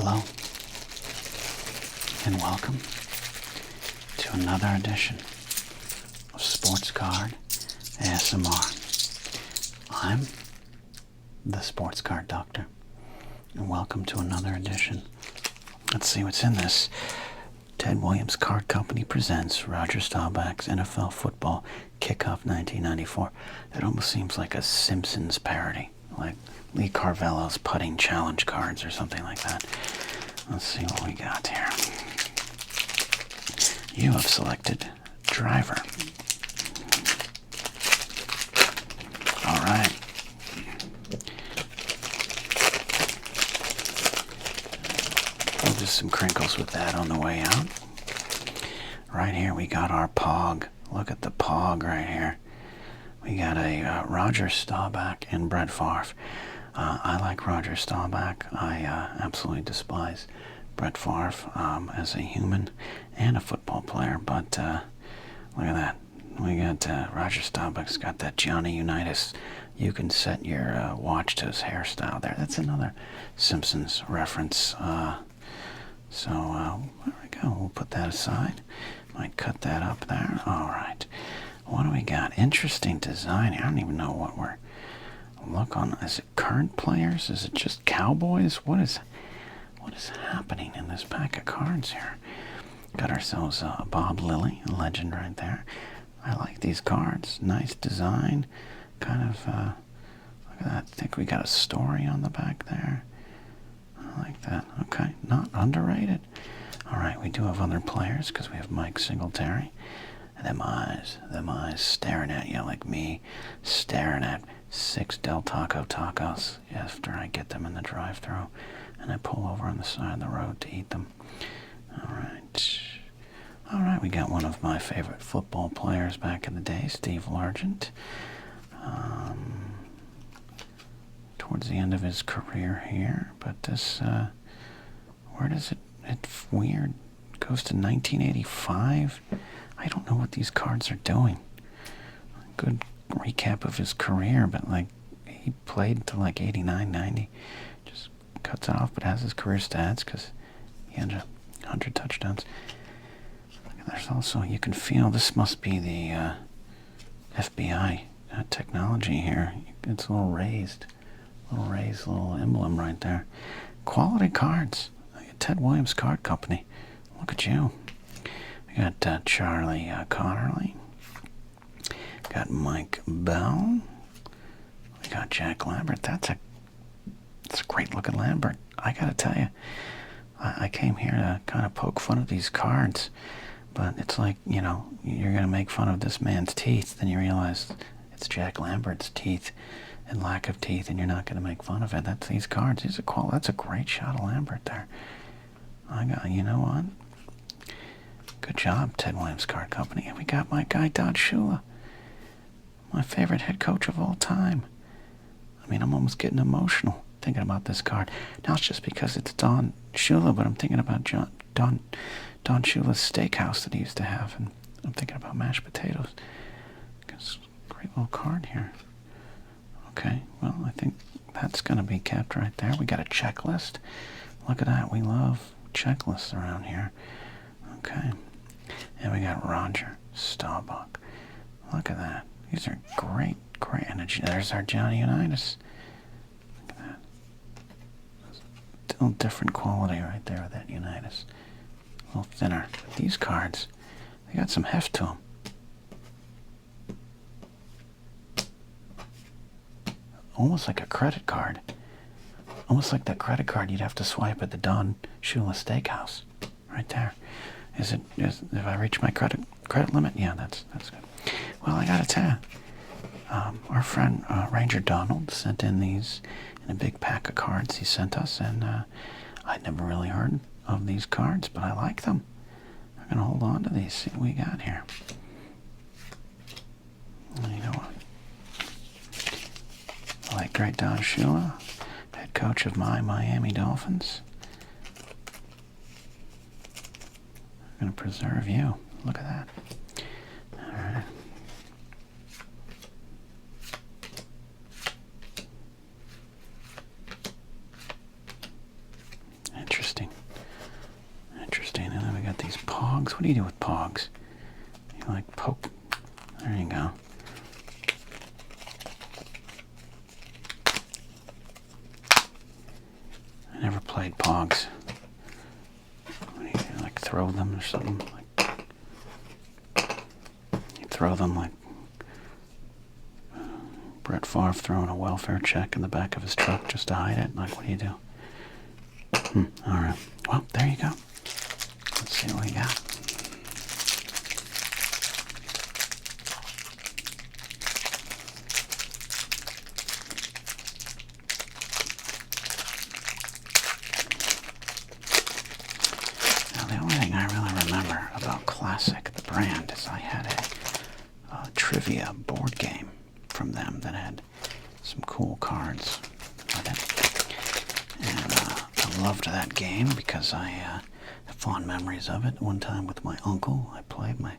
Hello, and welcome to another edition of Sports Card ASMR. I'm the Sports Card Doctor, and welcome to another edition. Let's see what's in this. Ted Williams Card Company presents Roger Staubach's NFL Football Kickoff 1994. It almost seems like a Simpsons parody, like Lee Carvello's putting challenge cards or something like that. Let's see what we got here. You have selected driver. All right. We'll do some crinkles with that on the way out. Right here we got our Pog. Look at the Pog right here. We got a Roger Staubach and Brett Favre. I like Roger Staubach. I absolutely despise Brett Favre as a human and a football player. But look at that. We got Roger Staubach's got that Johnny Unitas. You can set your watch to his hairstyle there. That's another Simpsons reference. So there we go. We'll put that aside. Might cut that up there. All right. What do we got? Interesting design here. I don't even know what we're... Look on... Is it current players? Is it just Cowboys? What is happening in this pack of cards here? Got ourselves a Bob Lilly, a legend right there. I like these cards. Nice design. Kind of... look at that. I think we got a story on the back there. I like that. Okay. Not underrated. All right. We do have other players because we have Mike Singletary. And them eyes staring at you like me staring at 6 Del Taco tacos after I get them in the drive-thru and I pull over on the side of the road to eat them. All right, we got one of my favorite football players back in the day, Steve Largent. Towards the end of his career here, but this, where does it, it's weird, it goes to 1985. I don't know what these cards are doing. Good recap of his career, but like he played to like 89, 90. Just cuts it off, but has his career stats because he had 100 touchdowns. There's also, you can feel this must be the FBI technology here. It's a little raised, little emblem right there. Quality cards. Ted Williams Card Company. Look at you. We got Charlie Connerly. Got Mike Bell. We got Jack Lambert. That's a great looking Lambert. I gotta tell you, I came here to kind of poke fun at these cards, but it's like, you know, you're gonna make fun of this man's teeth, then you realize it's Jack Lambert's teeth and lack of teeth, and you're not gonna make fun of it. That's these cards. That's a great shot of Lambert there. You know what? Good job, Ted Williams Card Company. And we got my guy, Don Shula. My favorite head coach of all time. I mean, I'm almost getting emotional thinking about this card. Now, it's just because it's Don Shula, but I'm thinking about Don Shula's steakhouse that he used to have. And I'm thinking about mashed potatoes. It's a great little card here. Okay, well, I think that's going to be kept right there. We got a checklist. Look at that. We love checklists around here. Okay. And we got Roger Staubach. Look at that. These are great energy. There's our Johnny Unitas. Look at that. Still different quality right there with that Unitas. A little thinner. But these cards, they got some heft to them. Almost like a credit card. Almost like that credit card you'd have to swipe at the Don Shula Steakhouse. Right there. If I reach my credit limit? Yeah, that's good. Well, I gotta tell you, our friend Ranger Donald sent in these in a big pack of cards he sent us, and I'd never really heard of these cards, but I like them. I'm gonna hold on to these, see what we got here. You know what? I like great Don Shula, head coach of my Miami Dolphins. I'm gonna preserve you. Look at that. All right. Pogs? What do you do with Pogs? You like poke? There you go. I never played Pogs. What do you do, like throw them or something? Like, you throw them like Brett Favre throwing a welfare check in the back of his truck just to hide it? Like, what do you do? Alright. Well, there you go. Let's see what we got. Now, the only thing I really remember about Classic, the brand, is I had a trivia board game from them that had some cool cards with it. And I loved that game because I have fond memories of it. One time with my uncle, I played. My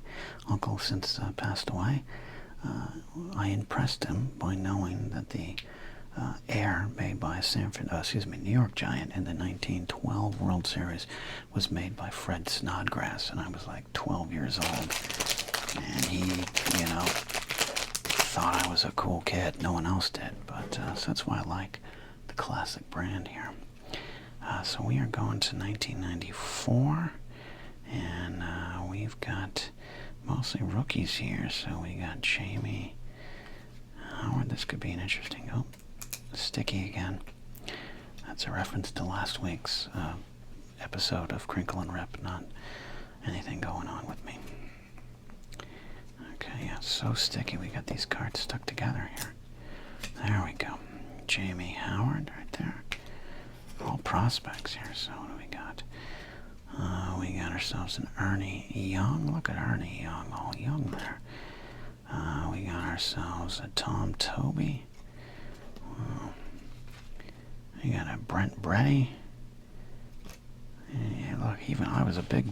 uncle since passed away. I impressed him by knowing that the air made by New York Giant in the 1912 World Series was made by Fred Snodgrass, and I was like 12 years old. And he, you know, thought I was a cool kid. No one else did, but so that's why I like the Classic brand here. So we are going to 1994, and we've got mostly rookies here. So we got Jamie Howard. This could be an interesting. Oh, sticky again. That's a reference to last week's episode of Crinkle and Rip. Not anything going on with me. Okay, yeah, so sticky. We got these cards stuck together here. There we go. Jamie Howard right there. All prospects here. So what do we got? We got ourselves an Ernie Young. Look at Ernie Young, all young there. We got ourselves a Tom Toby. We got a Brent Breddy. Yeah, look, even I was a big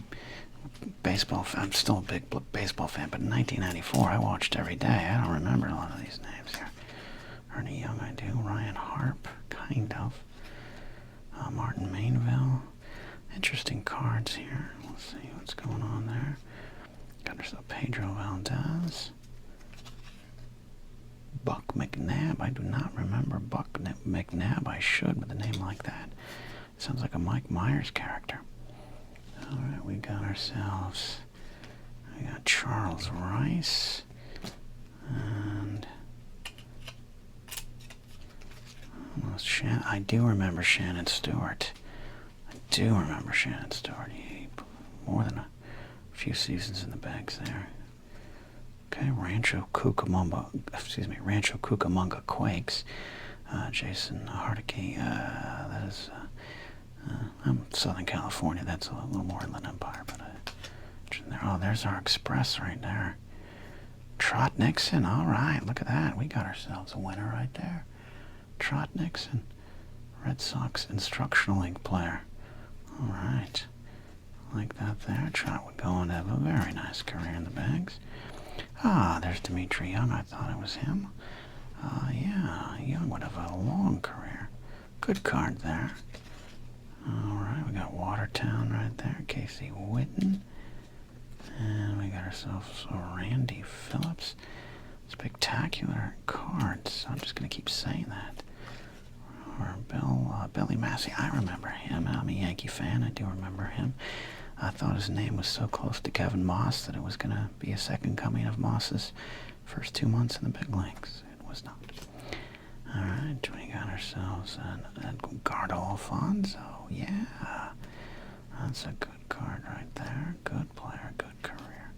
baseball fan. I'm still a big baseball fan, but in 1994 I watched every day. I don't remember a lot of these names here. Ernie Young I do. Ryan Harp, kind of. Martin Mainville. Interesting cards here. Let's see what's going on there. Got ourselves Pedro Valdez. Buck McNabb. I do not remember Buck McNabb. I should with a name like that. Sounds like a Mike Myers character. Alright, we got ourselves. We got Charles Rice. And I do remember Shannon Stewart. I do remember Shannon Stewart. He put more than a few seasons in the bags there. Okay, Rancho Cucamonga Quakes. Jason Hardicke. That is. I'm Southern California. That's a little more Inland Empire, but oh, there's our Express right there. Trot Nixon. All right, look at that. We got ourselves a winner right there. Trot Nixon, Red Sox Instructional League player. All right, like that there. Trot would go on to have a very nice career in the bags. Ah, there's Dimitri Young. I thought it was him. Yeah, Young would have a long career. Good card there. All right, we got Watertown right there. Casey Witten. And we got ourselves a Randy Phillips. Spectacular cards. I'm just going to keep saying that. Or Billy Massey. I remember him. I'm a Yankee fan. I do remember him. I thought his name was so close to Kevin Moss that it was going to be a second coming of Moss's first 2 months in the big leagues. It was not. All right, we got ourselves an Edgardo Alfonso. Yeah, that's a good card right there. Good player, good career.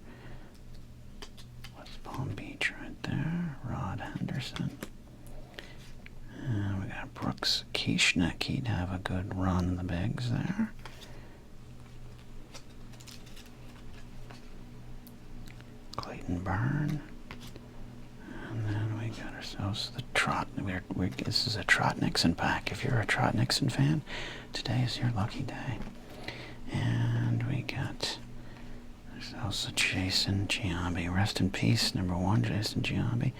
West Palm Beach right there. Rod Henderson. And we got Brooks Kieschnick. He'd have a good run in the bigs there. Clayton Byrne. And then we got ourselves the Trot. This is a Trot Nixon pack. If you're a Trot Nixon fan, today is your lucky day. And we got ourselves a Jason Giambi. Rest in peace, #1, Jason Giambi.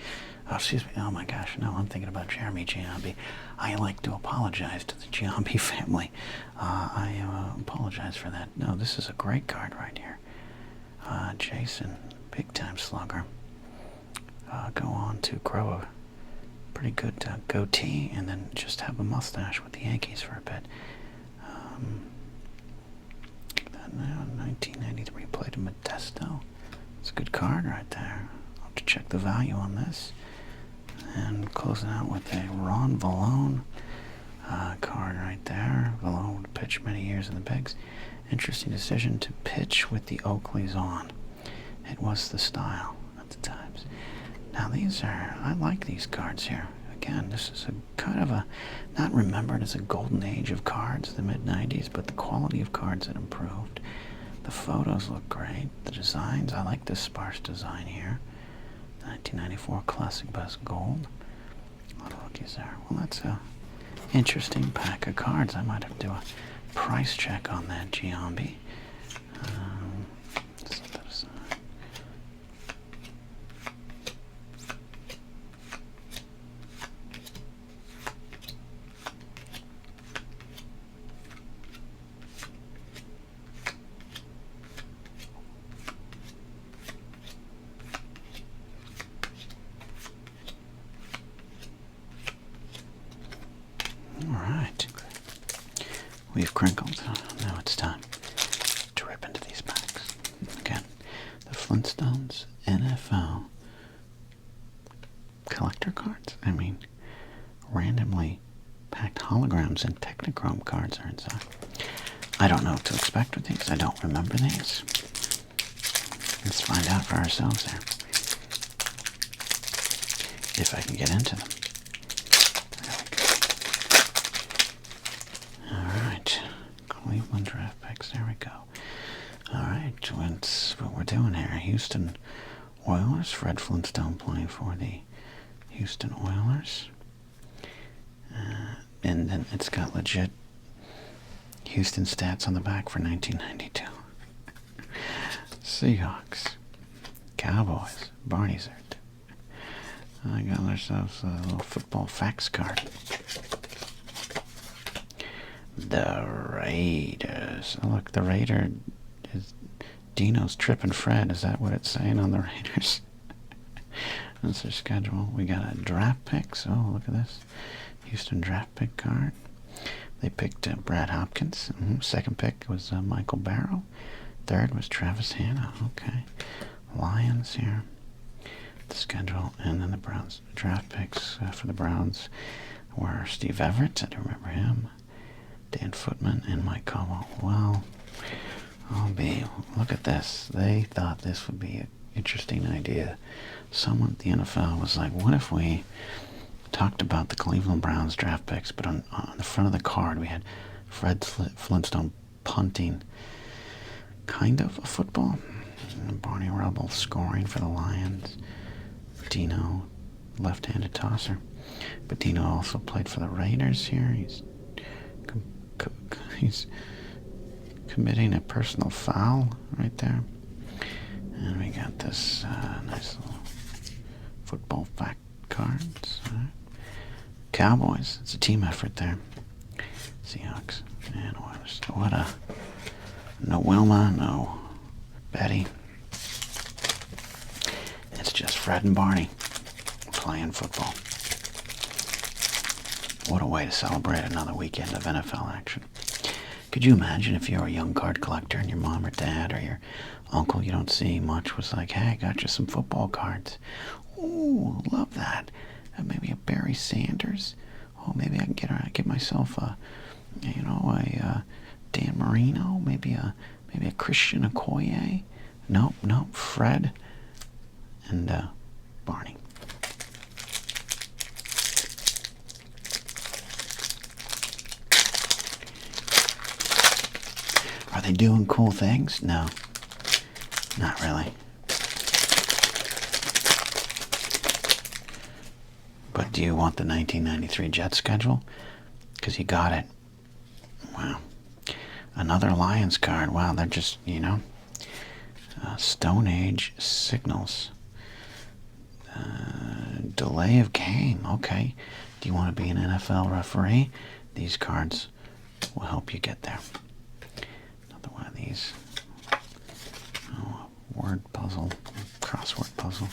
Oh, excuse me. Oh my gosh, no, I'm thinking about Jeremy Giambi. I like to apologize to the Giambi family. I apologize for that. No, this is a great card right here. Jason, big time slugger, go on to grow a pretty good goatee and then just have a mustache with the Yankees for a bit. Then 1993 played a Modesto. It's a good card right there. I'll have to check the value on this. And closing out with a Ron Vallone card right there. Vallone would pitch many years in the Bigs. Interesting decision to pitch with the Oakleys on. It was the style at the times. Now these are, I like these cards here. Again, this is a kind of a, not remembered as a golden age of cards, the mid-90s, but the quality of cards had improved. The photos look great. The designs, I like this sparse design here. 1994 Classic Best Gold. A lot of rookies there. Well, that's a interesting pack of cards. I might have to do a price check on that Giambi. Set that aside. Alright, we've crinkled. Now it's time to rip into these packs. Again, the Flintstones NFL collector cards. I mean, randomly packed holograms and Technichrome cards are inside. I don't know what to expect with these. I don't remember these. Let's find out for ourselves there. If I can get into them. Alright, Cleveland draft picks, there we go. Alright, what's what we're doing here? Houston Oilers, Fred Flintstone playing for the Houston Oilers. And then it's got legit Houston stats on the back for 1992. Seahawks, Cowboys, Barney's there. I got ourselves a little football facts card. The Raiders. Oh, look, the Raider is Dino's tripping Fred. Is that what it's saying on the Raiders? That's their schedule. We got a draft picks. Oh, look at this. Houston draft pick card. They picked Brad Hopkins. Second pick was Michael Barrow. Third was Travis Hanna. Okay. Lions here. The schedule. And then the Browns. Draft picks for the Browns were Steve Everett. I do remember him. Dan Footman and Mike Caldwell. Well, look at this. They thought this would be an interesting idea. Someone at the NFL was like, what if we talked about the Cleveland Browns draft picks, but on the front of the card we had Fred Flintstone punting kind of a football, and Barney Rubble scoring for the Lions, Dino left-handed tosser. But Dino also played for the Raiders here. He's committing a personal foul right there. And we got this nice little football fact cards. Cowboys, it's a team effort there. Seahawks and Oilers. What a... No Wilma, no Betty. It's just Fred and Barney playing football. What a way to celebrate another weekend of NFL action. Could you imagine if you were a young card collector and your mom or dad or your uncle you don't see much was like, hey, I got you some football cards. Ooh, love that. Maybe a Barry Sanders. Oh, maybe I can get myself a Dan Marino. Maybe a Christian Okoye. Nope, Fred and Barney. Are they doing cool things? No, not really. But do you want the 1993 Jets schedule? Because you got it. Wow. Another Lions card. Wow, they're just, Stone Age signals. Delay of game. Okay. Do you want to be an NFL referee? These cards will help you get there. Another one of these. Oh, word puzzle, crossword puzzle.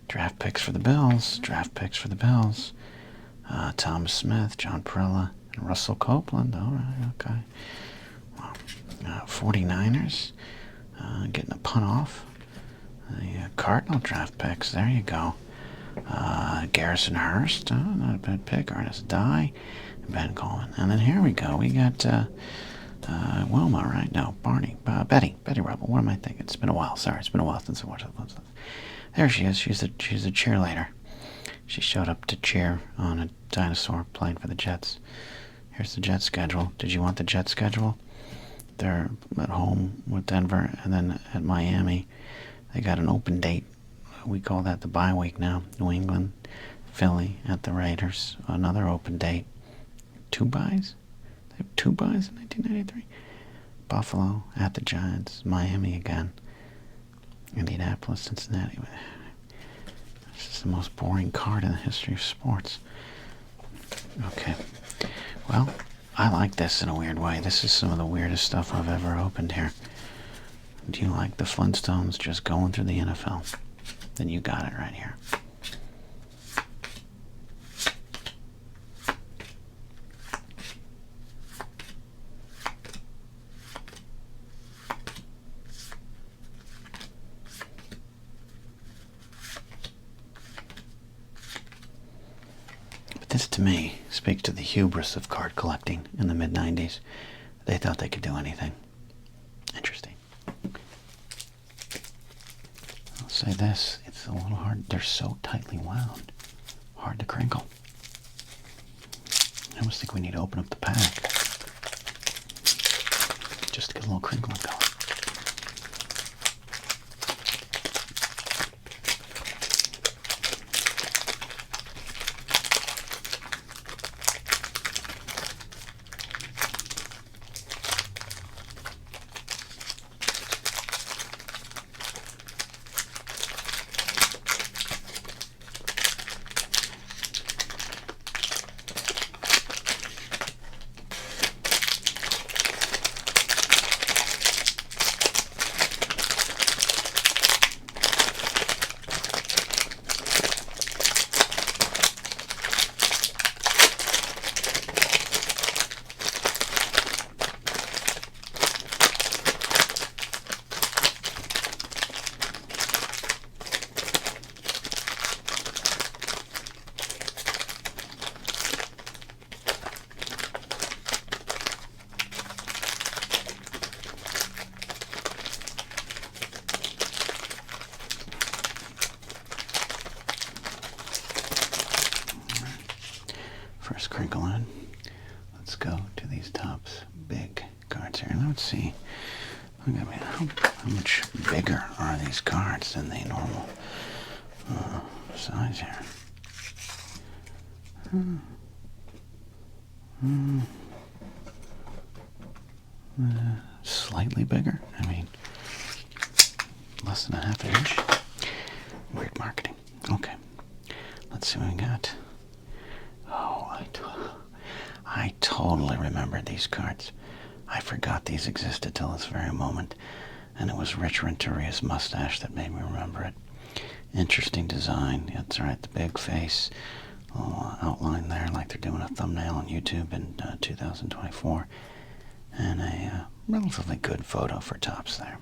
Draft picks for the Bills. Draft picks for the Bills. Thomas Smith, John Perella, and Russell Copeland. All right, okay. Well, 49ers getting a punt off. The Cardinal draft picks. There you go. Garrison Hurst. Not a bad pick. Ernest Dye. Ben Coleman. And then here we go. We got Wilma, right? No, Barney. Betty Rebel. What am I thinking? It's been a while. Sorry, it's been a while since I watched it. There she is. She's a cheerleader. She showed up to cheer on a dinosaur playing for the Jets. Here's the Jets schedule. Did you want the Jets schedule? They're at home with Denver, and then at Miami, they got an open date. We call that the bye week now. New England, Philly at the Raiders. Another open date. 2 byes? They have 2 byes in 1993? Buffalo at the Giants. Miami again. Indianapolis, Cincinnati. This is the most boring card in the history of sports. Okay. Well, I like this in a weird way. This is some of the weirdest stuff I've ever opened here. Do you like the Flintstones just going through the NFL? Then you got it right here. This, to me, speaks to the hubris of card collecting in the mid-90s. They thought they could do anything. Interesting. I'll say this, it's a little hard. They're so tightly wound. Hard to crinkle. I almost think we need to open up the pack just to get a little crinkling going. First crinkle in. Let's go to these tops. Big cards here. Let's see. Look at me. How much bigger are these cards than the normal size here? Slightly bigger. I mean, less than a half an inch. Weird marketing. Okay. Let's see what we got. Oh, I totally remember these cards. I forgot these existed till this very moment, and it was Rich Renturia's mustache that made me remember it. Interesting design. That's right, the big face, little outline there, like they're doing a thumbnail on YouTube in 2024, and a relatively good photo for tops there.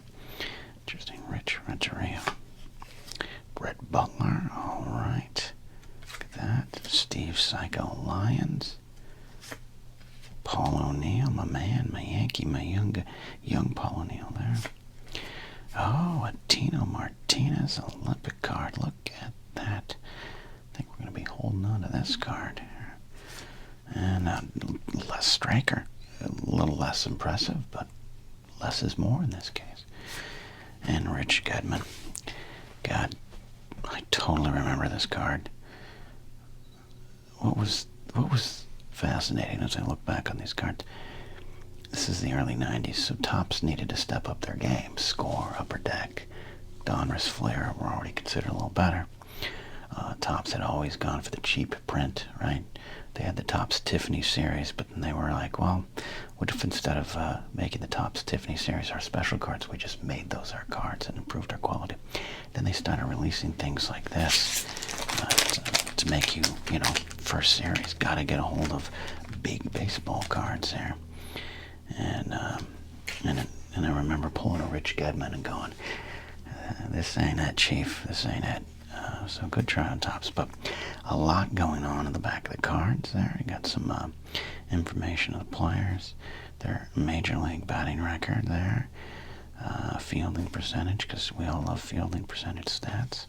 Interesting, Rich Renteria. Brett Butler, all right. Look at that. Steve Psycho Lyons. Paul O'Neill, my man, my Yankee, my young Paul O'Neill there. Oh, a Tino Martinez Olympic card. Look at that. I think we're going to be holding on to this card here. And Les Straker. A little less impressive, but less is more in this case. And Rich Goodman. God, I totally remember this card. What was fascinating as I look back on these cards, this is the early 90s, so Topps needed to step up their game. Score, Upper Deck, Donruss, Flair were already considered a little better. Topps had always gone for the cheap print, right? They had the Topps Tiffany series, but then they were like, well, what if instead of making the Topps Tiffany series our special cards, we just made those our cards and improved our quality? Then they started releasing things like this to make you, first series, gotta get a hold of big baseball cards there. And I remember pulling a Rich Gedman and going, this ain't it, Chief, this ain't it. So good try on Topps, but a lot going on in the back of the cards there. You got some information of the players, their major league batting record there, fielding percentage, because we all love fielding percentage stats.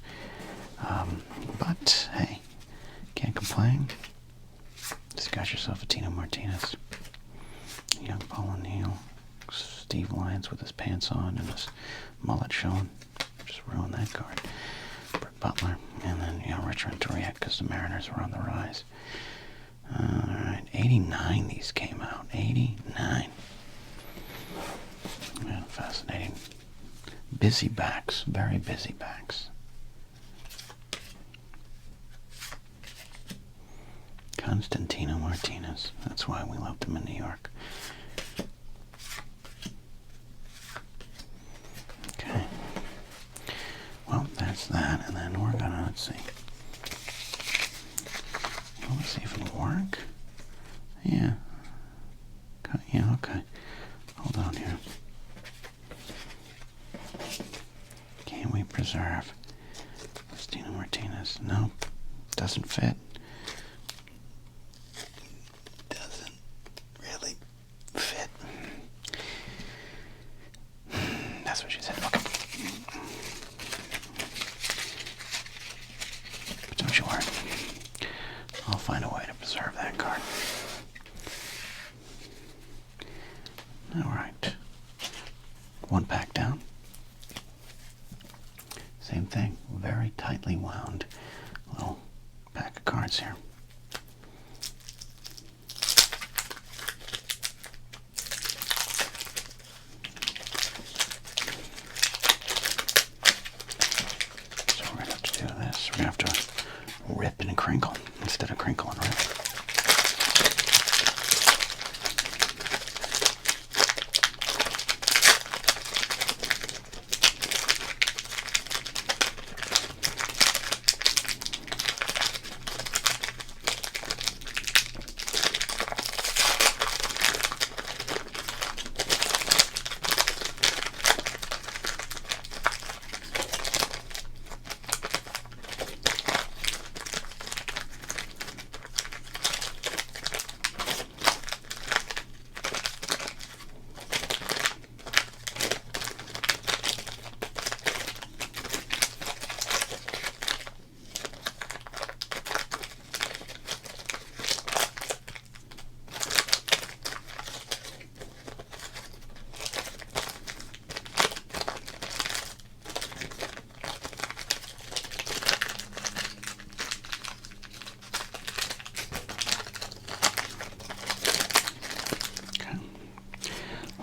But hey, can't complain. Just got yourself a Tino Martinez, young Paul O'Neill, Steve Lyons with his pants on and his mullet showing. Just ruined that card. Butler, and then, Richard Torriette, because the Mariners were on the rise. Alright, 89 these came out. 89. Yeah, fascinating. Busy backs, very busy backs. Constantino Martinez. That's why we loved him in New York. Okay. Well, that's that, and then we're gonna, let's see if it'll work. Yeah. Okay. Hold on here. Can we preserve Tino Martinez? No, doesn't fit. Doesn't really fit. That's what she said. Okay. Don't you worry. I'll find a way to preserve that card. Alright. One pack down. Same thing. Very tightly wound little pack of cards here. So we're going to have to do this. We're going to have to rip and crinkle instead of crinkle and rip.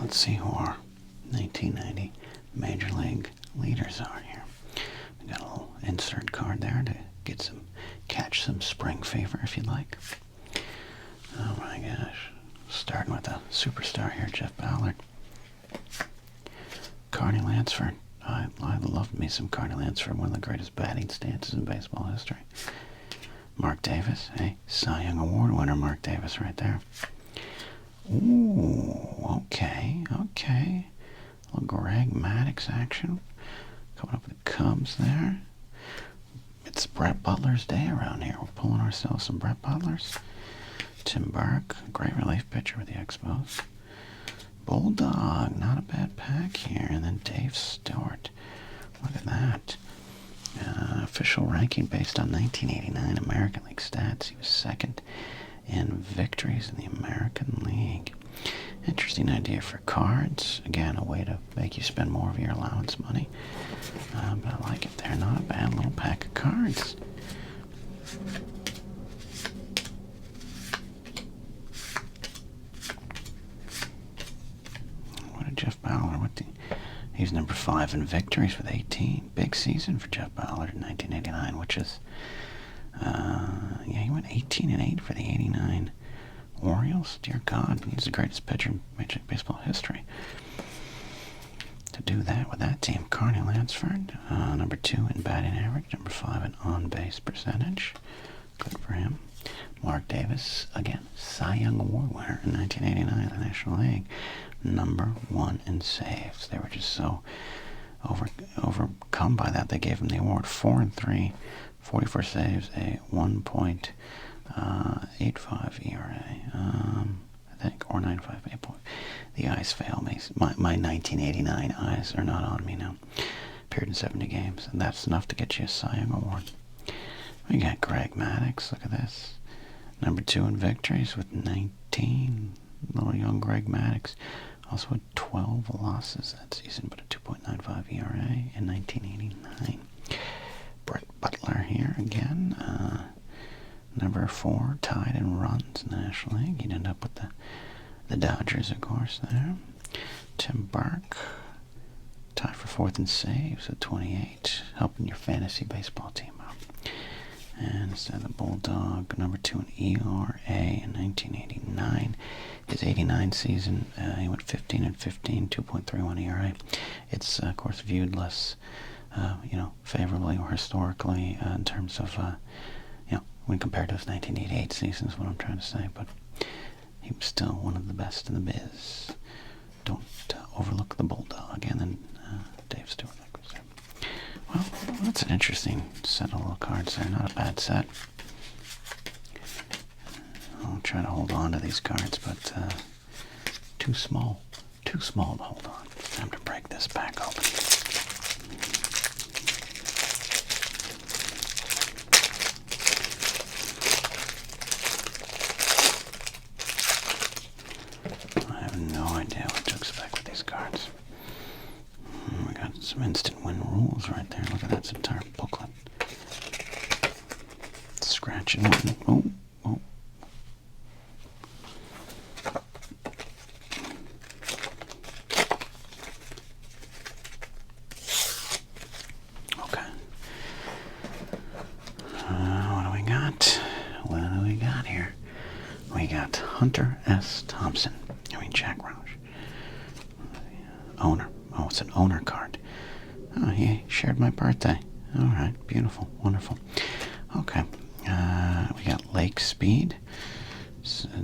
Let's see who our 1990 Major League leaders are here. We got a little insert card there to catch some spring fever, if you like. Oh my gosh. Starting with a superstar here, Jeff Ballard. Carney Lansford. I loved me some Carney Lansford, one of the greatest batting stances in baseball history. Mark Davis, hey, Cy Young Award winner Mark Davis right there. Ooh, okay. A little Greg Maddux action. Coming up with the Cubs there. It's Brett Butler's day around here. We're pulling ourselves some Brett Butlers. Tim Burke, great relief pitcher with the Expos. Bulldog, not a bad pack here. And then Dave Stewart. Look at that. Official ranking based on 1989 American League stats. He was second in victories in the American League. Interesting idea for cards. Again, a way to make you spend more of your allowance money. But I like it there. Not a bad little pack of cards. What a Jeff Ballard. He's number 5 in victories with 18. Big season for Jeff Ballard in 1989, which is Yeah, he went 18-8 for the 89 Orioles. Dear God, he's the greatest pitcher in Major League Baseball history. To do that with that team. Carney Lansford, number 2 in batting average, number 5 in on-base percentage. Good for him. Mark Davis, again, Cy Young Award winner in 1989 in the National League, number 1 in saves. They were just so overcome by that. They gave him the award. 4-3, 44 saves, a 1.85 ERA. I think, or 9.58 points. The eyes fail me. My 1989 eyes are not on me now. Appeared in 70 games, and that's enough to get you a Cy Young Award. We got Greg Maddux. Look at this. Number 2 in victories with 19. Little young Greg Maddux. Also had 12 losses that season, but a 2.95 ERA in 1989. Brett Butler here again. Number 4, tied in runs in the National League. He'd end up with the Dodgers, of course, there. Tim Burke, tied for 4th in saves at 28, helping your fantasy baseball team out. And instead the Bulldog, number 2 in ERA in 1989. His 89 season, he went 15-15, 2.31 ERA. It's, of course, viewed less, favorably or historically in terms of, when compared to his 1988 season is what I'm trying to say. But he was still one of the best in the biz. Don't overlook the Bulldog. And then Dave Stewart. Well, that's an interesting set of little cards there. Not a bad set. I'll try to hold on to these cards, but too small. Too small to hold on. Time to break this back open. I have no idea what to expect with these cards. We got some instant win rules right there. Look at that, it's an entire booklet. Scratch it open. Oh. Okay. What do we got? What do we got here? We got Hunter S. Thompson. Jack Roush. Owner. Oh, it's an owner card. Oh, he shared my birthday. All right, beautiful, wonderful. Okay, we got Lake Speed,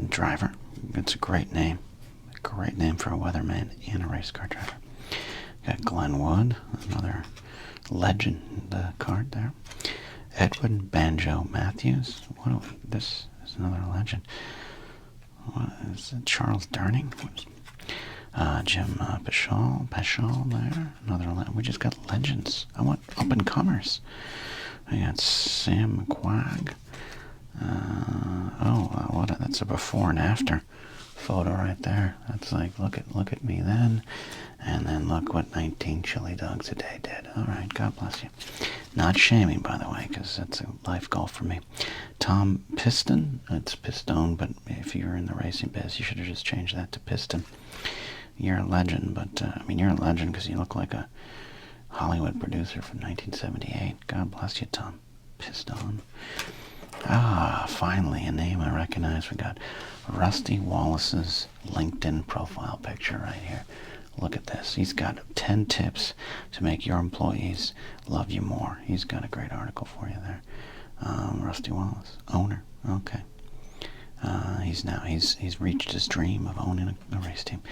driver. It's a great name. A great name for a weatherman and a race car driver. Got Glenn Wood, another legend card there. Edwin Banjo Matthews. This is another legend. What is it? Charles Durning? Jim Paschal there. Another we just got legends. I want up-and-comers. We got Sam McQuagg. That's a before and after photo right there. That's like, look at me then, and then look what 19 chili dogs a day did. All right, God bless you. Not shaming, by the way, because that's a life goal for me. Tom Piston. It's Pistone, but if you're in the racing biz, you should have just changed that to Piston. You're a legend, but, you're a legend because you look like a Hollywood producer from 1978. God bless you, Tom Piston. Finally, a name I recognize. We got Rusty Wallace's LinkedIn profile picture right here. Look at this. He's got 10 tips to make your employees love you more. He's got a great article for you there. Rusty Wallace, owner. Okay. He's reached his dream of owning a race team.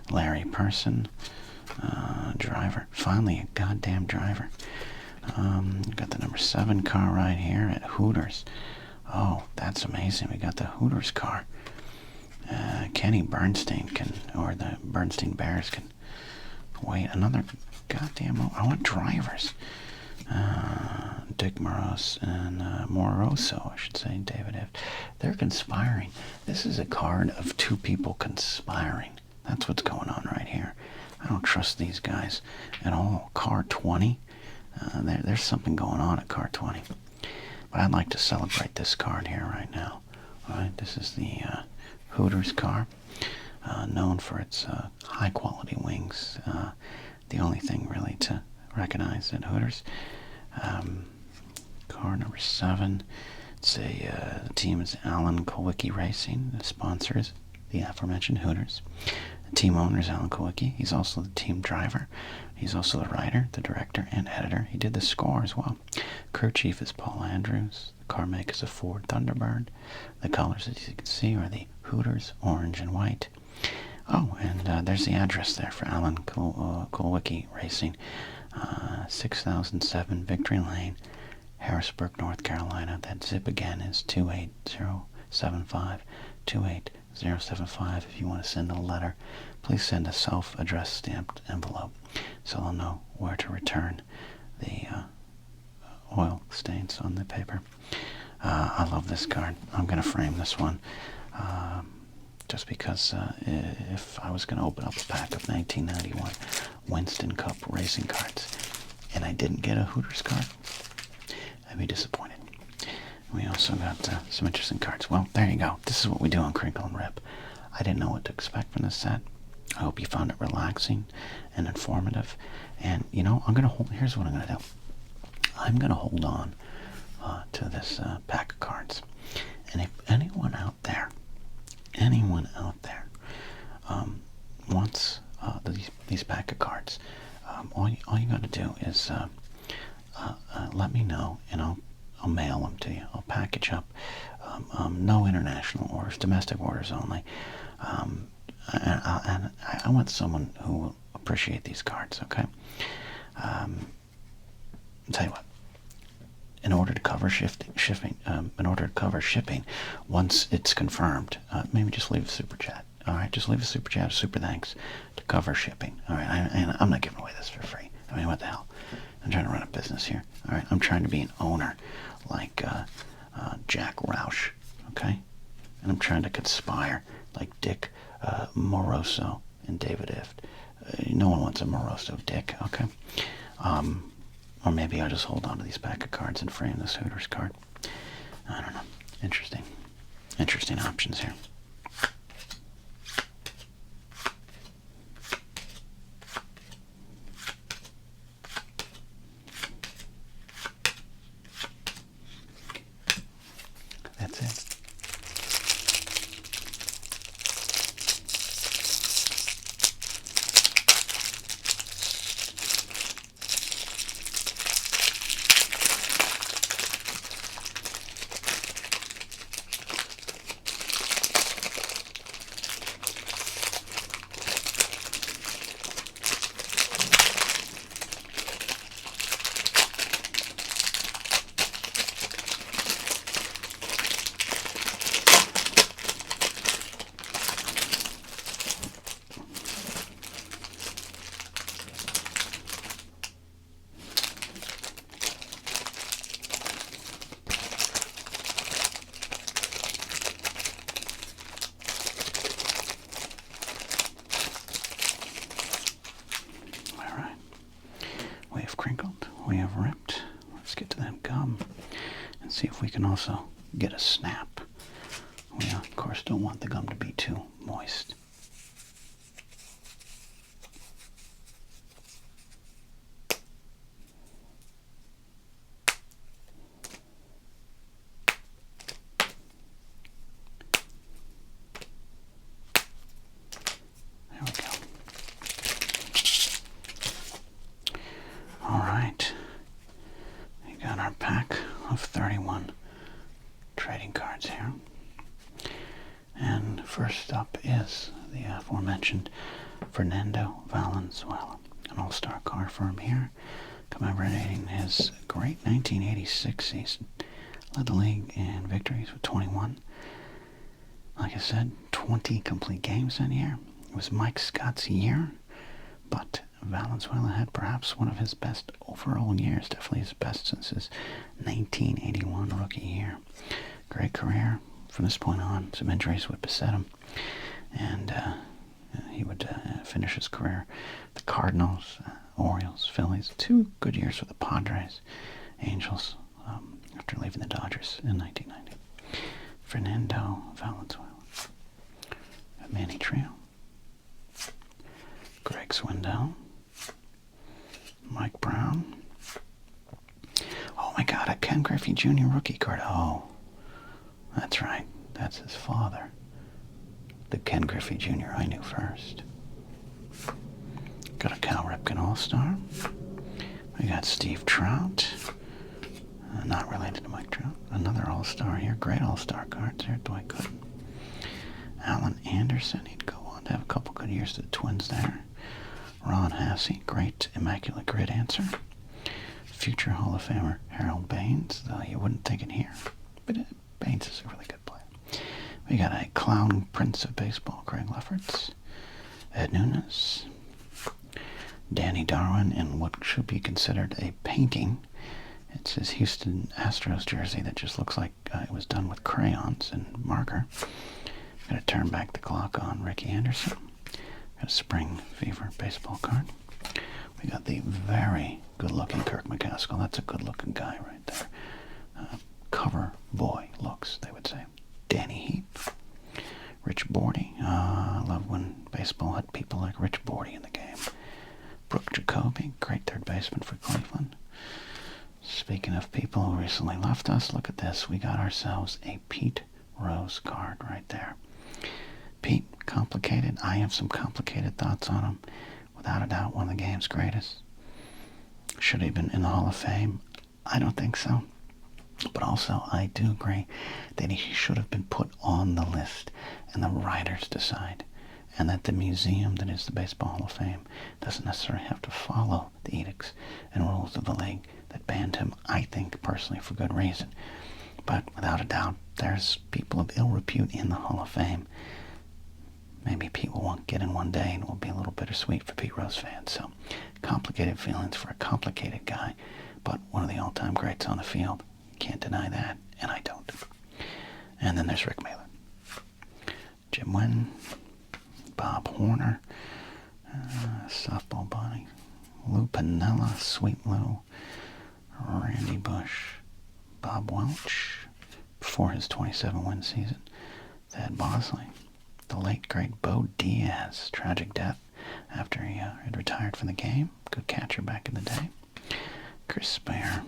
Larry Person, driver. Finally, a goddamn driver. Got the number 7 car right here at Hooters. Oh, that's amazing. We got the Hooters car. Kenny Bernstein or the Bernstein Bears can wait. Another goddamn. I want drivers. Dick Moros and Moroso, I should say, David F. They're conspiring. This is a card of 2 people conspiring. That's what's going on right here. I don't trust these guys at all. Car 20. There's something going on at car 20. But I'd like to celebrate this card here right now. All right, this is the Hooters car, known for its high-quality wings. The only thing really to recognize at Hooters. Car number 7. The team is Alan Kulwicki Racing. The sponsor is the aforementioned Hooters. The team owner is Alan Kulwicki. He's also the team driver. He's also the writer, the director, and editor. He did the score as well. Crew chief is Paul Andrews. The car maker is a Ford Thunderbird. The colors, as you can see, are the Hooters, orange and white. Oh, and there's the address there for Alan Kulwicki Racing. 6007 Victory Lane, Harrisburg, North Carolina. That zip again is 28075. 28075. If you want to send a letter, please send a self-addressed stamped envelope so they'll know where to return the oil stains on the paper. I love this card. I'm going to frame this one just because if I was going to open up a pack of 1991 Winston Cup racing cards and I didn't get a Hooters card, I'd be disappointed. We also got some interesting cards. Well, there you go. This is what we do on Crinkle and Rip. I didn't know what to expect from this set. I hope you found it relaxing and informative. And, you know, here's what I'm going to do. I'm going to hold on to this pack of cards. And if anyone out there wants these pack of cards, all you got to do is let me know, and I'll mail them to you. I'll package up. No international orders, domestic orders only. And I want someone who will appreciate these cards. Okay. I'll tell you what. In order to cover shipping, once it's confirmed, maybe just leave a super chat. All right, just leave a super chat, super thanks to cover shipping. All right, and I'm not giving away this for free. I mean, what the hell? I'm trying to run a business here. All right, I'm trying to be an owner like Jack Roush, okay? And I'm trying to conspire like Dick Moroso and David Ift. No one wants a Moroso Dick, okay? Or maybe I'll just hold on to these pack of cards and frame this Hooters card. I don't know. Interesting. Interesting options here. That's it. Crinkled, we have ripped. Let's get to that gum and see if we can also get a snap. We of course don't want the gum to be too moist. There we go. All right, we got our pack of 31 trading cards here. And first up is the aforementioned Fernando Valenzuela, an all-star car for him here, commemorating his great 1986 season. Led the league in victories with 21. Like I said, 20 complete games that year. It was Mike Scott's year, but Valenzuela had perhaps one of his best overall years, definitely his best since his 1981 rookie year. Great career from this point on. Some injuries would beset him, and he would finish his career. The Cardinals, Orioles, Phillies, 2 good years for the Padres, Angels, after leaving the Dodgers in 1990. Fernando Valenzuela. Manny Trio. Greg Swindell. Mike Brown. Oh my God, a Ken Griffey Jr. rookie card. Oh, That's right. That's his father. The Ken Griffey Jr. I knew first. Got a Cal Ripken All-Star. We got Steve Trout. Not related to Mike Trout. Another All-Star here. Great All-Star cards here. Dwight Gooden. Alan Anderson. He'd go on to have a couple good years to the Twins there. Ron Hassey. Great Immaculate Grid answer. Future Hall of Famer Harold Baines. Though you wouldn't think it here. But Baines is a really good player. We got a Clown Prince of Baseball. Craig Lefferts. Ed Nunes. Danny Darwin in what should be considered a painting. It's his Houston Astros jersey that just looks like it was done with crayons and marker. Got to turn back the clock on Ricky Anderson. Got a Spring Fever baseball card. We got the very good-looking Kirk McCaskill. That's a good-looking guy right there. Cover boy looks, they would say. Danny Heap. Rich Bordy. I love when baseball had people like Rich Bordy in the game. Brooke Jacoby, great third baseman for Cleveland. Speaking of people who recently left us, look at this. We got ourselves a Pete Rose card right there. Pete, complicated. I have some complicated thoughts on him. Without a doubt, one of the game's greatest. Should he have been in the Hall of Fame? I don't think so. But also, I do agree that he should have been put on the list and the writers decide. And that the museum that is the Baseball Hall of Fame doesn't necessarily have to follow the edicts and rules of the league that banned him, I think, personally, for good reason. But without a doubt, there's people of ill repute in the Hall of Fame. Maybe Pete will get in one day and it will be a little bittersweet for Pete Rose fans. So, complicated feelings for a complicated guy, but one of the all-time greats on the field. Can't deny that, and I don't. And then there's Rick Mailer. Jim Wynn. Bob Horner, Softball Bunny, Lou Piniella, Sweet Lou, Randy Bush, Bob Welch, before his 27-win season, Thad Bosley, the late great Bo Diaz, tragic death after he had retired from the game, good catcher back in the day, Chris Spear,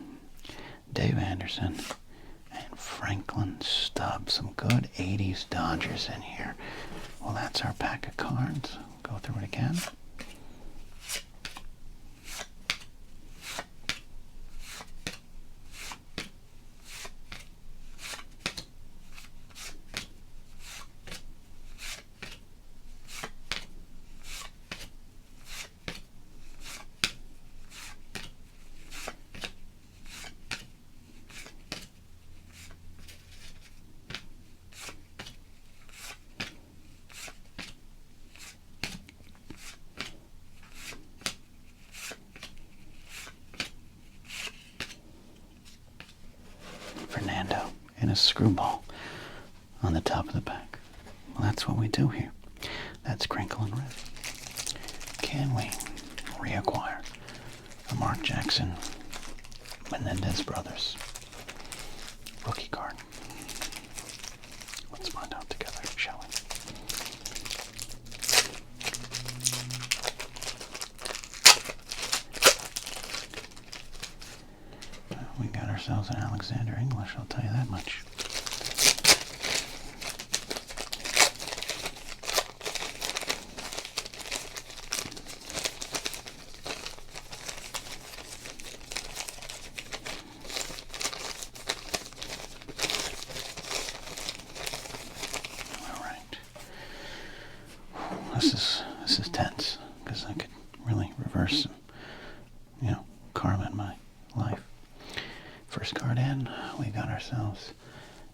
Dave Anderson, and Franklin Stubbs. Some good 80s Dodgers in here. Well, that's our pack of cards. Go through it again. Fernando and a screwball on the top of the pack. Well, that's what we do here. That's Crinkle and Rip. Can we reacquire the Mark Jackson Menendez brothers rookie card? Let's find out together, shall we? We got ourselves an Alexander English, I'll tell you that much. All right. This is tense because I could really reverse some, karma in my life. First card in, we got ourselves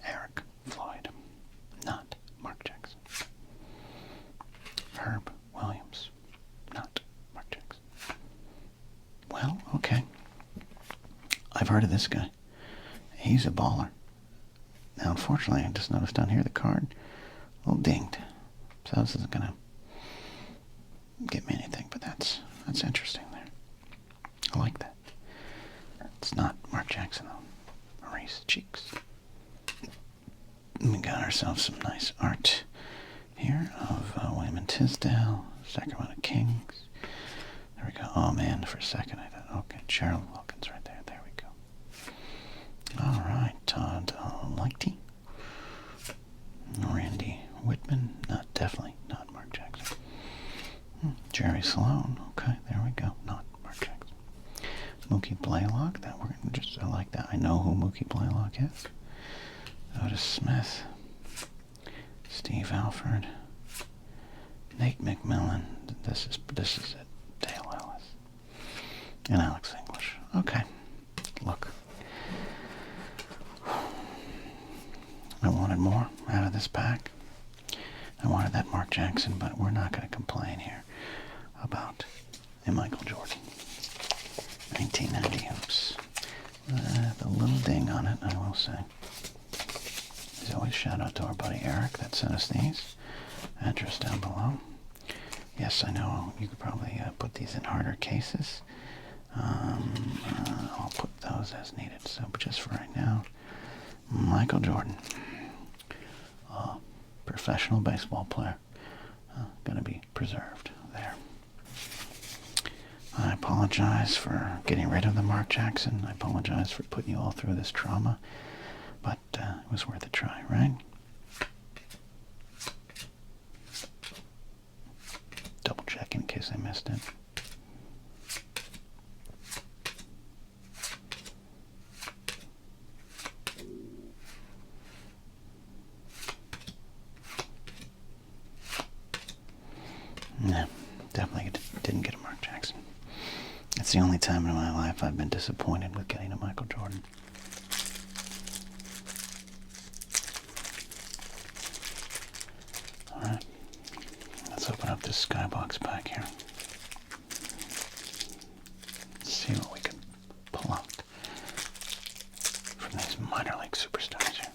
Eric Floyd, not Mark Jackson. Herb Williams, not Mark Jackson. Well, okay. I've heard of this guy. He's a baller. Now, unfortunately, I just noticed down here the card, a little dinged. So this isn't going to get me anything, but that's interesting there. I like that. It's not Mark Jackson, though. Maurice Cheeks. We got ourselves some nice art here of William and Tisdale, Sacramento Kings. There we go. Oh, man, for a second I thought, okay, Cheryl Wilkins right there. There we go. All right, Todd Lighty. Randy Whitman. Not definitely not Mark Jackson. Jerry Sloan. Okay, there we go. Not Mark Jackson. Mookie Blaylock. That we're just I like that. I know who Mookie Blaylock is. Otis Smith. Steve Alford. Nate McMillan. This is it. Dale Ellis. And Alex English. Okay. Look. I wanted more out of this pack. I wanted that Mark Jackson, but we're not going to complain here about a Michael Jordan. 1990 hoops. The little ding on it, I will say. As always, shout out to our buddy Eric that sent us these. Address down below. Yes, I know you could probably put these in harder cases. I'll put those as needed. So, but just for right now, Michael Jordan, professional baseball player, going to be preserved there. I apologize for getting rid of the Mark Jackson. I apologize for putting you all through this trauma, but it was worth a try, right? Double check in case I missed it. No, definitely didn't get a Mark Jackson. It's the only time in my life I've been disappointed with getting a Michael Jordan. Alright, let's open up this skybox pack here. Let's see what we can pull out from these minor league superstars here.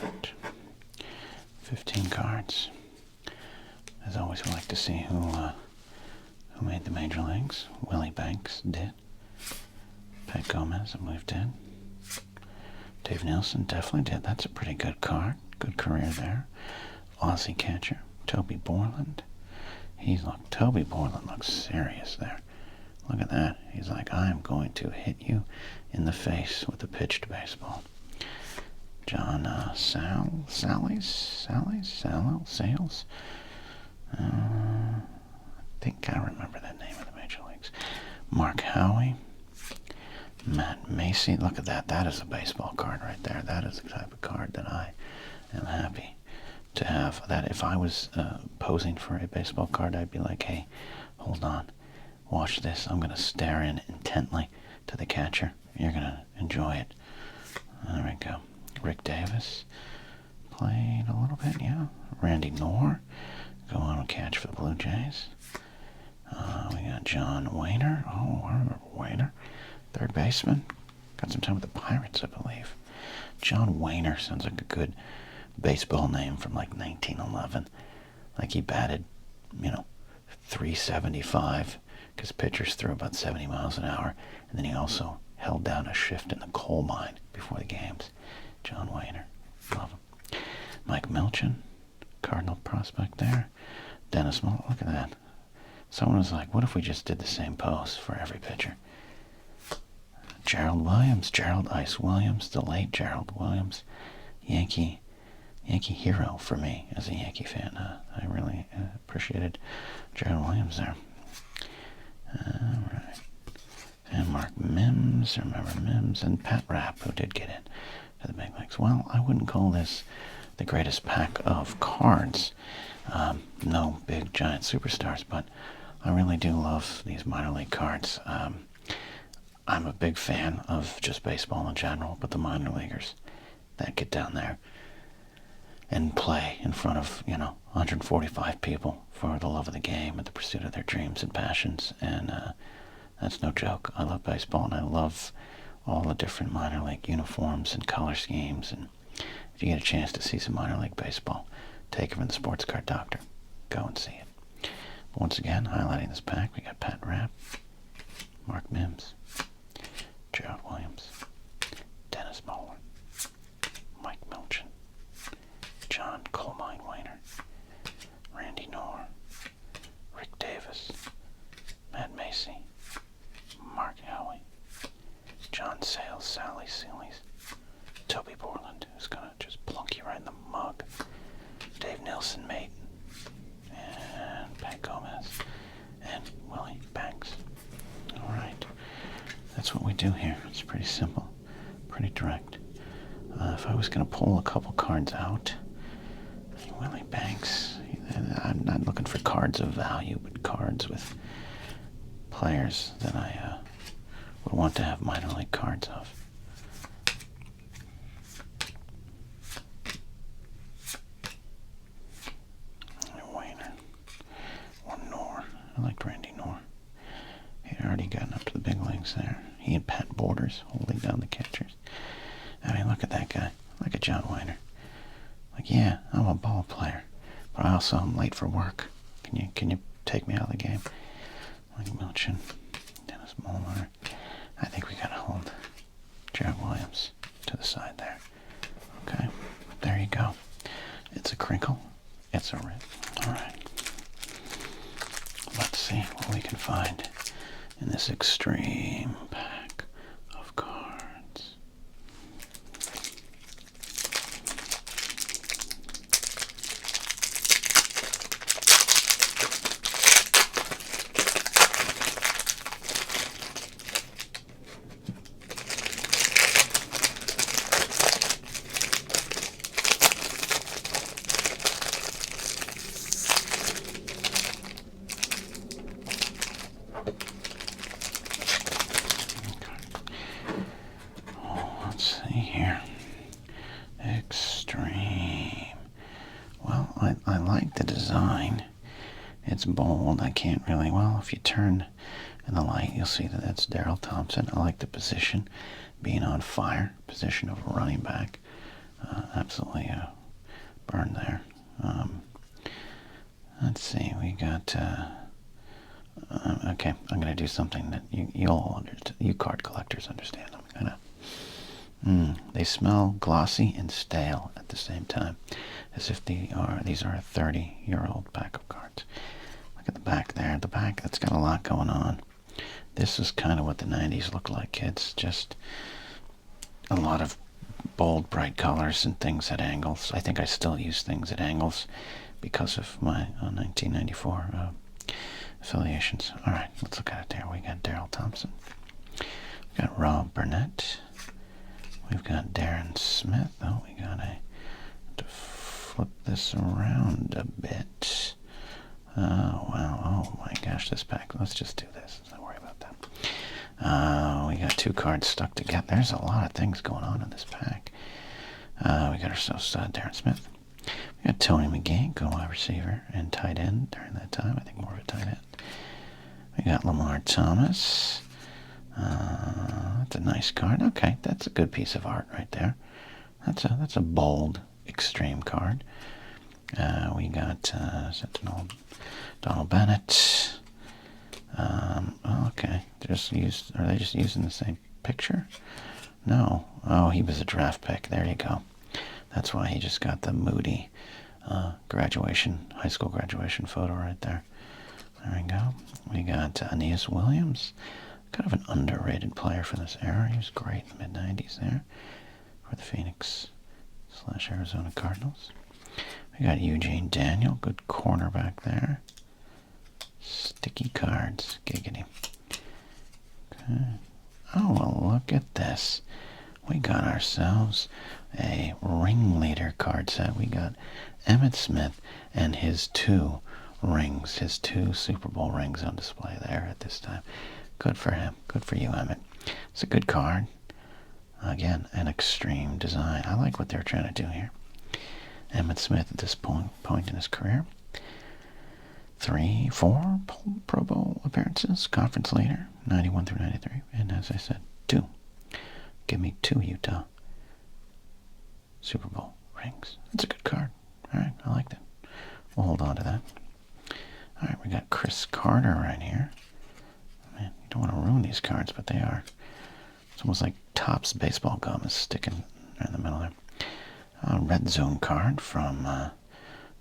Alright, 15 cards. As always, we like to see who made the major leagues. Willie Banks did. Pat Gomez, I believe, did. Dave Nielsen definitely did. That's a pretty good card. Good career there. Aussie catcher, Toby Borland. Toby Borland looks serious there. Look at that. He's like, I'm going to hit you in the face with a pitched baseball. John Sales. I think I remember that name of the major leagues. Mark Howie. Matt Macy. Look at that. That is a baseball card right there. That is the type of card that I am happy to have. That if I was posing for a baseball card, I'd be like, hey, hold on. Watch this. I'm going to stare in intently to the catcher. You're going to enjoy it. There we go. Rick Davis played a little bit, yeah. Randy Knorr, go on and catch for the Blue Jays. We got John Wayner. Oh, I remember Wayner. Third baseman. Got some time with the Pirates, I believe. John Wayner sounds like a good baseball name from like 1911. Like he batted, 375 because pitchers threw about 70 miles an hour. And then he also held down a shift in the coal mine before the games. John Wayner. Love him. Mike Milchin, Cardinal prospect there. Dennis Muller. Look at that. Someone was like, what if we just did the same pose for every pitcher? Gerald Williams. Gerald Ice Williams. The late Gerald Williams. Yankee hero for me as a Yankee fan. I really appreciated Gerald Williams there. All right. And Mark Mims. Remember Mims. And Pat Rapp, who did get in to the big leagues. Well, I wouldn't call this the greatest pack of cards. No big giant superstars, but I really do love these minor league cards. I'm a big fan of just baseball in general, but the minor leaguers that get down there and play in front of, 145 people for the love of the game and the pursuit of their dreams and passions, and that's no joke. I love baseball, and I love all the different minor league uniforms and color schemes, and if you get a chance to see some minor league baseball, take it from the Sports Card Doctor. Go and see it. But once again, highlighting this pack, we got Pat Rapp, Mark Mims, Gerald Williams, Dennis Muller, Mike Milchin, John Coal Mine Wayner, Randy Knorr, that's what we do here. It's pretty simple, pretty direct. If I was going to pull a couple cards out, Willie Banks, I'm not looking for cards of value, but cards with players that I would want to have minor league cards of. Wainer. Or Knorr. I liked Randy Knorr. He'd already gotten up to the big leagues there. He and Pat Borders holding down the catchers. I mean, look at that guy. Look at John Weiner. Like, yeah, I'm a ball player, but I also am late for work. Can you take me out of the game? Like Milchin, Dennis Muller. I think we gotta hold Jared Williams to the side there. Okay, there you go. It's a crinkle. It's a rip. All right. Let's see what we can find in this extreme pack of cards. I like the design. It's bold. I can't really, well, if you turn in the light, you'll see that that's Daryl Thompson. I like the position, being on fire, position of running back. Absolutely burned there. Let's see, we got, okay, I'm going to do something that you'll understand, you card collectors understand. I'm going to, they smell glossy and stale at the same time, as if these are a 30-year-old pack of cards. Look at the back there. The back, that's got a lot going on. This is kind of what the 90s looked like, kids. Just a lot of bold, bright colors and things at angles. I think I still use things at angles because of my 1994 affiliations. All right, let's look at it there. We got Daryl Thompson. We got Rob Burnett. We've got Darren Smith. Oh, we got to flip this around a bit. Oh, wow. Oh, my gosh, this pack. Let's just do this. Let's not worry about that. We got two cards stuck together. There's a lot of things going on in this pack. We got ourselves Darren Smith. We got Tony McGee, go wide receiver and tight end during that time. I think more of a tight end. We got Lamar Thomas. That's a nice card. Okay, that's a good piece of art right there. That's a bold, extreme card. We got Donald Bennett. Okay, are they just using the same picture? No. Oh, he was a draft pick. There you go. That's why he just got the moody high school graduation photo right there. There we go. We got Aeneas Williams. Kind of an underrated player for this era. He was great in the mid-90s there for the Phoenix/Arizona Cardinals. We got Eugene Daniel, good cornerback there. Sticky cards, giggity. Okay. Oh, well, look at this. We got ourselves a ringleader card set. We got Emmitt Smith and his 2 rings, his 2 Super Bowl rings on display there at this time. Good for him. Good for you, Emmitt. It's a good card. Again, an extreme design. I like what they're trying to do here. Emmitt Smith at this point in his career. 4 Pro Bowl appearances, conference leader, 91 through 93. And as I said, 2. Give me 2 Utah Super Bowl rings. That's a good card. All right, I like that. We'll hold on to that. All right, we got Chris Carter right here. Man, you don't want to ruin these cards, but they are. It's almost like Topps baseball gum is sticking in the middle there. Red zone card from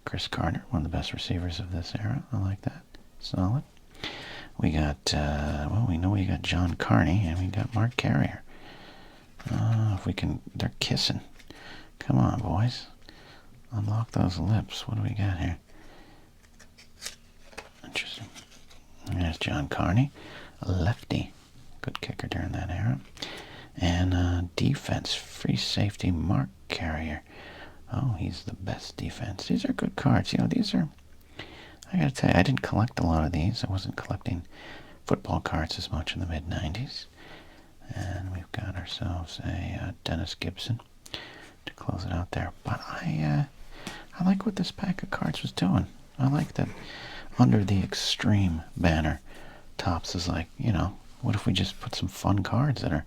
Chris Carter, one of the best receivers of this era. I like that. Solid. We got, we know we got John Carney, and we got Mark Carrier. If we can, they're kissing. Come on, boys. Unlock those lips. What do we got here? Interesting. There's John Carney, a lefty. Good kicker during that era. And defense, free safety, mark carrier. Oh, he's the best defense. These are good cards. You know, these are, I gotta tell you, I didn't collect a lot of these. I wasn't collecting football cards as much in the mid-90s. And we've got ourselves a Dennis Gibson to close it out there. But I like what this pack of cards was doing. I like that under the extreme banner, Topps is like, you know, what if we just put some fun cards that are,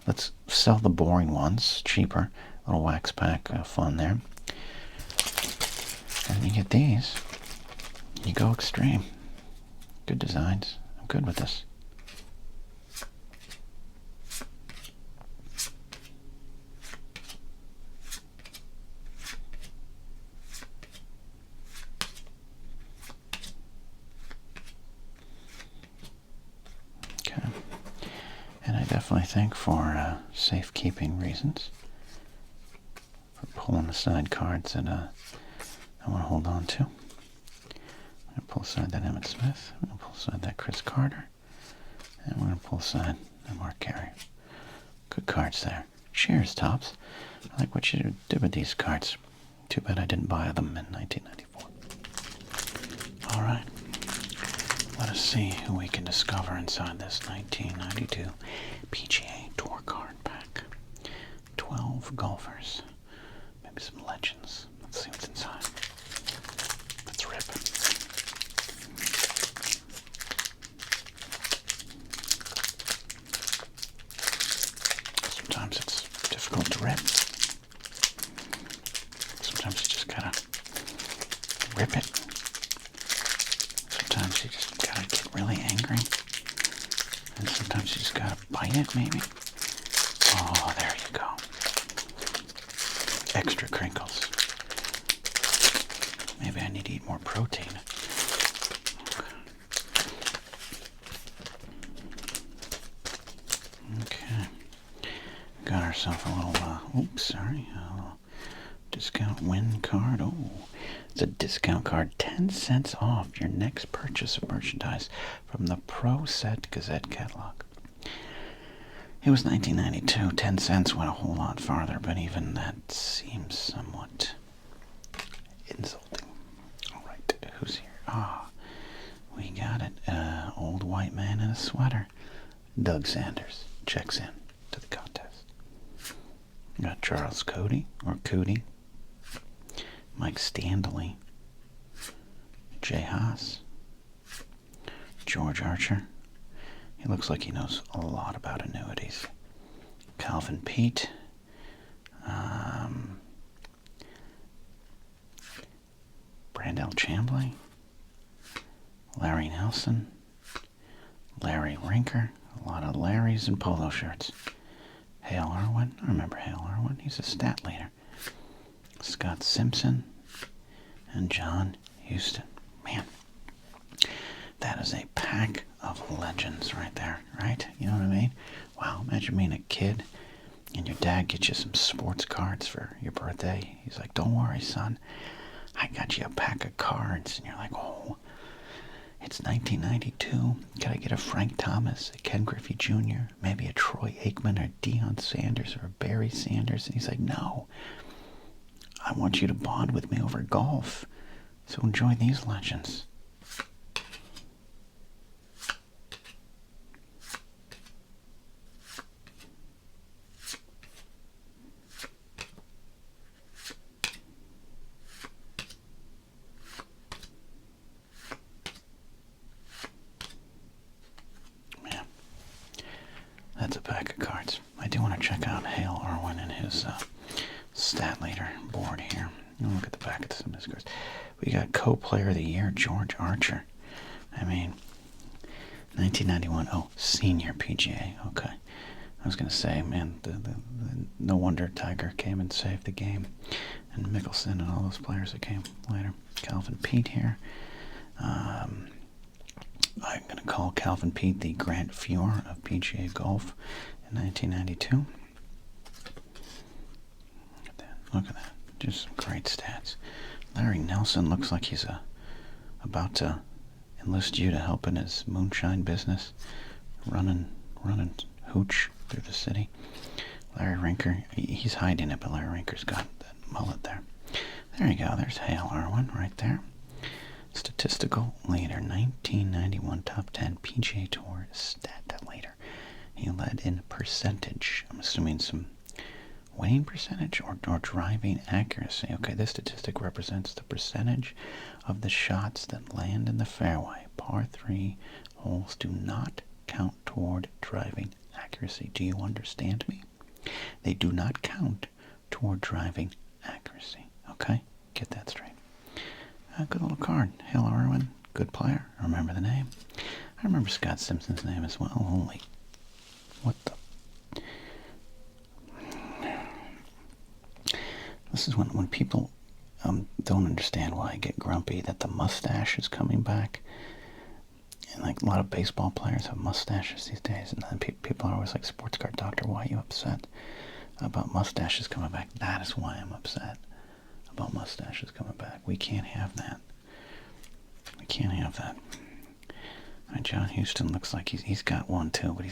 let's sell the boring ones, cheaper, little wax pack fun there. And you get these, you go extreme. Good designs. I'm good with this. Okay. And I definitely think for safekeeping reasons, for pulling aside cards that I want to hold on to. I'm going to pull aside that Emmitt Smith. I'm going to pull aside that Chris Carter. And we're going to pull aside that Mark Carey. Good cards there. Cheers, Topps. I like what you did with these cards. Too bad I didn't buy them in 1994. All right. Let us see who we can discover inside this 1992 PGA Tour card pack. 12 golfers. Maybe some legends. Let's see what's inside. Let's rip. Sometimes it's difficult to rip. Sometimes you just gotta rip it. Sometimes you just gotta get really angry. And sometimes you just gotta bite it, maybe. Oh, there you go. Extra crinkles. Maybe I need to eat more protein. Okay. Got ourselves a little, a little discount win card. Oh, it's a discount card. 10 cents off your next purchase of merchandise from the Pro Set Gazette catalog. It was 1992. 10 cents went a whole lot farther, but even that seems somewhat insulting. All right, who's here? We got it. Old white man in a sweater. Doug Sanders checks in to the contest. We got Charles Cody, or Cootie. Mike Standley. Jay Haas. George Archer. He looks like he knows a lot about annuities. Calvin Pete. Brandel Chambly. Larry Nelson. Larry Rinker. A lot of Larrys and polo shirts. Hale Irwin. I remember Hale Irwin. He's a stat leader. Scott Simpson. And John Houston. Man, that is a pack of legends right there, right? You know what I mean? Wow, imagine being a kid and your dad gets you some sports cards for your birthday. He's like, don't worry, son. I got you a pack of cards. And you're like, oh, it's 1992. Can I get a Frank Thomas, a Ken Griffey Jr., maybe a Troy Aikman or Deion Sanders or a Barry Sanders? And he's like, no. I want you to bond with me over golf. So enjoy these legends. Man, that's a pack of cards. I do want to check out Hale Irwin and his stat leader board here. Look at the back of some of his cards. We got co-player of the year, George Archer. I mean, 1991. Oh, senior PGA. Okay. I was going to say, man, no wonder Tiger came and saved the game. And Mickelson and all those players that came later. Calvin Pete here. I'm going to call Calvin Pete the Grant Fuhr of PGA Golf in 1992. Look at that. Just some great stats. Larry Nelson looks like he's about to enlist you to help in his moonshine business, running running hooch through the city. Larry Rinker, he's hiding it, but Larry Rinker's got that mullet there. There you go, there's Hale Irwin right there. Statistical leader, 1991 top 10 PGA Tour stat leader. He led in percentage. I'm assuming some winning percentage or driving accuracy. Okay, this statistic represents the percentage of the shots that land in the fairway. Par 3 holes do not count toward driving accuracy. Do you understand me? They do not count toward driving accuracy. Okay? Get that straight. Good little card. Hale Irwin, good player. I remember the name. I remember Scott Simpson's name as well. Holy, what the... This is when people don't understand why I get grumpy that the mustache is coming back. And like a lot of baseball players have mustaches these days. And then people are always like, sports card doctor, why are you upset about mustaches coming back? That is why I'm upset about mustaches coming back. We can't have that. We can't have that. John Huston looks like he's got one too, but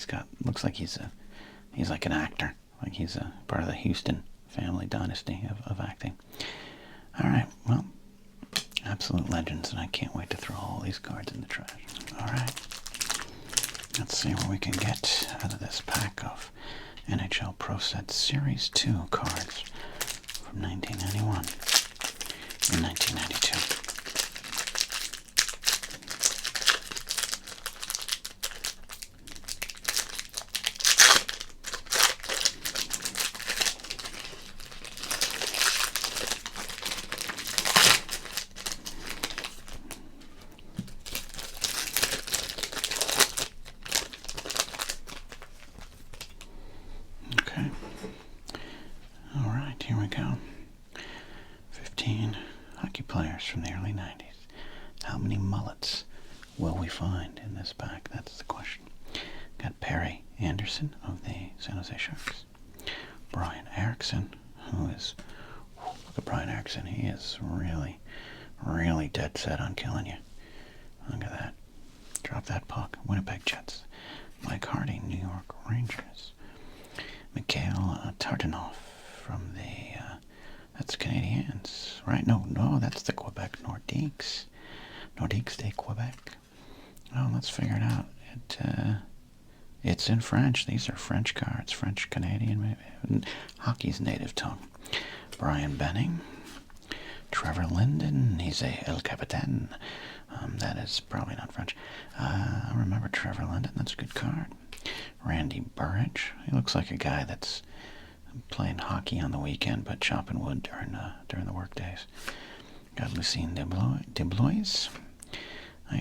looks like he's like an actor, like he's a part of the Houston family dynasty of acting. All right, well, absolute legends, and I can't wait to throw all these cards in the trash. All right, let's see what we can get out of this pack of NHL Pro Set Series 2 cards from 1991 and 1992. Here we go. 15 hockey players from the early 90s. How many mullets will we find in this pack? That's the question. Got Perry Anderson of the San Jose Sharks. Brian Erickson, who is... Look at Brian Erickson. He is really, really dead set on killing you. Look at that. Drop that puck. Winnipeg Jets. Mike Hardy, New York Rangers. Mikhail Tartanoff from the, that's Canadiens, right? No, that's the Quebec Nordiques. Nordiques de Quebec. Oh, let's figure it out. It's in French. These are French cards. French Canadian, maybe. Hockey's native tongue. Brian Benning. Trevor Linden. He's a El Capitan. That is probably not French. I remember Trevor Linden. That's a good card. Randy Burridge. He looks like a guy that's playing hockey on the weekend but chopping wood during the work days. Got Lucien Deblois.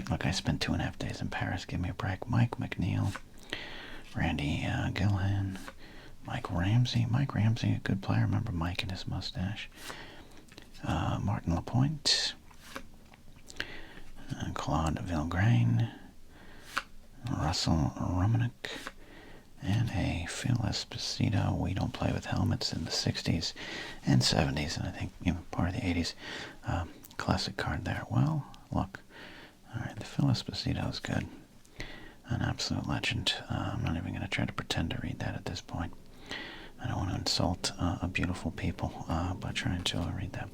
Look, I spent 2.5 days in Paris. Give me a break. Mike McNeil. Randy Gilhan. Mike Ramsey. Mike Ramsey, a good player. Remember Mike and his mustache. Martin Lapointe. Claude Vilgrain. Russell Rumenick. And a Phil Esposito. We don't play with helmets in the 60s and 70s, and I think even part of the 80s. Classic card there. Well, look. All right, the Phil Esposito is good. An absolute legend. I'm not even going to try to pretend to read that at this point. I don't want to insult a beautiful people by trying to read that.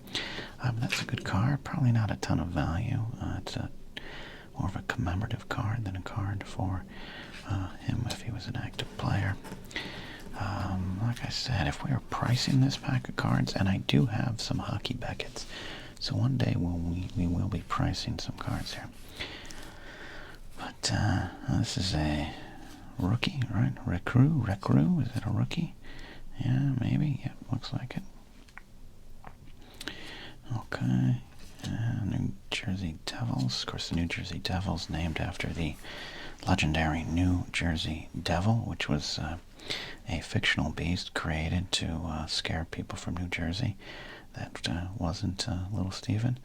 But that's a good card. Probably not a ton of value. It's more of a commemorative card than a card for him if he was an active player. Like I said, if we were pricing this pack of cards, and I do have some Hockey Beckett's, so one day we will be pricing some cards here. But this is a rookie, right? Recru? Is it a rookie? Yeah, maybe. Yeah, looks like it. Okay. New Jersey Devils. Of course, the New Jersey Devils named after the legendary New Jersey Devil, which was a fictional beast created to scare people from New Jersey. That wasn't Little Steven.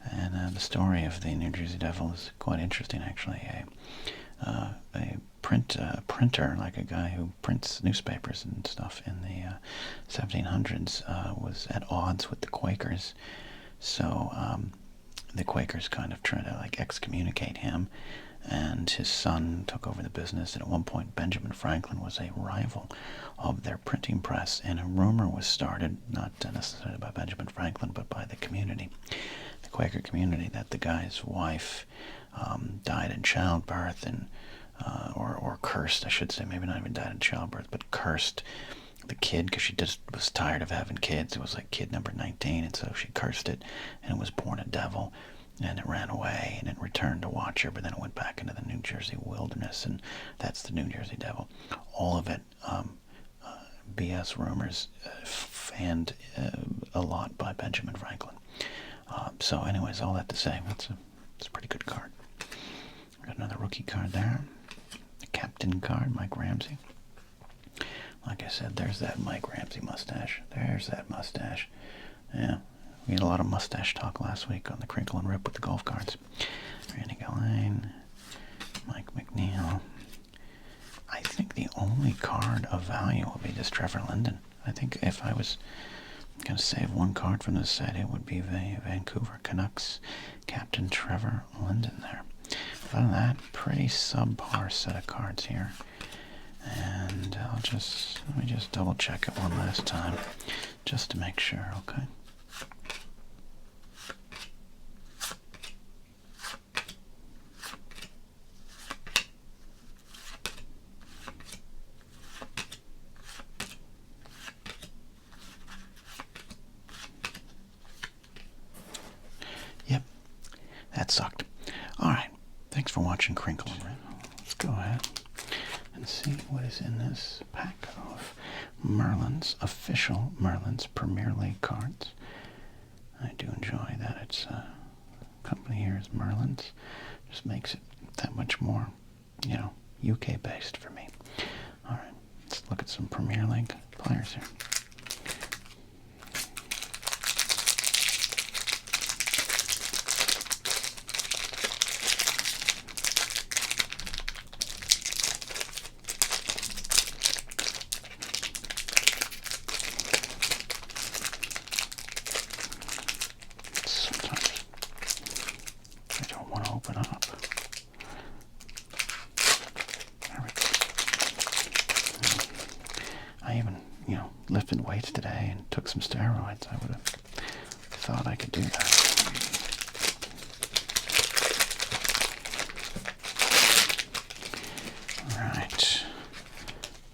And the story of the New Jersey Devil is quite interesting, actually. A printer, like a guy who prints newspapers and stuff in the 1700s, was at odds with the Quakers. So the Quakers kind of tried to like excommunicate him, and his son took over the business. And at one point, Benjamin Franklin was a rival of their printing press, and a rumor was started, not necessarily by Benjamin Franklin, but by the community, the Quaker community, that the guy's wife died in childbirth, and or cursed, I should say, maybe not even died in childbirth, but cursed the kid because she just was tired of having kids. It was like kid number 19, and so she cursed it, and it was born a devil, and it ran away, and it returned to watch her, but then it went back into the New Jersey wilderness, and that's the New Jersey devil. All of it BS rumors, fanned a lot by Benjamin Franklin. So anyways, all that to say, it's a pretty good card. Got another rookie card there. The captain card, Mike Ramsey. Like I said, there's that Mike Ramsey mustache. There's that mustache. Yeah, we had a lot of mustache talk last week on the Crinkle and Rip with the golf cards. Randy Gallane, Mike McNeil. I think the only card of value will be this Trevor Linden. I think if I was going to save one card from this set, it would be the Vancouver Canucks Captain Trevor Linden there. Other than that, pretty subpar set of cards here. And let me just double check it one last time, just to make sure, okay? Yep, that sucked. All right, thanks for watching Crinkle and Rip. Let's go ahead and see what is in this pack of Merlin's, official Merlin's Premier League cards. I do enjoy that it's company here is Merlin's. Just makes it that much more, UK based for me. All right, let's look at some Premier League players here. Lifted weights today and took some steroids. I would have thought I could do that. All right.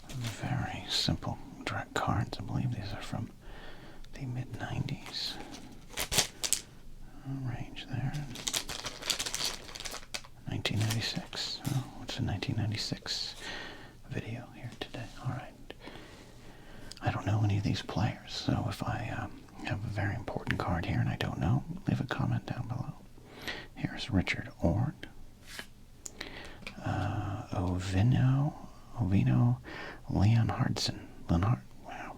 Very simple direct cards. I believe these are from the mid-90s. Range there. 1996. Oh, what's a 1996 video here today? All right. I don't know any of these players, so if I have a very important card here and I don't know, leave a comment down below. Here's Richard Ord. Ovino Leonhardsen. Wow.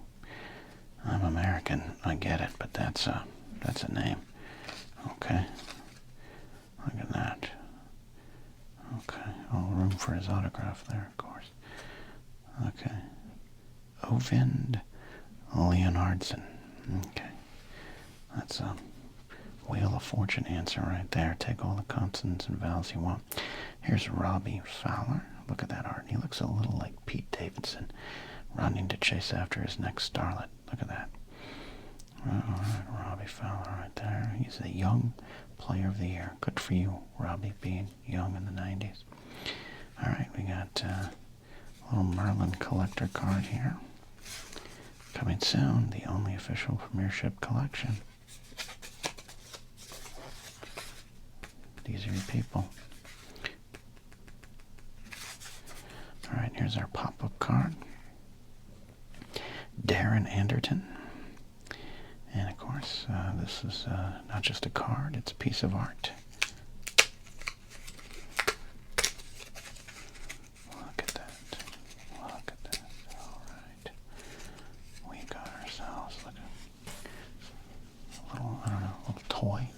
I'm American, I get it, but that's a name. Okay. Look at that. Okay. All room for his autograph there, of course. Okay. Ovind Leonhardsen. Okay. That's a Wheel of Fortune answer right there. Take all the consonants and vowels you want. Here's Robbie Fowler. Look at that art. He looks a little like Pete Davidson running to chase after his next starlet. Look at that. All right, Robbie Fowler right there. He's the Young Player of the Year. Good for you, Robbie, being young in the 90s. All right, we got a little Merlin collector card here. Coming soon, the only official Premiership collection. These are your people. All right, here's our pop-up card. Darren Anderton. And of course, this is not just a card, it's a piece of art. Look at that. Look at that. All right. We got ourselves like a little, I don't know, little toy.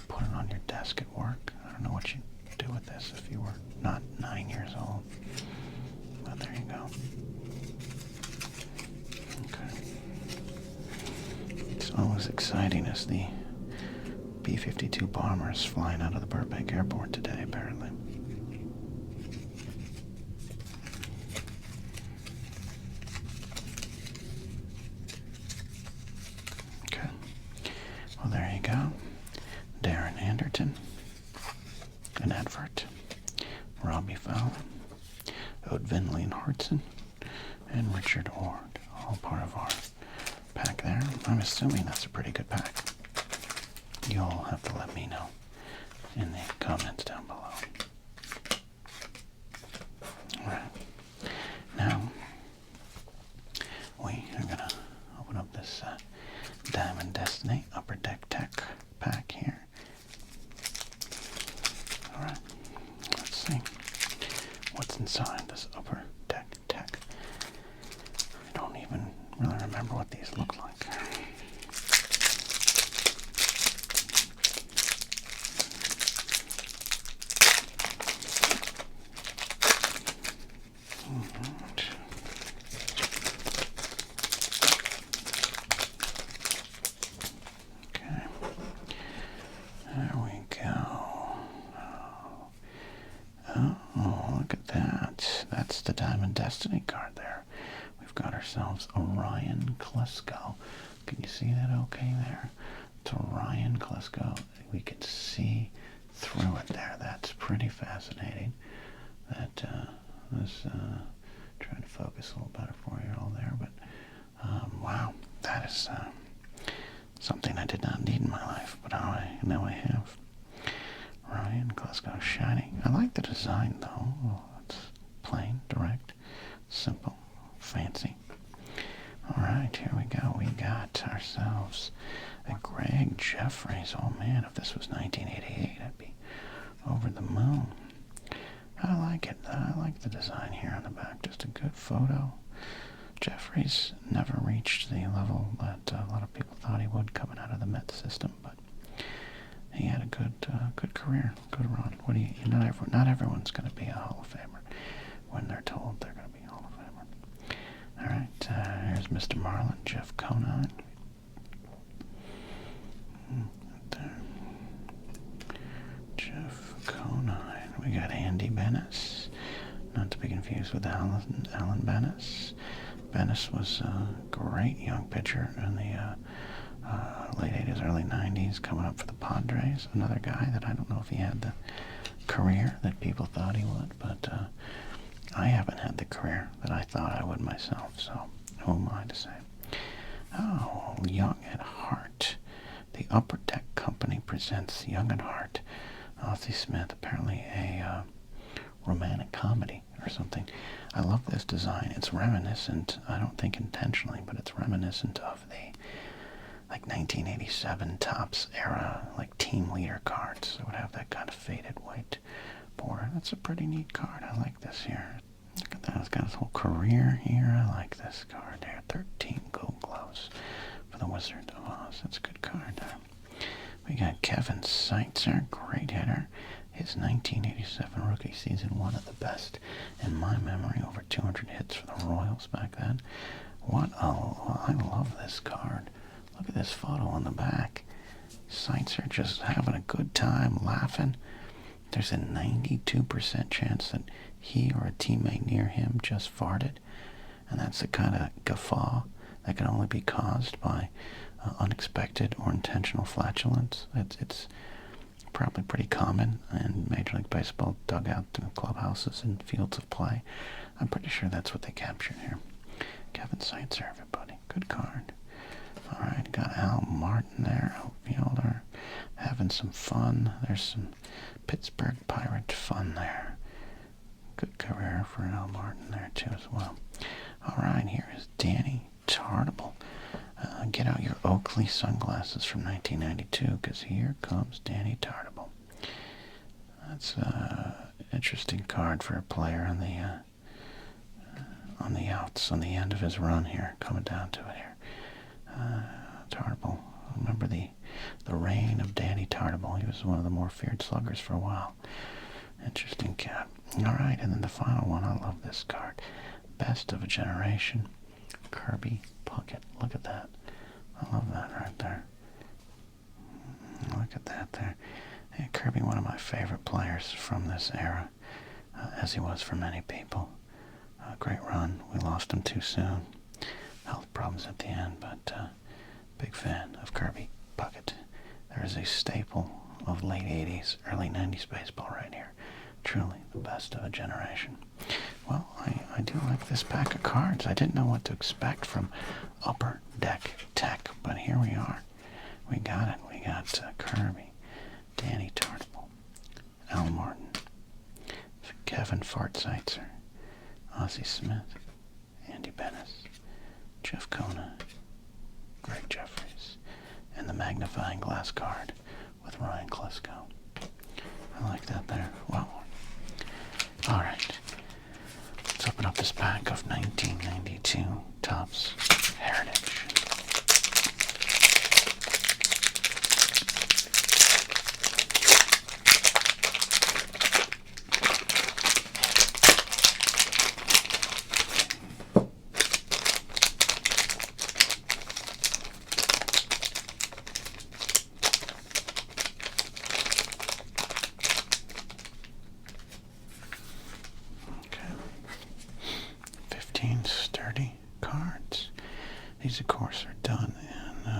Put it on your desk at work. I don't know what you'd do with this if you were not 9 years old. But there you go. Okay. It's always exciting as the B-52 bombers flying out of the Burbank airport today, apparently. Allen, Vinley and Hartson, and Richard Ord. All part of our pack there. I'm assuming that's a pretty good pack. You'll have to let me know in the comments down below. Alright. Now, we are going to open up this Diamond Destiny Upper Deck Tech pack here. Alright, let's see what's inside this Upper Deck Tech. I don't even really remember what these look like. The Diamond Destiny card there. We've got ourselves Orion Klesko. Can you see that okay there? It's Orion Klesko. We can see through it there. That's pretty fascinating. That trying to focus a little better for you all there, but wow, that is something I did not need in my life, but now I have. Orion Klesko Shining. I like the design though. It's plain, direct, simple, fancy. Alright, here we go. We got ourselves a Greg Jeffries. Oh man, if this was 1988, I'd be over the moon. I like it. I like the design here on the back. Just a good photo. Jeffries never reached the level that a lot of people thought he would coming out of the Met system, but he had a good career, good run. Not everyone's going to be a Hall of Famer when they're told they're going to be Hall of Famer. All right, here's Mr. Marlin, Jeff Conine. There. Jeff Conine. We got Andy Bennis, not to be confused with Alan Bennis. Bennis was a great young pitcher in the late 80s, early 90s, coming up for the Padres. Another guy that I don't know if he had the career that people thought he would, but I haven't had the career that I thought I would myself, so who am I to say? Oh, Young at Heart. The Upper Deck Company presents Young at Heart. Ozzie Smith, apparently a romantic comedy or something. I love this design. It's reminiscent, I don't think intentionally, but it's reminiscent of the like 1987 Topps era, like team leader cards. It would have that kind of faded white border. That's a pretty neat card. I like this here. Look at that. It's got his whole career here. I like this card there. 13 Gold Gloves for the Wizard of Oz. That's a good card there. We got Kevin Seitzer, great hitter. His 1987 rookie season, one of the best in my memory. Over 200 hits for the Royals back then. I love this card. Look at this photo on the back. Seitzer just having a good time, laughing. There's a 92% chance that he or a teammate near him just farted. And that's the kind of guffaw that can only be caused by unexpected or intentional flatulence. It's probably pretty common in Major League Baseball dugout clubhouses and fields of play. I'm pretty sure that's what they captured here. Kevin Seitzer, everybody. Good card. Alright, got Al Martin there, outfielder, having some fun. There's some Pittsburgh Pirate fun there. Good career for Al Martin there too as well. Alright, here is Danny Tartable. Get out your Oakley sunglasses from 1992, because here comes Danny Tartable. That's an interesting card for a player on the outs, on the end of his run here, coming down to it here. Tartable. Remember the reign of Danny Tartable. He was one of the more feared sluggers for a while. Interesting cat. Alright, and then the final one. I love this card. Best of a Generation. Kirby Puckett. Look at that. I love that right there. Look at that there. Hey, Kirby, one of my favorite players from this era, as he was for many people. Great run. We lost him too soon. Health problems at the end, but big fan of Kirby Puckett. There is a staple of late 80s, early 90s baseball right here. Truly the best of a generation. Well, I do like this pack of cards. I didn't know what to expect from Upper Deck Tech, but here we are. We got it. We got Kirby, Danny Tartable, Al Martin, Kevin Fartzeitzer, Ozzie Smith, Andy Bennis, Jeff Kona, Greg Jeffries, and the magnifying glass card with Ryan Klesko. I like that there. Wow. All right. Let's open up this pack of 1992 Topps Heritage. Sturdy cards. These, of course, are done in,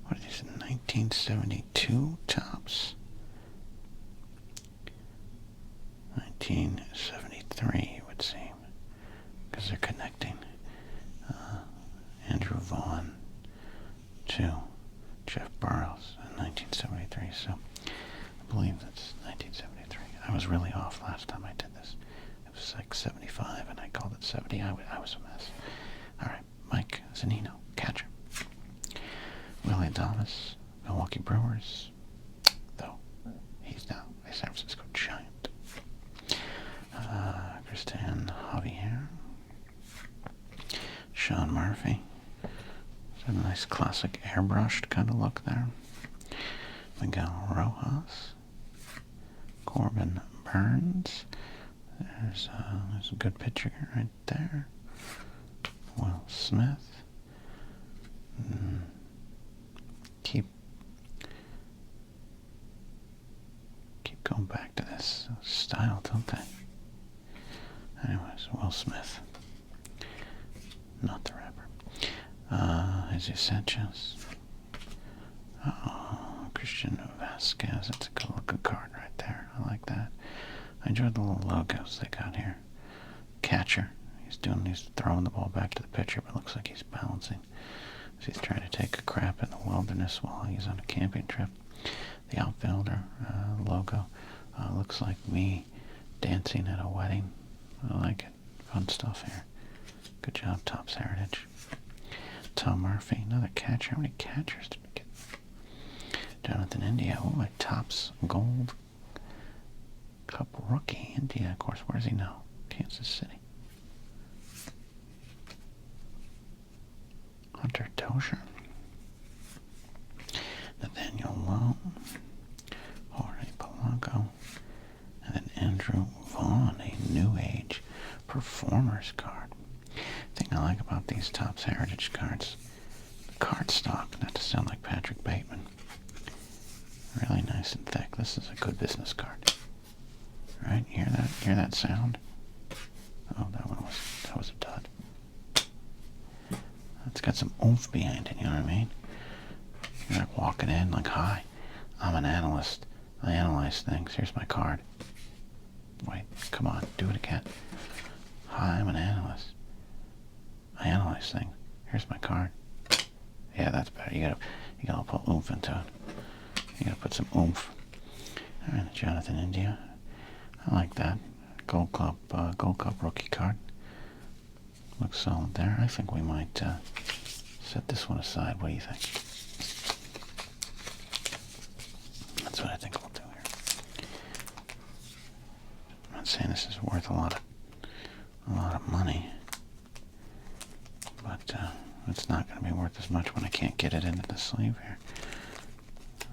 what are these, 1972 Topps? 1973, it would seem, because they're connecting Andrew Vaughn to Jeff Burroughs in 1973, so I believe that's 1973. I was really off last time I did this. It was like 75, and I called it 70. I was a mess. All right, Mike Zunino, catcher. Willie Adames, Milwaukee Brewers, though he's now a San Francisco Giant. Christian Javier, Sean Murphy. It's a nice classic airbrushed kind of look there. Miguel Rojas, Corbin Burns. There's a good picture right there. Will Smith. Keep going back to this style, don't they? Anyways, Will Smith. Not the rapper. Jesus Sanchez. Christian Vasquez. That's a good looking card right there. I like that. I enjoyed the little logos they got here. Catcher. He's throwing the ball back to the pitcher, but it looks like he's balancing. So he's trying to take a crap in the wilderness while he's on a camping trip. The outfielder logo looks like me dancing at a wedding. I like it. Fun stuff here. Good job, Topps Heritage. Tom Murphy, another catcher. How many catchers did we get? Jonathan India. Oh, a Topps Gold Cup rookie. India, of course. Where is he now? Kansas City. Hunter Dozier. Nathaniel Lowe. Jorge Polanco. And then Andrew Vaughn, a New Age Performers card. The thing I like about these Topps Heritage cards, the card stock, not to sound like Patrick Bateman, really nice and thick. This is a good business card. Right? Hear that? Hear that sound? Oh, that was a dud. It's got some oomph behind it, you know what I mean? You're like walking in like, hi, I'm an analyst. I analyze things. Here's my card. Wait, come on, do it again. Hi, I'm an analyst. I analyze things. Here's my card. Yeah, that's better. You gotta put oomph into it. You gotta put some oomph. All right, Jonathan India. I like that. Gold Cup rookie card. Looks solid there. I think we might set this one aside. What do you think? That's what I think we'll do here. I'm not saying this is worth a lot of money, but it's not going to be worth as much when I can't get it into the sleeve here.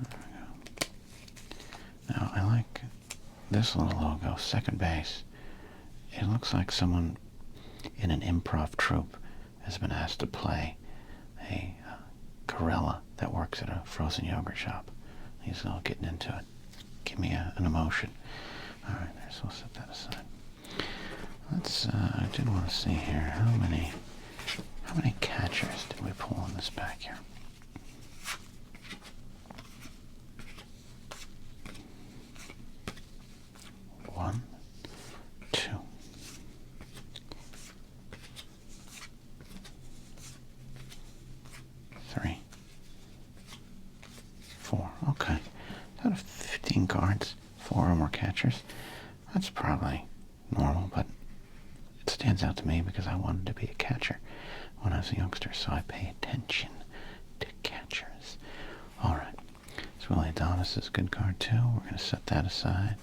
There we go. Now I like this little logo, second base. It looks like someone in an improv troupe has been asked to play a gorilla that works at a frozen yogurt shop. He's all getting into it. Give me an emotion. All right, there, so we'll set that aside. Let's, I did want to see here, how many catchers did we pull in this pack here? catchers. That's probably normal, but it stands out to me because I wanted to be a catcher when I was a youngster, so I pay attention to catchers. Alright, so Willie Adonis is a good card too. We're going to set that aside.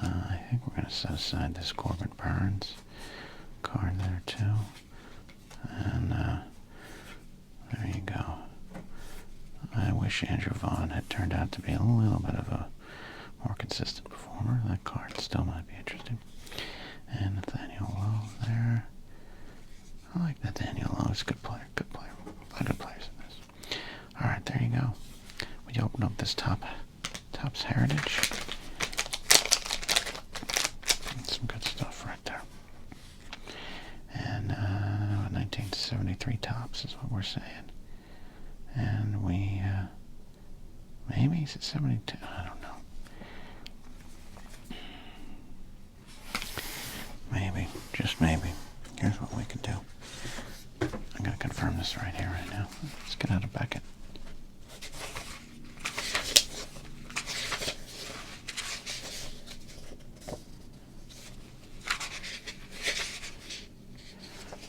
I think we're going to set aside this Corbin Burns card there too. And there you go. I wish Andrew Vaughn had turned out to be a little bit of a more consistent performer. That card still might be interesting. And Nathaniel Lowe there. I like Nathaniel Lowe. He's a good player. Good player. A lot of good players in this. Alright, there you go. We open up this Topps Heritage. Some good stuff right there. And 1973 Topps is what we're saying. And we, maybe, is it 72? I don't know. Maybe, just maybe. Here's what we could do. I'm going to confirm this right here, right now. Let's get out of Beckett.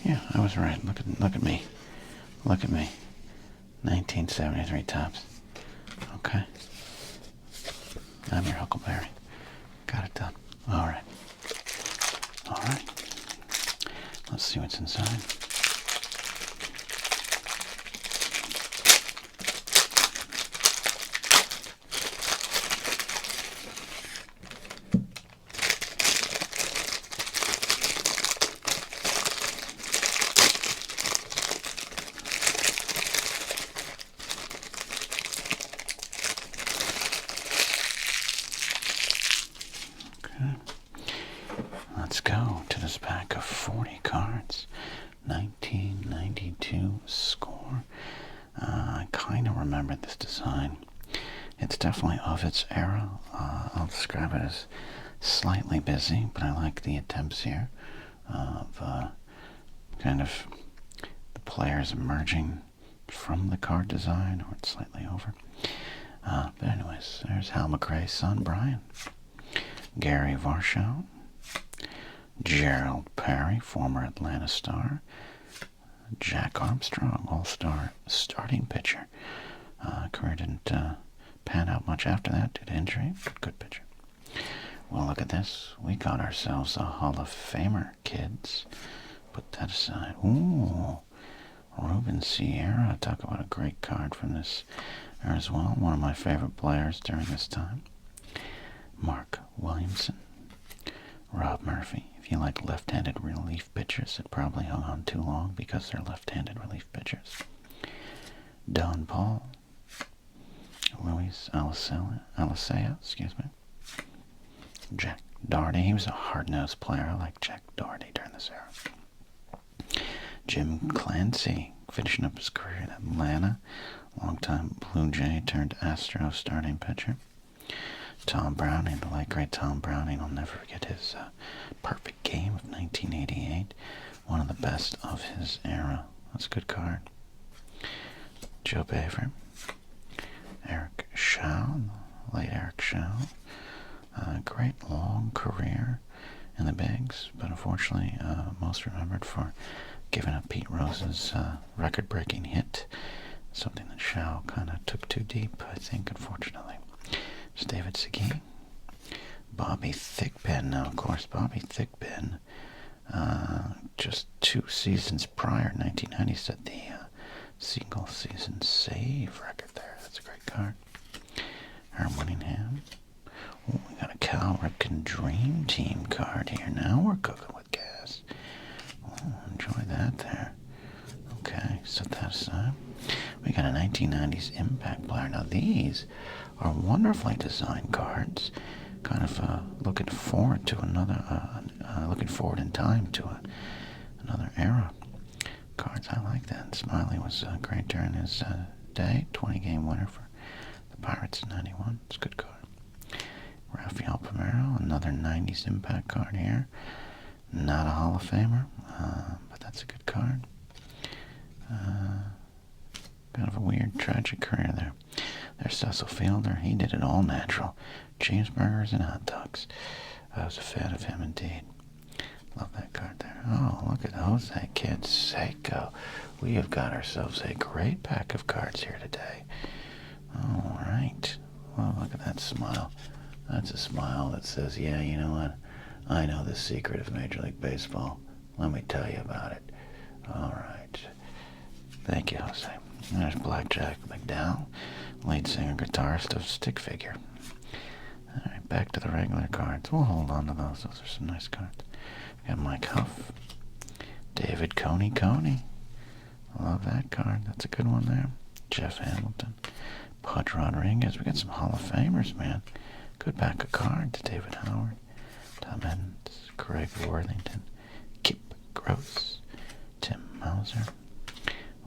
Yeah, I was right. Look at me. Look at me. 1973 Topps. Okay. I'm your Huckleberry. Got it done. Alright. Alright. Let's see what's inside. Let's go to this pack of 40 cards. 1992 score. I kind of remember this design. It's definitely of its era. I'll describe it as slightly busy, but I like the attempts here of kind of the players emerging from the card design, or it's slightly over. But anyways, there's Hal McRae's son, Brian. Gary Varshow. Gerald Perry, former Atlanta star. Jack Armstrong, all-star starting pitcher. Career didn't pan out much after that due to injury. Good pitcher. Well, look at this. We got ourselves a Hall of Famer, kids. Put that aside. Ooh, Ruben Sierra. Talk about a great card from this era as well. One of my favorite players during this time. Mark Williamson. Rob Murphy. If you like left-handed relief pitchers that probably hung on too long because they're left-handed relief pitchers. Don Paul. Luis Alicea, excuse me. Jack Doherty. He was a hard-nosed player. I like Jack Doherty during this era. Jim Clancy, finishing up his career in Atlanta. Longtime Blue Jay turned Astro starting pitcher. Tom Browning, the late great Tom Browning. I'll never forget his perfect game of 1988. One of the best of his era. That's a good card. Joe Baver. Eric Shaw, late Eric Shaw. Great long career in the bigs, but unfortunately most remembered for giving up Pete Rose's record-breaking hit. Something that Shaw kind of took too deep, I think, unfortunately. It's David Segui. Bobby Thigpen. Now, of course, Bobby Thigpen, just 2 seasons prior, 1990, set the single season save record there. That's a great card. Herm Winningham. Oh, we got a Cal Ripken Dream Team card here. Now we're cooking with gas. Oh, enjoy that there. Okay, set that aside. We got a 1990s Impact player. Now these are wonderfully designed cards. Kind of looking forward to another, looking forward in time to another era. Cards, I like that. Smiley was great during his day. 20-game winner for the Pirates in 91. It's a good card. Rafael Palmeiro, another 90s Impact card here. Not a Hall of Famer, but that's a good card. Kind of a weird, tragic career there. There's Cecil Fielder. He did it all natural. Cheeseburgers and hot dogs. I was a fan of him indeed. Love that card there. Oh, look at Jose Canseco. We have got ourselves a great pack of cards here today. All right. Well, look at that smile. That's a smile that says, yeah, you know what? I know the secret of Major League Baseball. Let me tell you about it. All right. Thank you, Jose. There's Blackjack McDowell, lead singer, guitarist of Stick Figure. All right, back to the regular cards. We'll hold on to those. Those are some nice cards. We got Mike Huff, David Coney. I love that card. That's a good one there. Jeff Hamilton, Pudge Rodriguez. We got some Hall of Famers, man. Good pack of cards. David Howard, Tom Edmonds, Craig Worthington, Kip Gross, Tim Mauser.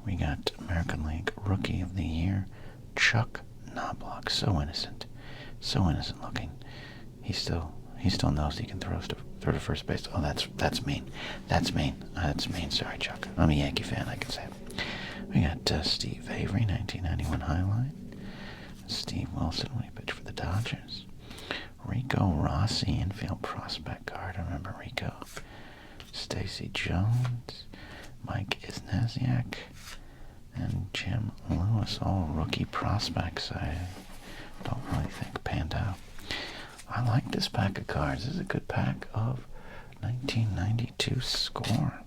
We got American League Rookie of the Year, Chuck Knobloch. So innocent looking. He still knows he can throw to first base. Oh, that's mean. That's mean. Sorry, Chuck. I'm a Yankee fan, I can say. We got Steve Avery, 1991 highlight. Steve Wilson, when he pitched for the Dodgers. Rico Rossi, infield prospect card. I remember Rico. Stacy Jones, Mike Isnesiak, and Jim Lewis, all rookie prospects. I don't really think panned out. I like this pack of cards. This is a good pack of 1992 score.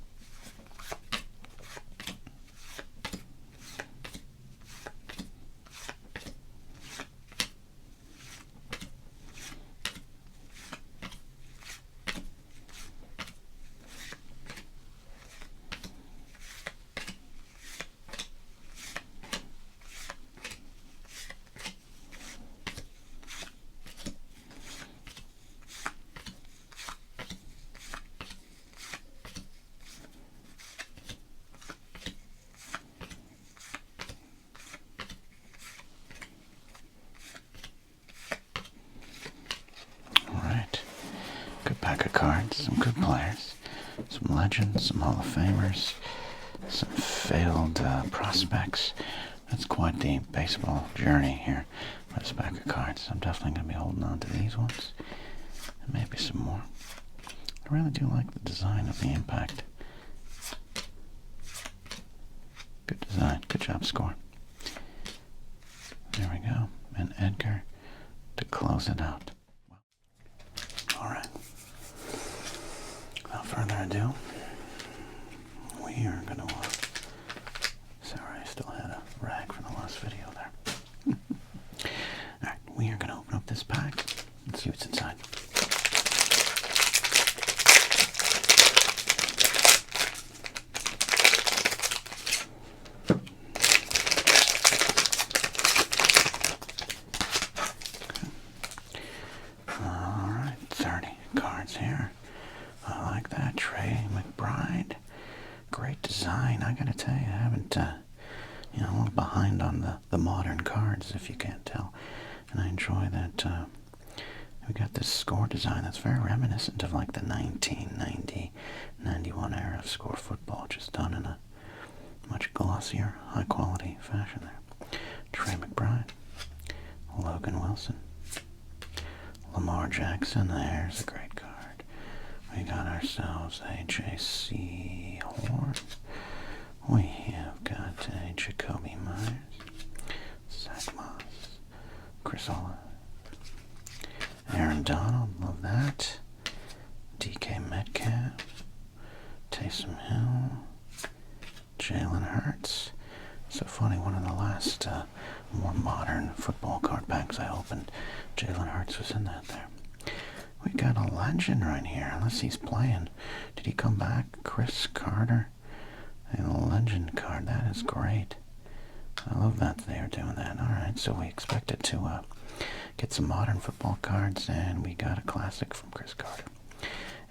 Pack of cards, some good players, some legends, some Hall of Famers, some failed prospects. That's quite the baseball journey here. This pack of cards. I'm definitely going to be holding on to these ones, and maybe some more. I really do like the design of the impact. Good design. Good job, Score. There we go. And Edgar to close it out. All right. Without further ado, we are going to, sorry, I still had a rag from the last video there. Alright, we are going to open up this pack and see what's inside. Alright, 30 cards here. I like that. Trey McBride. Great design. I gotta tell you, I haven't, I'm a little behind on the modern cards, if you can't tell. And I enjoy that, we got this Score design that's very reminiscent of like the 1990, 91 era of Score football, just done in a much glossier, high quality fashion there. Trey McBride. Logan Wilson. Lamar Jackson. There's a great card. We got ourselves a J.C. Horn. We have got a Jacoby Myers, Zach Moss, Chris Olive, Aaron Donald, love that, DK Metcalf, Taysom Hill, Jalen Hurts. So funny, one of the last more modern football card packs I opened, Jalen Hurts was in that there. We got a legend right here, unless he's playing. Did he come back? Chris Carter. A legend card. That is great. I love that they are doing that. Alright, so we expected to get some modern football cards, and we got a classic from Chris Carter.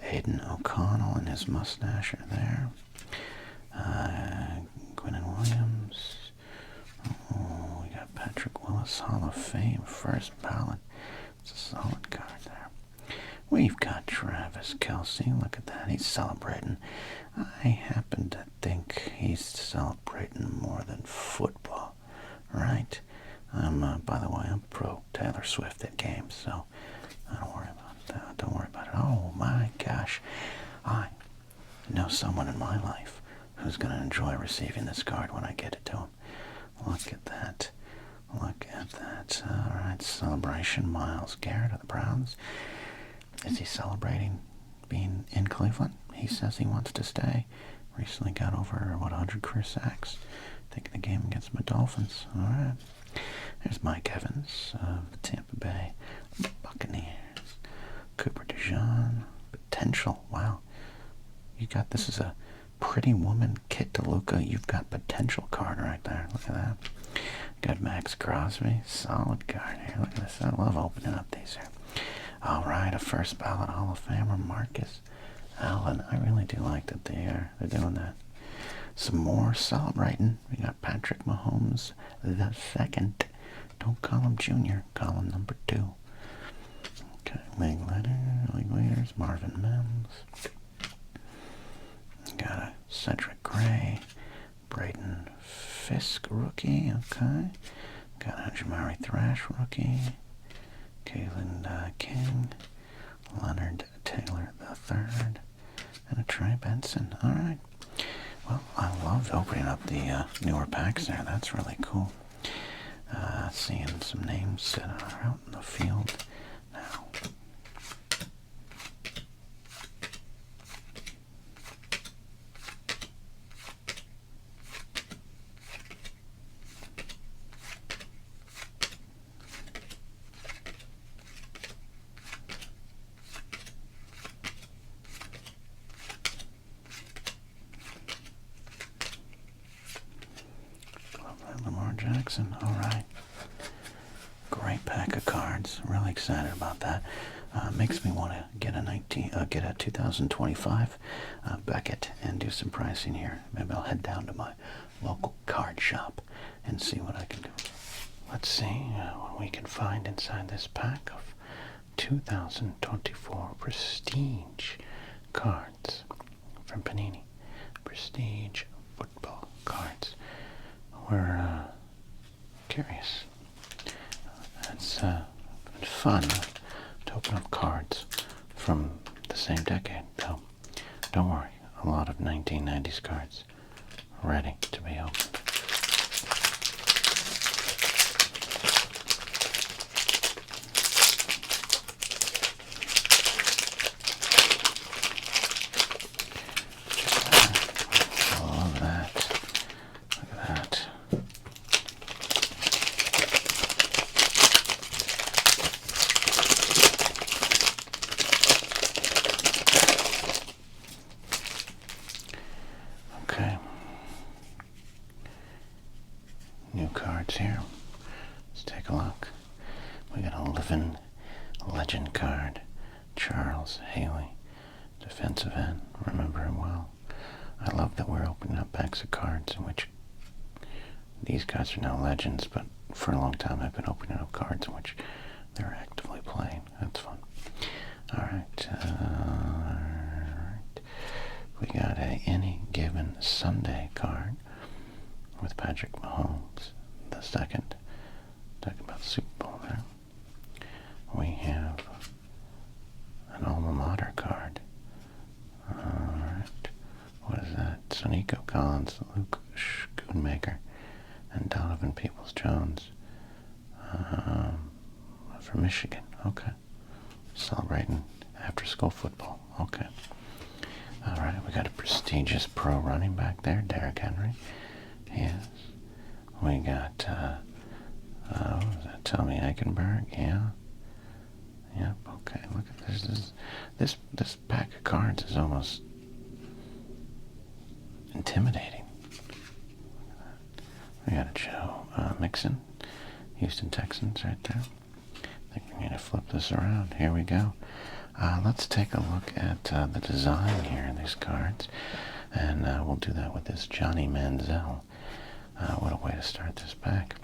Aiden O'Connell and his mustache are there. Quinnen Williams. Oh, we got Patrick Willis, Hall of Fame, first ballot. It's a solid card there. We've got Travis Kelce. Look at that. He's celebrating. I happen to think he's celebrating more than football, right? By the way, I'm pro Taylor Swift at games, so don't worry about that. Don't worry about it. Oh my gosh, I know someone in my life who's going to enjoy receiving this card when I get it to him. Look at that. Look at that. All right, celebration. Miles Garrett of the Browns. Is he celebrating being in Cleveland? He says he wants to stay. Recently got over, 100 career sacks. I think the game against my Dolphins. All right. There's Mike Evans of the Tampa Bay Buccaneers. Cooper DeJean. Potential. Wow. You got, this is a Pretty Woman Kit DeLuca. You've got potential card right there. Look at that. Got Max Crosby. Solid card here. Look at this. I love opening up these here. All right, a first ballot Hall of Famer, Marcus Allen. I really do like that they're doing that. Some more celebrating. We got Patrick Mahomes the second. Don't call him Junior. Call him number 2. Okay, league leaders, Marvin Mims. Got a Cedric Gray, Braden Fisk rookie. Okay, got a Jamari Thrash rookie. Kalen King, Leonard Taylor III, and a Trey Benson. All right. Well, I loved opening up the newer packs there. That's really cool. Seeing some names that are out in the field now. Lamar Jackson. All right. Great pack of cards. Really excited about that. Makes me want to get a 2025 Beckett and do some pricing here. Maybe I'll head down to my local card shop and see what I can do. Let's see what we can find inside this pack of 2024 Prestige cards from Panini. Prestige football cards. We're curious. It's been fun to open up cards from the same decade, though. Don't worry, a lot of 1990s cards ready to be opened. New cards here. Let's take a look. We got a living legend card. Charles Haley, defensive end. Remember him well. I love that we're opening up packs of cards in which these guys are now legends, but for a long time I've been opening up cards in which they're actively playing. That's fun. Alright. We got a Any Given Sunday card with Patrick Mahomes the second. Talking about Super Bowl there. We have an alma mater card. Alright. What is that? Sonico Collins, Luke Schoonmaker, and Donovan Peoples-Jones from Michigan. Okay. Celebrating after-school football. Okay. Alright, we got a prestigious pro running back there, Derrick Henry. Yes. We got, what was that, Tommy Eichenberg? Yeah. Yep, okay, look at this. This pack of cards is almost intimidating. We got a Joe Mixon, Houston Texans right there. I think we're going to flip this around. Here we go. Let's take a look at the design here in these cards. And we'll do that with this Johnny Manziel. What a way to start this pack.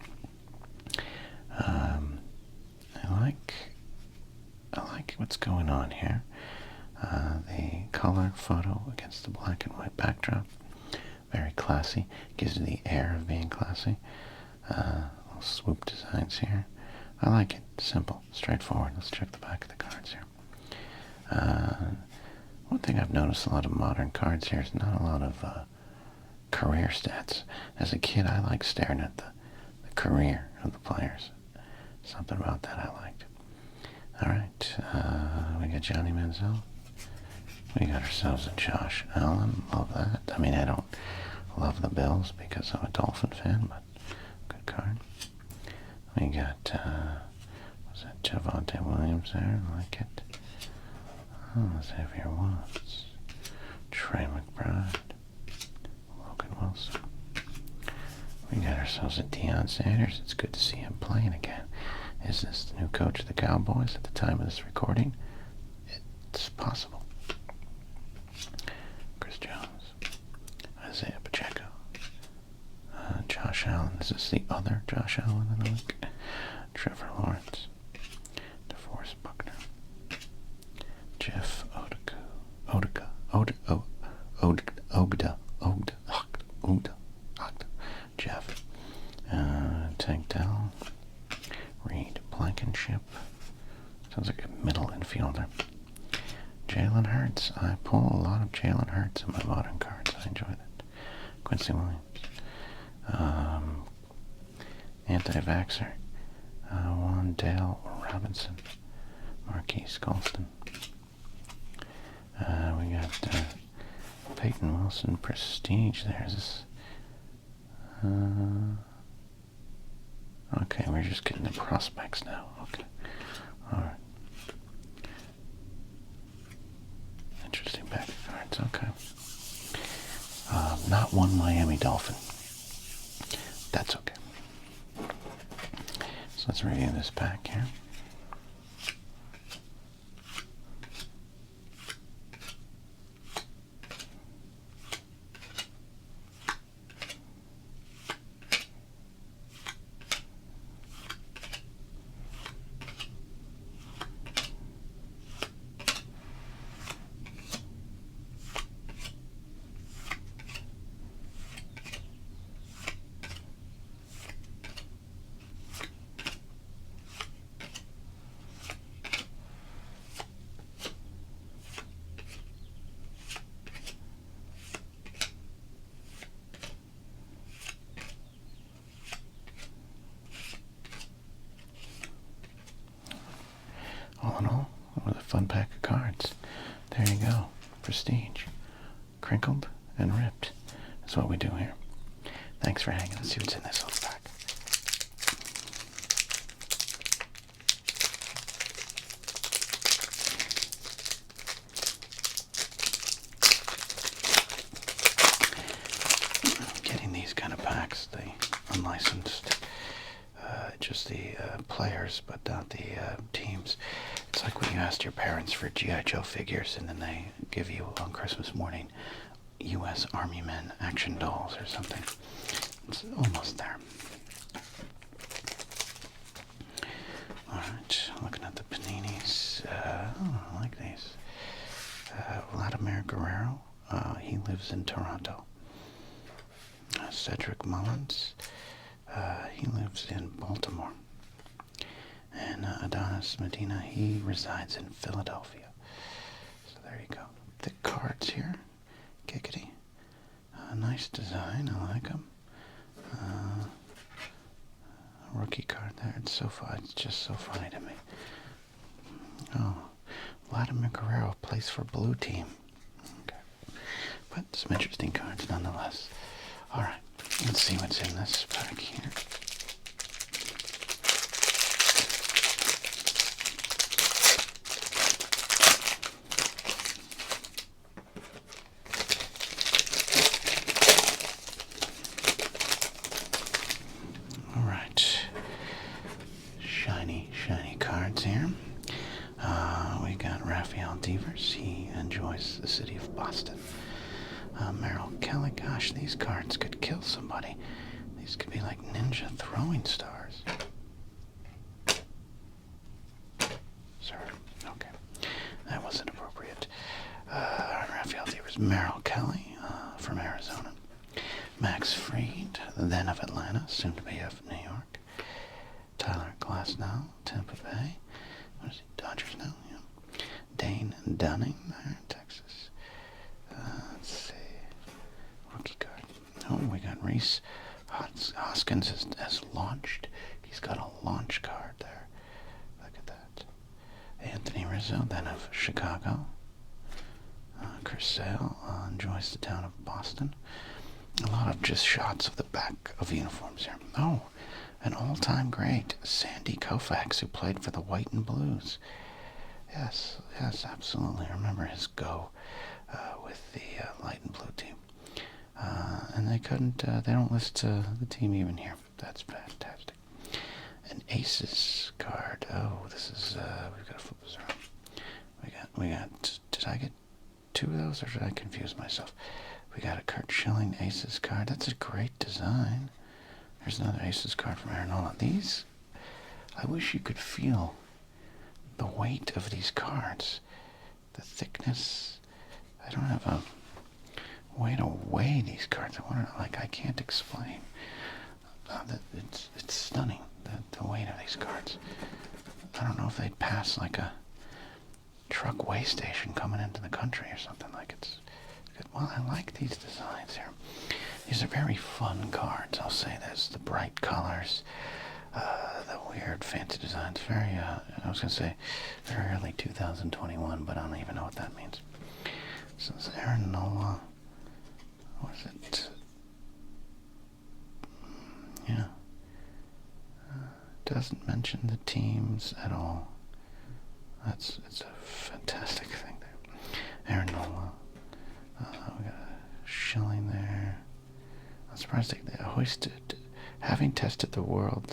I like what's going on here. The color photo against the black and white backdrop. Very classy. Gives you the air of being classy. Little swoop designs here. I like it. Simple, straightforward. Let's check the back of the cards here. One thing I've noticed a lot of modern cards here is not a lot of career stats. As a kid, I liked staring at the career of the players. Something about that I liked. All right, we got Johnny Manziel. We got ourselves a Josh Allen. Love that. I mean, I don't love the Bills because I'm a Dolphin fan, but good card. We got, was that Javonte Williams there? I like it. Oh, Xavier Woods. Trey McBride. Logan Wilson. We got ourselves a Deion Sanders. It's good to see him playing again. Is this the new coach of the Cowboys at the time of this recording? It's possible. Chris Jones. Isaiah Pacheco. Josh Allen. Is this the other Josh Allen in the league? Trevor Lawrence. DeForest Buckner. Jeff Ogda. Jeff. Tank Dell. Reed Blankenship. Sounds like a middle infielder. Jalen Hurts. I pull a lot of Jalen Hurts in my modern cards. I enjoy that. Quincy Williams. Anti-vaxxer. Wandale Robinson. Marquise Colston. We got Peyton Wilson Prestige there. Is this... okay, we're just getting the prospects now. Okay. Alright. Interesting pack of cards. Okay. Not one Miami Dolphin. That's okay. So let's review this pack here. All in all, what a fun pack of cards. There you go. Prestige. Crinkled and ripped. That's what we do here. Thanks for hanging. Let's see what's in this little pack. Getting these kind of packs, the unlicensed, just the players, but not the teams. It's like when you asked your parents for G.I. Joe figures and then they give you on Christmas morning U.S. Army Men action dolls or something. It's almost there. Alright, looking at the paninis. I like these. Vladimir Guerrero. He lives in Toronto. Cedric Mullins. He lives in Baltimore. And Adonis Medina, he resides in Philadelphia. So there you go. Thick cards here. Giggity. Nice design. I like them. Rookie card there. It's so fun. It's just so funny to me. Oh, Vladimir Guerrero plays for Blue Team. Okay. But some interesting cards nonetheless. Alright, let's see what's in this pack here. Alright. Shiny cards here. We got Raphael Devers. He enjoys the city of Boston. Merrill Kelly. Gosh, these cards could kill somebody. These could be like ninja throwing stars. Sorry. Okay. That wasn't appropriate. Raphael Devers. Merrill Kelly from Arizona. Max Fried, then of Atlanta, soon to be of New York. Tyler Glasnow, Tampa Bay. What is he? Dodgers now? Yeah. Dane Dunning there, Texas. Let's see. Rookie card. Oh, we got Reese Hoskins has launched. He's got a launch card there. Look at that. Anthony Rizzo, then of Chicago. Chris Sale enjoys the town of Boston. A lot of just shots of the back of uniforms here. Oh, an all-time great, Sandy Koufax, who played for the White and Blues. Yes, absolutely. I remember his go with the light and blue team. And they don't list the team even here. That's fantastic. An Aces card. Oh, this is, we've got to flip this around. We got, did I get two of those, or did I confuse myself? We got a Kurt Schilling Aces card. That's a great design. There's another Aces card from Aaron Nola. These, I wish you could feel the weight of these cards. The thickness. I don't have a way to weigh these cards. I can't explain. It's stunning, the weight of these cards. I don't know if they'd pass like a truck weigh station coming into the country or something. It's good. Well, I like these designs here. These are very fun cards, I'll say this. The bright colors, the weird fancy designs. Very, I was going to say very early 2021, but I don't even know what that means. So it's Aaron Nola. What is it? Yeah. Doesn't mention the teams at all. It's a fantastic thing there. Aaron Nola. We got a Schilling there. I'm surprised they hoisted, having tasted the World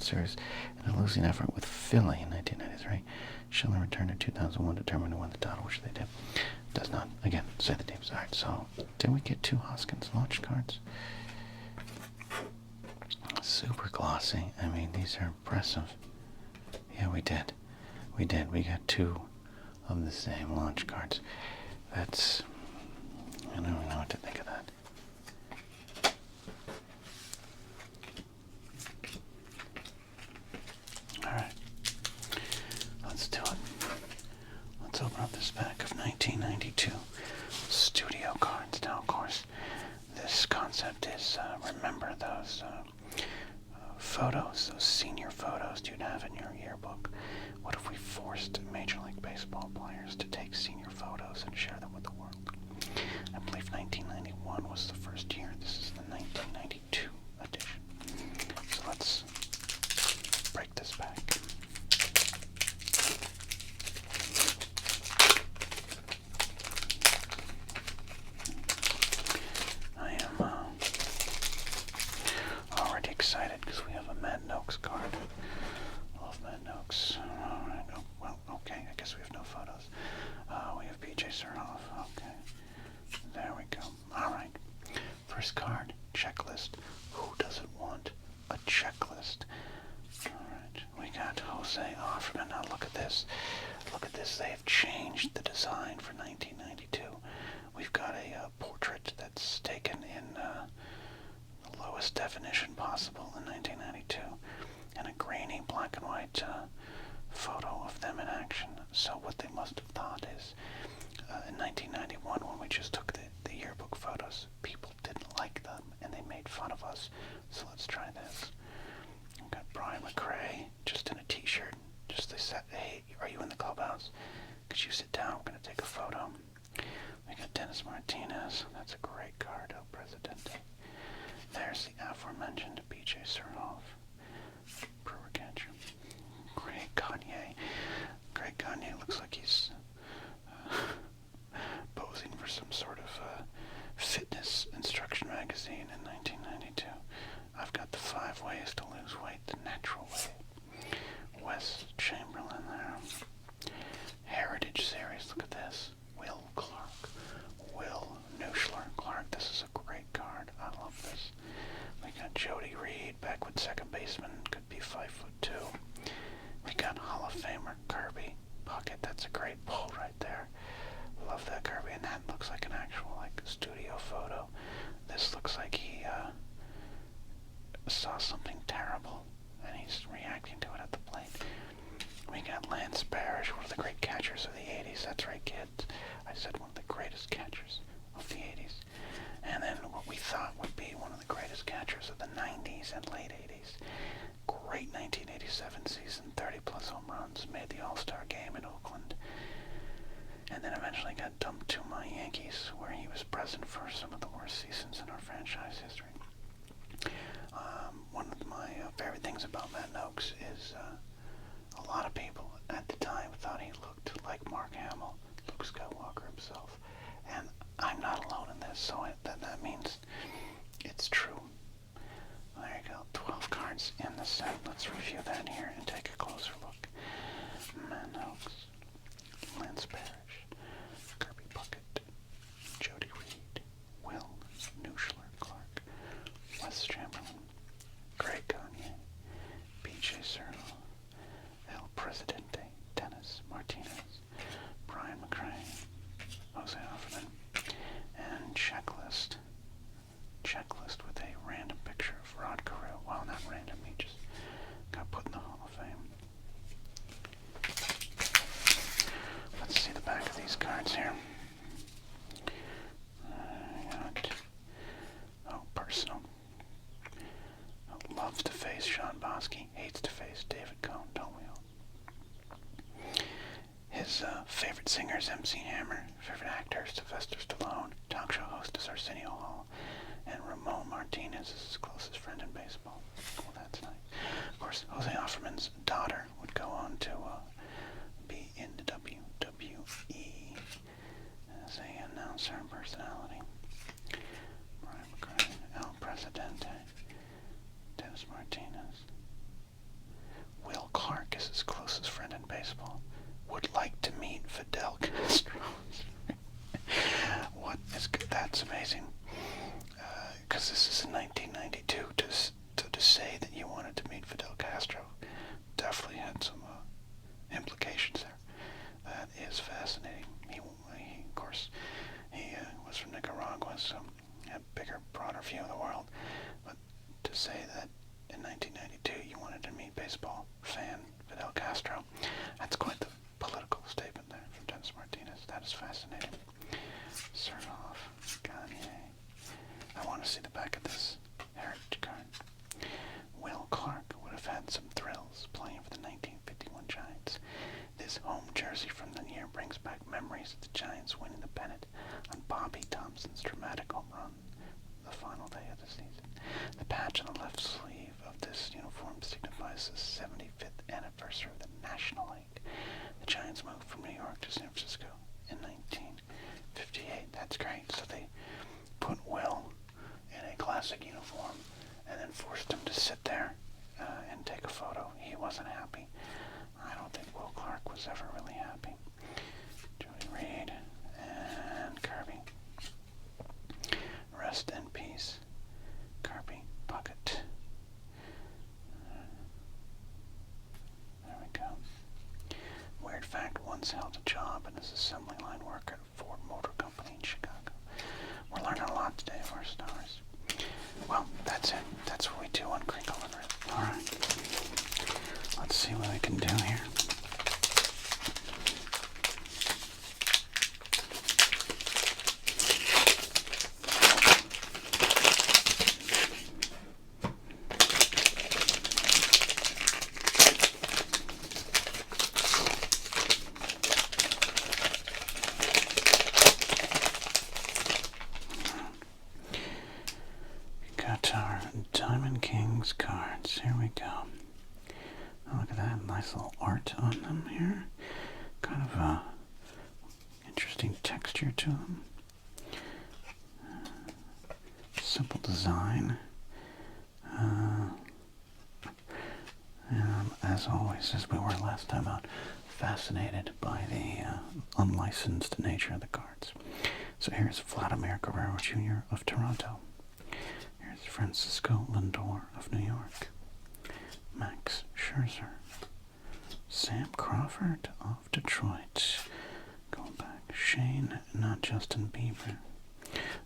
Series in a losing effort with Philly in 1993. Schilling returned in 2001, determined to win the title, which they did. Does not, again, say the teams. Alright, so did we get two Hoskins launch cards? Super glossy. I mean, these are impressive. Yeah, we did. We got two of the same launch cards. That's, I don't even know what to think of that. Alright, let's do it. Let's open up this pack of 1992 studio cards. Now, of course, this concept is, remember those photos, those senior photos you'd have in your yearbook. What if we forced Major League Baseball players to take senior photos and share them with the world? I believe 1991 was the first year. This is the 1992 edition. So let's break this back. I am already excited because we have a Mad Noakes card. Love Mad Noakes. Alright, oh, well, okay, I guess we have no photos. We have PJ Surhoff. Okay, there we go. Alright, first card, checklist. Who doesn't want a checklist? Alright, we got Jose Offerman. Now look at this. Look at this. They have changed the design for 1992. We've got a portrait that's taken in the lowest definition possible in 1992, and a grainy black and white photo of them in action. So what they must have thought is, in 1991, when we just took the yearbook photos, people didn't like them, and they made fun of us. So let's try this. We've got Brian McRae, just in a t-shirt. Just they said, hey, are you in the clubhouse? Could you sit down? We're going to take a photo. We got Dennis Martinez. That's a great card, El Presidente. There's the aforementioned BJ Surhoff. Brewer catcher. Greg Gagne. Greg Gagne looks like he's posing for some sort of fitness instruction magazine in 1992. I've got the 5 ways to lose weight the natural way. Wes Chamberlain there. Heritage series. Look at this. Will Clark. Will Nuschler Clark. This is a great card. I love this. We got Jody Reed, back with second baseman. Could be 5'2". We got Hall of Famer Kirby Puckett. That's a great pull right there. Love that Kirby, and that looks like an actual I said one of the greatest catchers of the 80s. And then what we thought would be one of the greatest catchers of the 90s and late 80s. Great 1987 season, 30-plus home runs, made the All-Star game in Oakland. And then eventually got dumped to my Yankees, where he was present for some of the worst seasons in our franchise history. One of my favorite things about Matt Noakes is a lot of people at the time thought he looked like Mark Hamill, Luke Skywalker himself. And I'm not alone in this, so that means it's true. There you go, 12 cards in the set. Let's review that here and take a closer look. Matt Noakes, Lance Parrish, Kirby Puckett, Jody Reed, Will Nuschler Clark, Wes Chamberlain, Greg Gagne, B.J. Searle, El Presidente, Dennis Martinez, Brian McCray, Jose Offerman, and Checklist with a random picture of Rod Carew. Well, not random, he just got put in the Hall of Fame. Let's see the back of these cards here. Personal. Loves to face Sean Bosky, hates to face David Cohn, don't we all? His favorite singer is MC Hammer, favorite actor is Sylvester Stallone, talk show host is Arsenio Hall, and Ramon Martinez is his closest friend in baseball. Well, that's nice. Of course, Jose Offerman's daughter would go on to be in the WWE as a announcer and personality. Brian McCray, El Presidente, Dennis Martinez. Will Clark is his closest friend in baseball. Would like to meet Fidel Castro. What is good? That's amazing. Because this is in 1992. To say that you wanted to meet Fidel Castro definitely had some implications there. That is fascinating. He of course, he was from Nicaragua, so had a bigger, broader view of the world. But to say that in 1992 you wanted to meet baseball fan Fidel Castro, that's quite the political statement there from Dennis Martinez. That is fascinating. Sertoff, Gagne. I want to see the back of this heritage card. Will Clark would have had some thrills playing for the 1951 Giants. This home jersey from the year brings back memories of the Giants winning the pennant on Bobby Thompson's dramatic home run the final day of the season. The patch on the left sleeve of this uniform signifies the 75th anniversary of the National League. The Giants moved from New York to San Francisco in 1958. That's great. So they put Will in a classic uniform and then forced him to sit there and take a photo. He wasn't happy. I don't think Will Clark was ever really happy. Jody Reed and Kirby. Rest in peace, Kirby Puckett. There we go. Weird fact, once held a job as an assembly line worker at Ford Motor Company in Chicago. We're learning a lot today of our stars. Well, that's it. That's what we do on Crinkle and Rip. Alright. Let's see what we can do here. Diamond Kings cards. Here we go. Oh, look at that. Nice little art on them here. Kind of a interesting texture to them. Simple design. And as always, as we were last time out, fascinated by the unlicensed nature of the cards. So here's Vladimir Guerrero Jr. of Toronto. Here's Francisco Lindor of New York. Max Scherzer. Sam Crawford of Detroit. Going back. Shane, not Justin Bieber.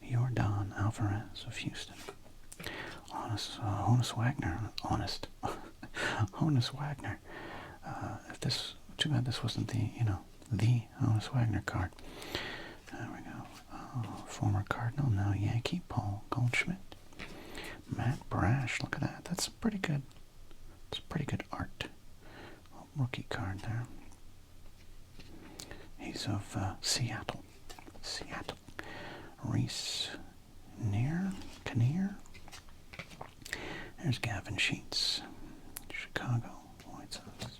Yordan Alvarez of Houston. Honus Wagner. Honus Wagner. Too bad this wasn't the Honus Wagner card. former Cardinal, now Yankee, Paul Goldschmidt. Matt Brash, look at that. That's pretty good. It's pretty good art. Rookie card there. He's of Seattle. Seattle. Reese Kinnear. There's Gavin Sheets. Chicago White Sox.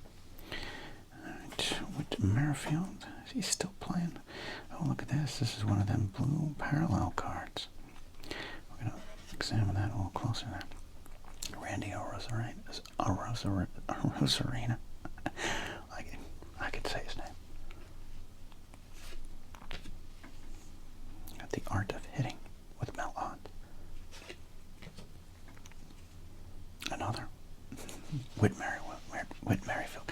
Alright, Whit Merrifield. Is he still playing? Oh, look at this. This is one of them blue parallel cards. We're going to examine that a little closer there. Randy Rosarena. I could say his name. Got the art of hitting with Mel Ott. Another. Whit Merrifield.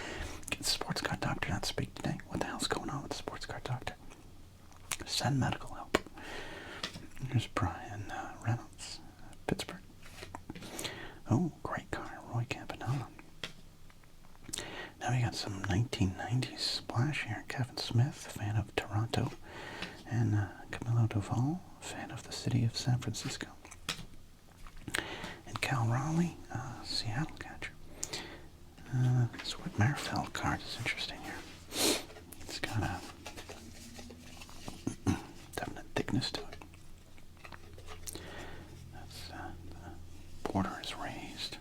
Can the sports card doctor not speak today? What the hell's going on with the sports card doctor? Send medical help. There's Brian Reynolds, Pittsburgh. Oh, great card, Roy Campanella. Now we got some 1990s splash here. Kevin Smith, fan of Toronto, and Camilo Doval, fan of the city of San Francisco. And Cal Raleigh, Seattle catcher. This Whit Merrifield card is interesting here. It's got a definite thickness to it. That's the border is raised.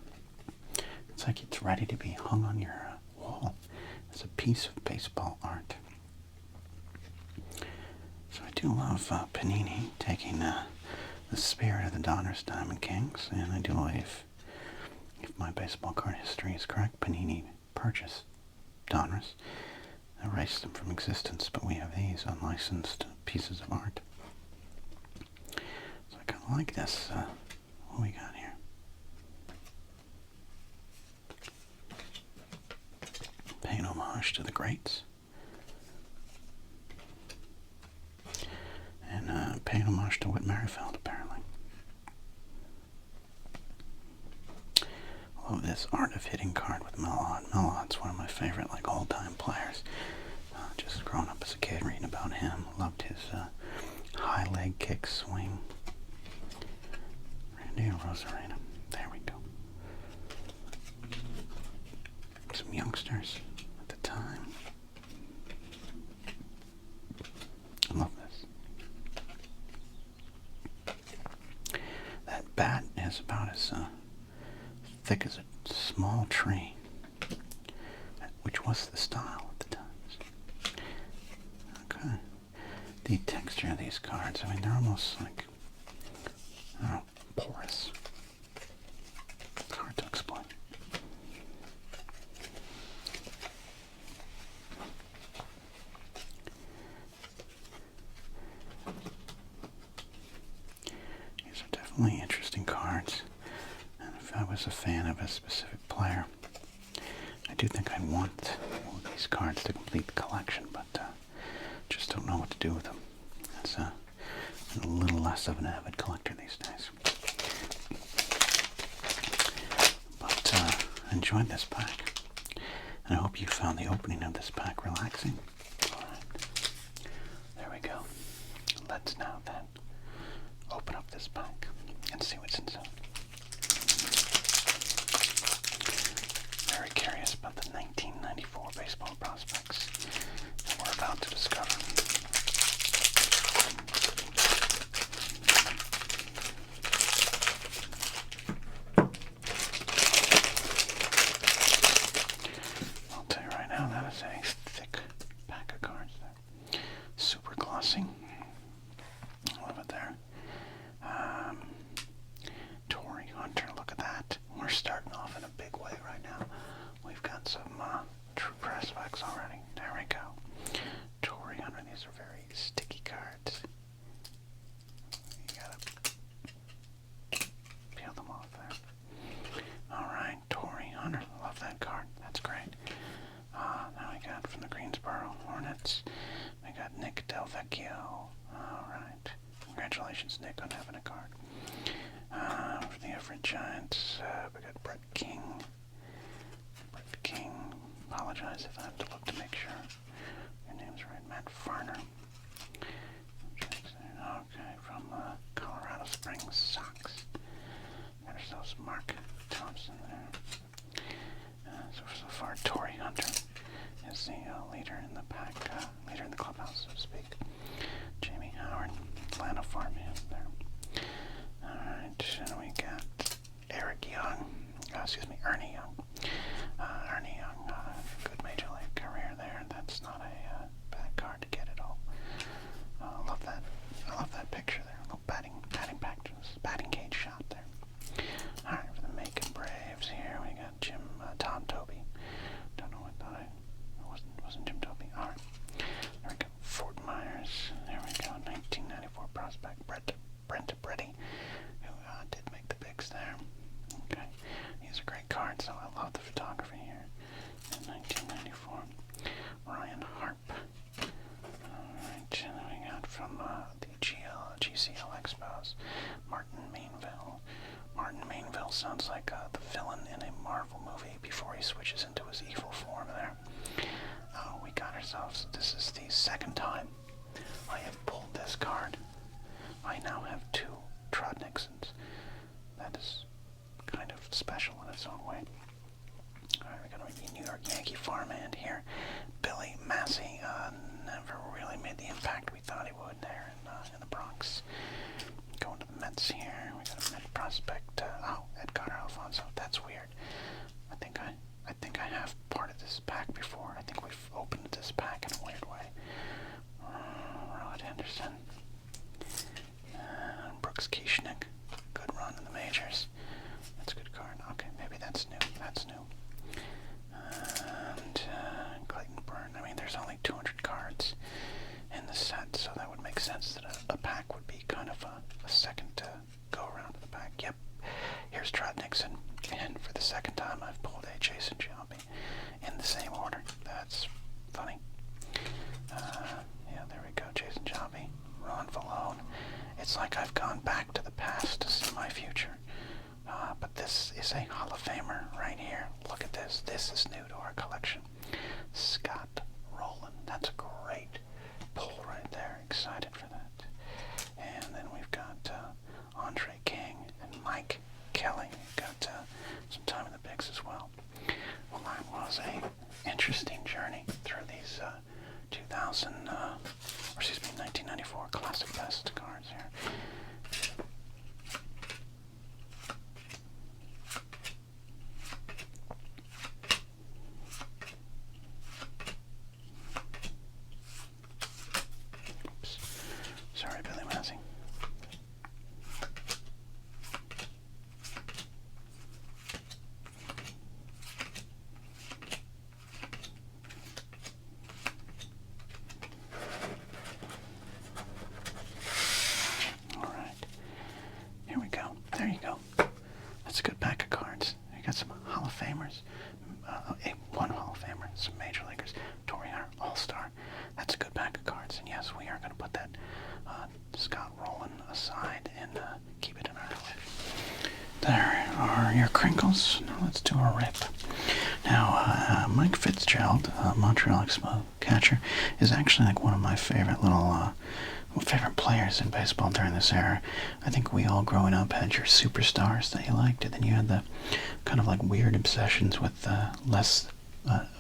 It's like it's ready to be hung on your wall as a piece of baseball art. So I do love Panini taking the spirit of the Donruss Diamond Kings, and I do believe, if my baseball card history is correct, Panini purchased Donruss, erased them from existence, but we have these unlicensed pieces of art. So I kind of like this. What we got here? Paying homage to the greats. And paying homage to Whit Merrifield, apparently. Oh, this art of hitting card with Mel Ott. Mel Ott's one of my favorite, like, all-time players. Just growing up as a kid reading about him. Loved his high leg kick swing. Randy Rosarena. There we go. Some youngsters at the time. I love this. That bat is about as thick as a small tree, which was the style at the time. Okay. The texture of these cards, I mean, they're almost like, I don't know, porous. It's hard to explain. These are definitely interesting cards. And if I was a fan of a specific player, I do think I'd want all of these cards to complete the collection, but just don't know what to do with them. That's a little less of an avid collector these days. But I enjoyed this pack, and I hope you found the opening of this pack relaxing. Alright, there we go. Let's now then open up this pack and see what's inside. Very curious about the 1994 baseball prospects that we're about to discover. I'll tell you right now, that is a thick pack of cards there. Super glossy. Love it there. Tory Hunter, look at that. We're starting off in a big way right now. We've got some true prospects already. There we go. Tory Hunter, these are very sticky cards. You gotta peel them off there. Alright, Tory Hunter, love that card. That's great. Now we got from the Greensboro Hornets, we got Nick Delvecchio. Alright. Congratulations, Nick, on having a card. For the Everett Giants, we got Brett King. Apologize if I have to look to make sure your name's right. Matt Farner. Okay, from sounds like the villain in a Marvel movie before he switches into his evil form there. Oh, we got ourselves, this is the second time I have pulled this card. I now have 2 Trod-Nixons. That is kind of special in its own way. Alright, we got a New York Yankee farmhand here. Billy Massey never really made the impact we thought he would there in the Bronx. Going to the Mets here. We got a Met prospect. Edgar Alfonso. That's weird. I think I have part of this pack before. I think we've opened this pack in a weird way. Rod Henderson. Brooks Kieschnick. Good run in the majors. That's a good card. Okay, maybe that's new. That's new. And Clayton Byrne. I mean, there's only 200 cards in the set, so that would make sense that a pack would be kind of a second go around of the pack. Yep. Here's Trod-Nixon. And for the second time, I've pulled a Jason Giambi in the same order. That's funny. Yeah, there we go. Jason Giambi. Ron Valone. It's like I've gone back to the past to see my future. But this is a Hall of Famer right here. Look at this. This is new to our collection. Scott Rowland. That's a great pull right there. Excited for that. And then we've got Andre King and Mike Kelly. Got some time in the bigs as well. Well, that was a interesting journey through these 1994 Classic Best cards here. Oops. Sorry, Billy Massey. There you go. That's a good pack of cards. You got some Hall of Famers. One Hall of Famer, some Major Leaguers. Torrey Hunter, All-Star. That's a good pack of cards. And yes, we are going to put that Scott Rowland aside and keep it in our collection. There are your crinkles. Now let's do a rip. Now, Mike Fitzgerald, Montreal Expos catcher, is actually like one of my favorite little favorite players in baseball during this era. I think we all growing up had your superstars that you liked, and then you had the kind of like weird obsessions with less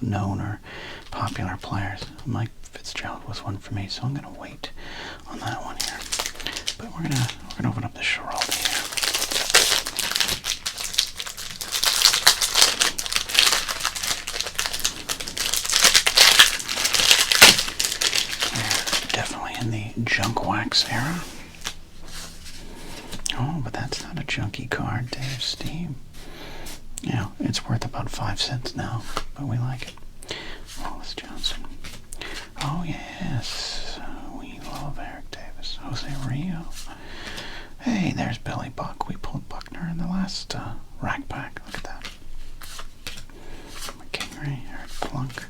known or popular players. Mike Fitzgerald was one for me, so I'm gonna wait on that one here. But we're gonna open up the Schiraldi here. Definitely in the junk wax era. Oh, but that's not a junky card, Dave Steam. Yeah, it's worth about 5 cents now, but we like it. Wallace Johnson. Oh, yes. We love Eric Davis. Jose Rio. Hey, there's Billy Buck. We pulled Buckner in the last rack pack. Look at that. McKingery, Eric Plunk.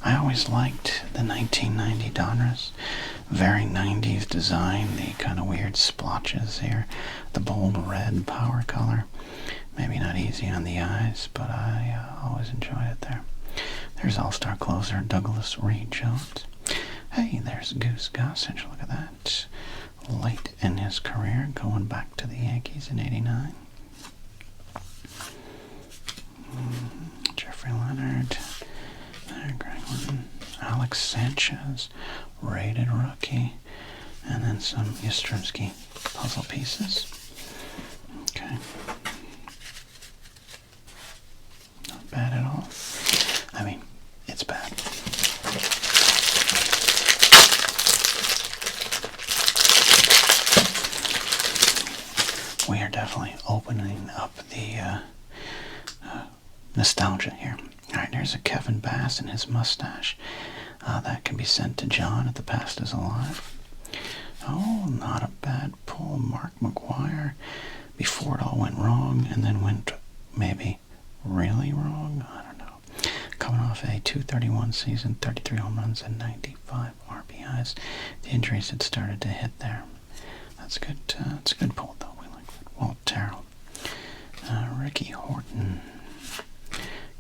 I always liked the 1990 Donruss. Very 90s design, the kind of weird splotches here. The bold red power color. Maybe not easy on the eyes, but I always enjoyed it there. There's All-Star closer Douglas Reed Jones. Hey, there's Goose Gossage. Look at that. Late in his career, going back to the Yankees in '89. Jeffrey Leonard. Greg Lynn, Alex Sanchez, rated rookie, and then some Yastrzemski puzzle pieces. Okay. Not bad at all. I mean, it's bad. We are definitely opening up the nostalgia here. Alright, there's a Kevin Bass and his mustache. That can be sent to John if the past is alive. Oh, not a bad pull. Mark McGuire. Before it all went wrong, and then went maybe really wrong. I don't know. Coming off a .231 season, 33 home runs and 95 RBIs. The injuries had started to hit there. That's good. It's a good pull, though. We like that. Walt Terrell. Ricky Horton,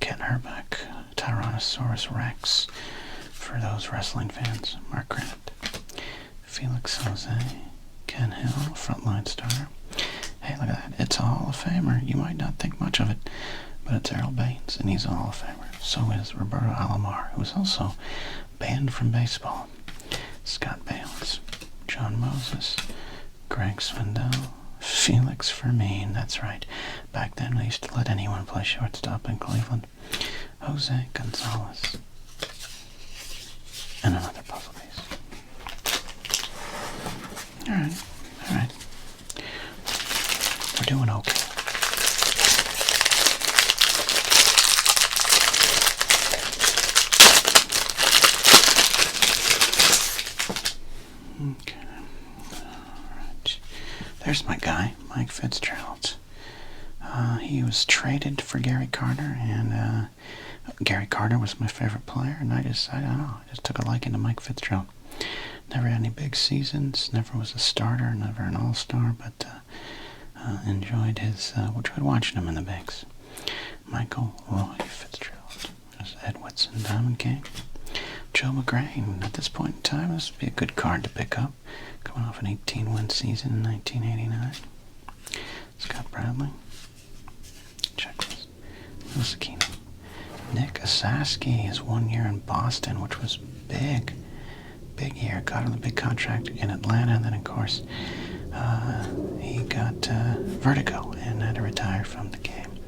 Ken Herbeck, Tyrannosaurus Rex, for those wrestling fans, Mark Grant, Felix Jose, Ken Hill, frontline starter. Hey, look at that. It's a Hall of Famer. You might not think much of it, but it's Errol Baines, and he's a Hall of Famer. So is Roberto Alomar, who was also banned from baseball. Scott Bayless, John Moses, Greg Swindell, Felix Fermin, that's right. Back then, they used to let anyone play shortstop in Cleveland. Jose Gonzalez. And another puzzle piece. Alright, alright. We're doing okay. Okay. Alright. There's my guy, Mike Fitzgerald. He was traded for Gary Carter, and Gary Carter was my favorite player, and I decided, I just took a liking to Mike Fitzgerald. Never had any big seasons, never was a starter, never an all-star, but enjoyed watching him in the bigs. Michael Roy Fitzgerald. There's Ed Whitson, Diamond King. Joe McGrain. At this point in time, this would be a good card to pick up. Coming off an 18-win season in 1989. Scott Bradley. Checklist. Louis Aquino. Nick Osaski, his 1 year in Boston, which was big. Big year. Got him a big contract in Atlanta, and then, of course, he got vertigo and had to retire from the game.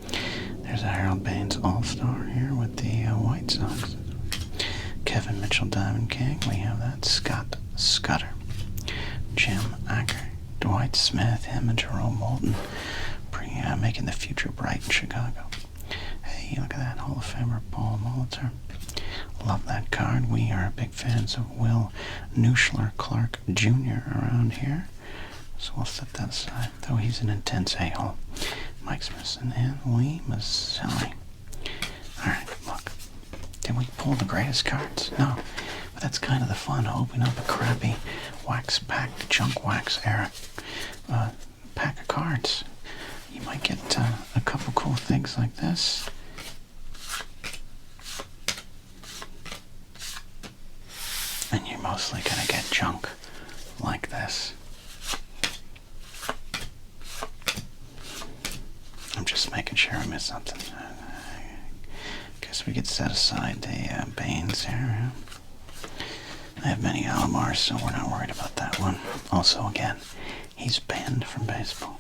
There's a Harold Baines All-Star here with the White Sox. Kevin Mitchell, Diamond King. We have that. Scott Scudder. Jim Acker. Dwight Smith. Him and Jerome Moulton. Making the future bright in Chicago. Hey, look at that. Hall of Famer Paul Molitor. Love that card. We are big fans of Will Nuschler Clark Jr. around here. So we'll set that aside, though he's an intense a-hole. Mike Smithson and Lee Maselli. Alright, look. Did we pull the greatest cards? No. But that's kind of the fun, opening up a crappy wax-packed junk wax era pack of cards. You might get a couple cool things like this. And you're mostly going to get junk like this. I'm just making sure I missed something. Guess we could set aside the Baines here. I have many Alomars, so we're not worried about that one. Also, again, he's banned from baseball.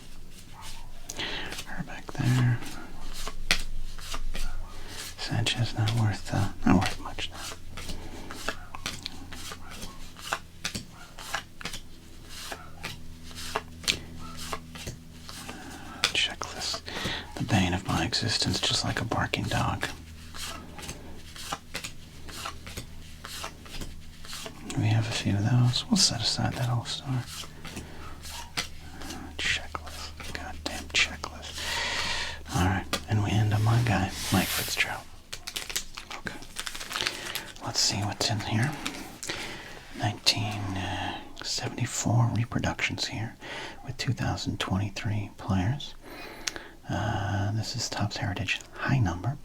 Herbeck there. Sanchez not worth much now. Checklist. The bane of my existence, just like a barking dog. We have a few of those. We'll set aside that All-Star. Checklist. Goddamn checklist. Alright, and we end on my guy, Mike Fitzgerald. Okay. Let's see what's in here. 1974 reproductions here with 2023 players. This is Topps Heritage High Number.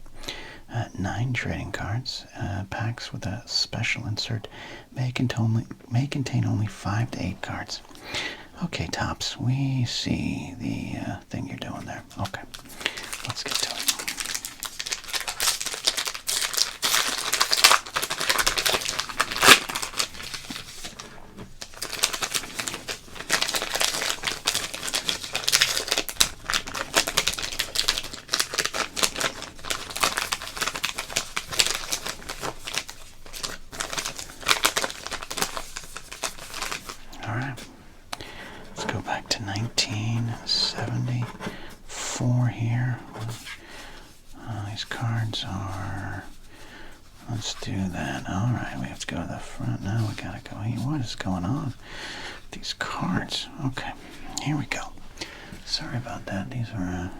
9 trading cards, packs with a special insert may contain only 5 to 8 cards. Okay, Topps, we see the thing you're doing there. Okay, let's get to it. Let's go back to 1974 here. These cards are... Let's do that. Alright, we have to go to the front now. We gotta go here. What is going on with these cards? Okay, here we go. Sorry about that. These are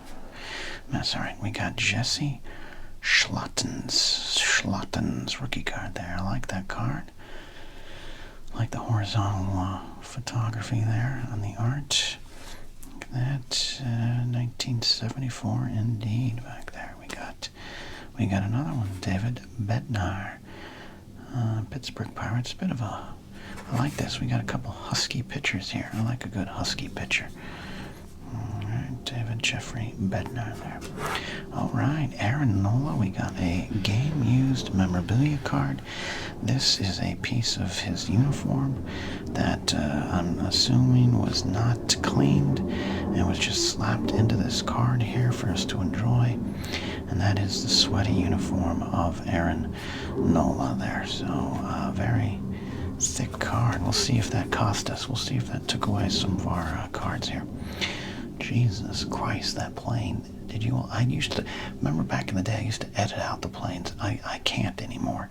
mess. Alright, we got Jesse Schlotten's rookie card there. I like that card. Like the horizontal photography there on the art. that 1974 indeed. Back there we got another one. David Bednar, Pittsburgh Pirates. Bit of a, I like this. We got a couple husky pitchers here. I like a good husky pitcher. All right, David Jeffrey Bednar there. All right, Aaron Nola. We got a game-used memorabilia card. This is a piece of his uniform that I'm assuming was not cleaned and was just slapped into this card here for us to enjoy. And that is the sweaty uniform of Aaron Nola there. So very thick card. We'll see if that cost us. We'll see if that took away some of our cards here. Jesus Christ, that plane. I used to, remember back in the day, I used to edit out the planes. I can't anymore.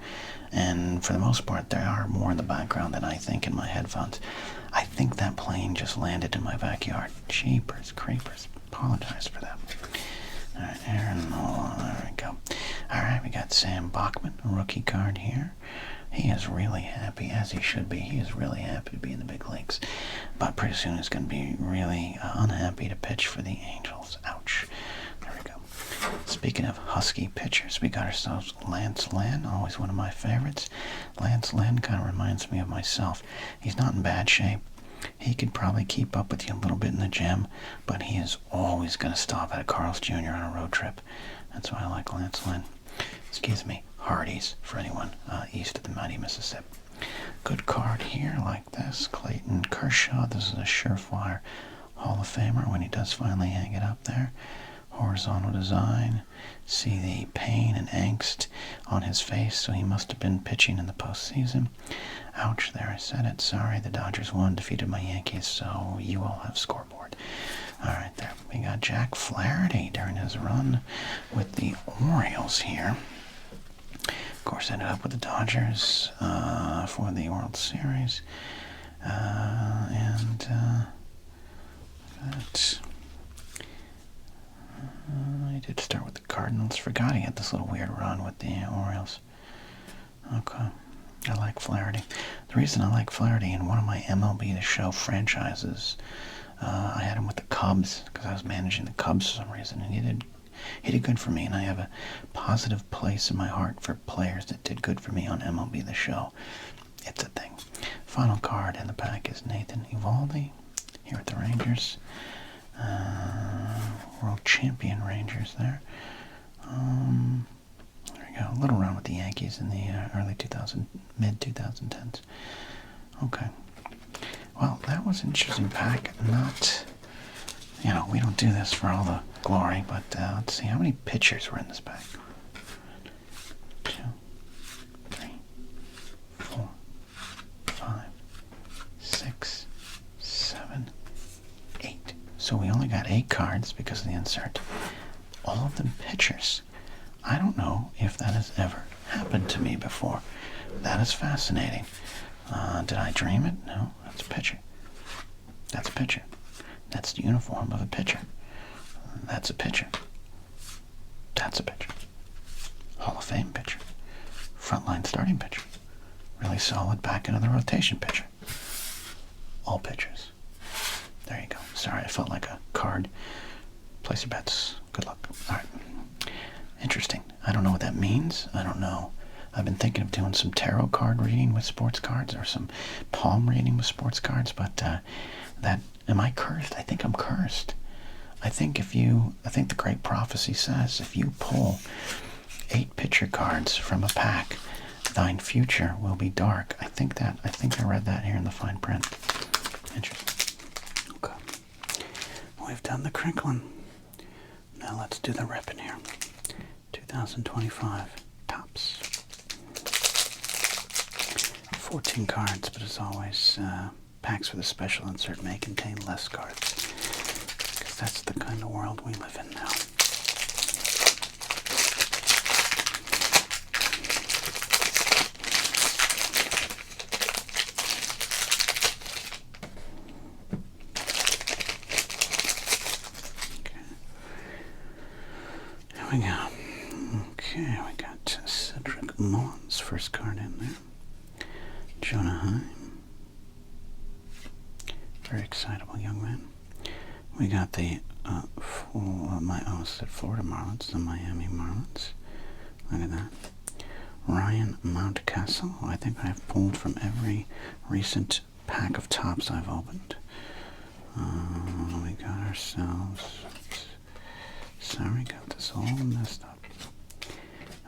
And for the most part, there are more in the background than I think in my headphones. I think that plane just landed in my backyard. Jeepers creepers. Apologize for that. All right, Aaron Nola, there we go. All right, we got Sam Bachman, a rookie card here. He is really happy, as he should be. He is really happy to be in the big leagues. But pretty soon he's going to be really unhappy to pitch for the Angels. Ouch. There we go. Speaking of husky pitchers, we got ourselves Lance Lynn, always one of my favorites. Lance Lynn kind of reminds me of myself. He's not in bad shape. He could probably keep up with you a little bit in the gym, but he is always going to stop at a Carl's Jr. on a road trip. That's why I like Lance Lynn. Excuse me, Hardee's for anyone east of the mighty Mississippi. Good card here like this. Clayton Kershaw. This is a surefire Hall of Famer when he does finally hang it up there. Horizontal design. See the pain and angst on his face, so he must have been pitching in the postseason. Ouch, there I said it. Sorry, the Dodgers won, defeated my Yankees, so you all have scoreboard. All right, there we got Jack Flaherty during his run with the Orioles here. Of course, ended up with the Dodgers for the World Series. He did start with the Cardinals. Forgot he had this little weird run with the Orioles. Okay. I like Flaherty. The reason I like Flaherty in one of my MLB The Show franchises, I had him with the Cubs because I was managing the Cubs for some reason, and he did good for me, and I have a positive place in my heart for players that did good for me on MLB The Show. It's a thing. Final card in the pack is Nathan Eovaldi here at the Rangers. World champion Rangers there. There we go. A little run with the Yankees in the mid-2010s. Okay. Well, that was an interesting pack. Not, we don't do this for all the glory, but let's see how many pitchers were in this pack. 1, 2, 3, 4, 5, 6, 7, 8. So we only got 8 cards because of the insert. All of them pitchers. I don't know if that has ever happened to me before. That is fascinating. Did I dream it? No, that's a pitcher. That's a pitcher. That's the uniform of a pitcher. That's a pitcher. That's a pitcher. Hall of Fame pitcher. Frontline starting pitcher. Really solid back into the rotation pitcher. All pitchers. There you go. Sorry, I felt like a card. Place your bets. Good luck. All right. Interesting. I don't know what that means. I don't know. I've been thinking of doing some tarot card reading with sports cards or some palm reading with sports cards, but am I cursed? I think I'm cursed. I think the great prophecy says if you pull 8 picture cards from a pack, thine future will be dark. I think I read that here in the fine print. Interesting. Okay. We've done the crinkling. Now let's do the ripping here. 2025 tops. 14 cards, but as always, packs with a special insert may contain less cards, because that's the kind of world we live in now. Okay. Here we go. Okay, we got Cedric Mullins, first card in there. Jonah Heim. Very excitable young man. We got the Florida Marlins, the Miami Marlins. Look at that. Ryan Mountcastle. I think I've pulled from every recent pack of tops I've opened. We got ourselves. Sorry, got this all messed up.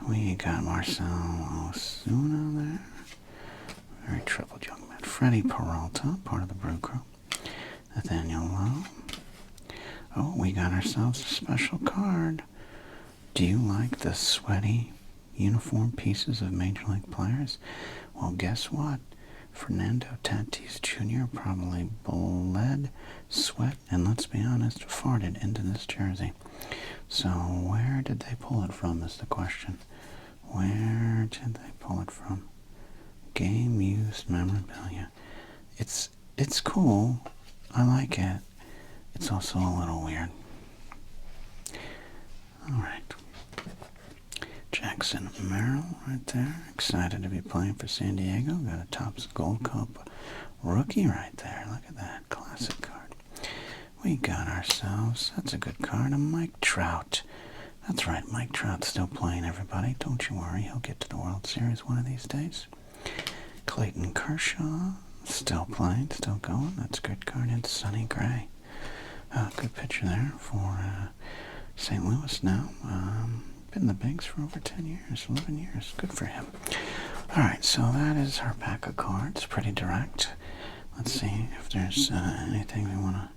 We got Marcell Ozuna there. Very troubled young man. Freddie Peralta, part of the Brew Crew. Nathaniel Lowe. Oh, we got ourselves a special card. Do you like the sweaty uniform pieces of Major League players? Well, guess what? Fernando Tatis Jr. probably bled, sweat, and let's be honest, farted into this jersey. So where did they pull it from is the question. Where did they pull it from? Game used memorabilia. It's cool. I like it. It's also a little weird. Alright. Jackson Merrill right there. Excited to be playing for San Diego. Got a Topps Gold Cup rookie right there. Look at that. Classic card. We got ourselves, that's a good card, a Mike Trout. That's right, Mike Trout's still playing, everybody. Don't you worry, he'll get to the World Series one of these days. Clayton Kershaw, still playing, still going. That's a good card. And Sonny Gray. Good pitcher there for St. Louis now. Been in the bigs for over 10 years, 11 years. Good for him. Alright, so that is our pack of cards. Pretty direct. Let's see if there's anything we want to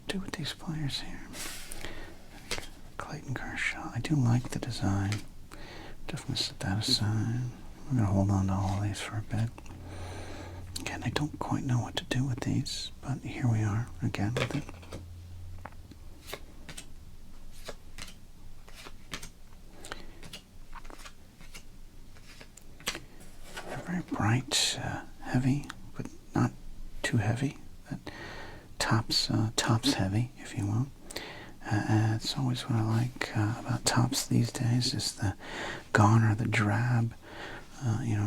do with these players here. Clayton Kershaw. I do like the design. Definitely set that aside. We're going to hold on to all of these for a bit. Again, I don't quite know what to do with these, but here we are again with it. Very bright, heavy, but not too heavy. Topps heavy, if you will. It's always what I like about Topps these days is the gone or the drab,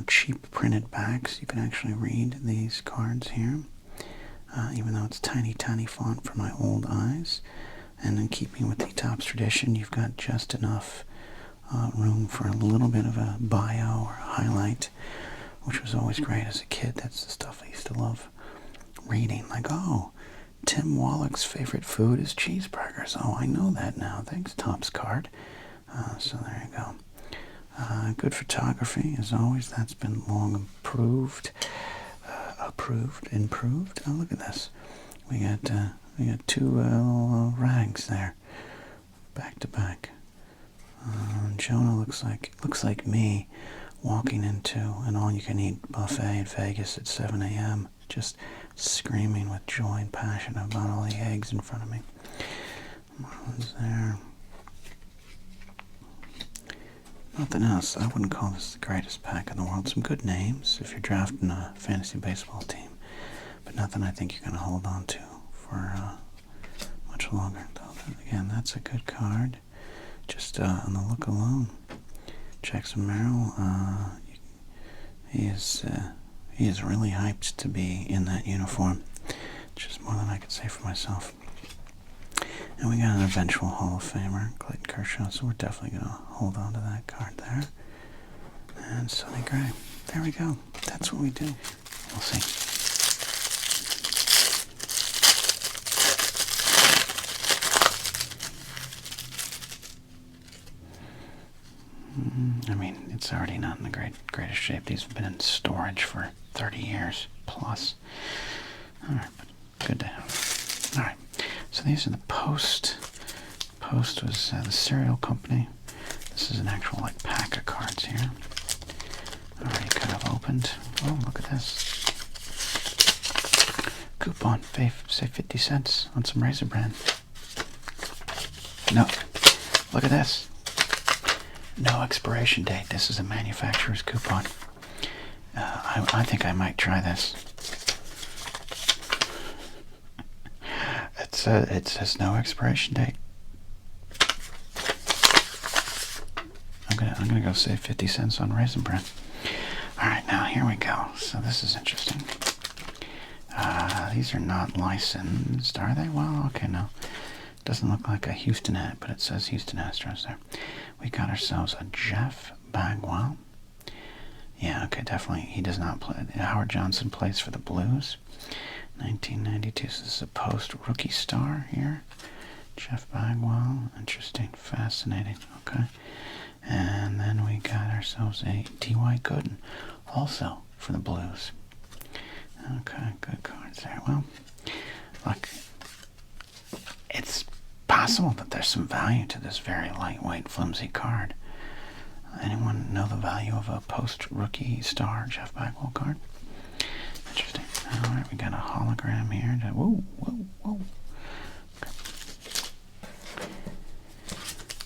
cheap printed backs. You can actually read these cards here, even though it's tiny, tiny font for my old eyes. And in keeping with the Topps tradition, you've got just enough room for a little bit of a bio or a highlight, which was always great as a kid. That's the stuff I used to love reading. Like, oh, Tim Wallach's favorite food is cheeseburgers. Oh, I know that now. Thanks, Topps card. So there you go. Good photography, as always. That's been long improved. Improved. Oh, look at this. We got two little rags there, back to back. Jonah looks like me walking into an all-you-can-eat buffet in Vegas at 7 a.m., just screaming with joy and passion about all the eggs in front of me. Marlins there. Nothing else. I wouldn't call this the greatest pack in the world. Some good names if you're drafting a fantasy baseball team, but nothing I think you're going to hold on to for much longer. Again, that's a good card. Just on the look alone. Jackson Merrill, he is really hyped to be in that uniform. Just more than I could say for myself. And we got an eventual Hall of Famer, Clayton Kershaw, so we're definitely going to hold on to that card there. And Sonny Gray. There we go. That's what we do. We'll see. I mean, it's already not in the greatest shape. These have been in storage for 30 years plus. Alright, but good to have. Alright, so these are the Post. Post was the cereal company. This is an actual pack of cards here. Already kind of opened. Oh, look at this. Coupon, say 50 cents on some Razor Brand. No, look at this. No expiration date. This is a manufacturer's coupon. I think I might try this. It says no expiration date. I'm gonna go save 50 cents on Raisin Bran. All right, now here we go. So this is interesting. these are not licensed, are they? Well, okay, no. Doesn't look like a Houston ad, but it says Houston Astros there. We got ourselves a Jeff Bagwell. Yeah, okay, definitely. He does not play. Howard Johnson plays for the Blues. 1992. So this is a post-rookie star here. Jeff Bagwell. Interesting. Fascinating. Okay. And then we got ourselves a T.Y. Gooden, also for the Blues. Okay, good cards there. Well, look, it's possible that there's some value to this very lightweight, flimsy card. Anyone know the value of a post-rookie star Jeff Bagwell card? Interesting. All right, we got a hologram here. Whoa, whoa, whoa. Okay.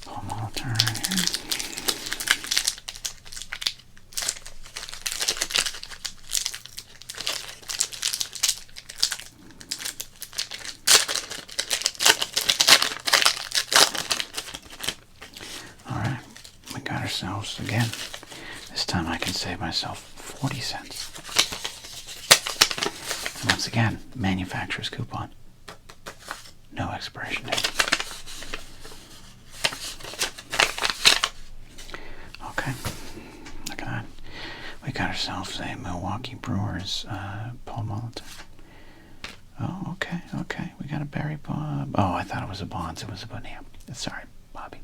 Paul Molitor right here. Ourselves again. This time I can save myself 40 cents. And once again, manufacturer's coupon. No expiration date. Okay. Look at that. We got ourselves a Milwaukee Brewers Paul Molitor. Oh, okay, okay. We got a Barry Bob. Oh, I thought it was a Bonds. It was a Bonham. Sorry, Bobby.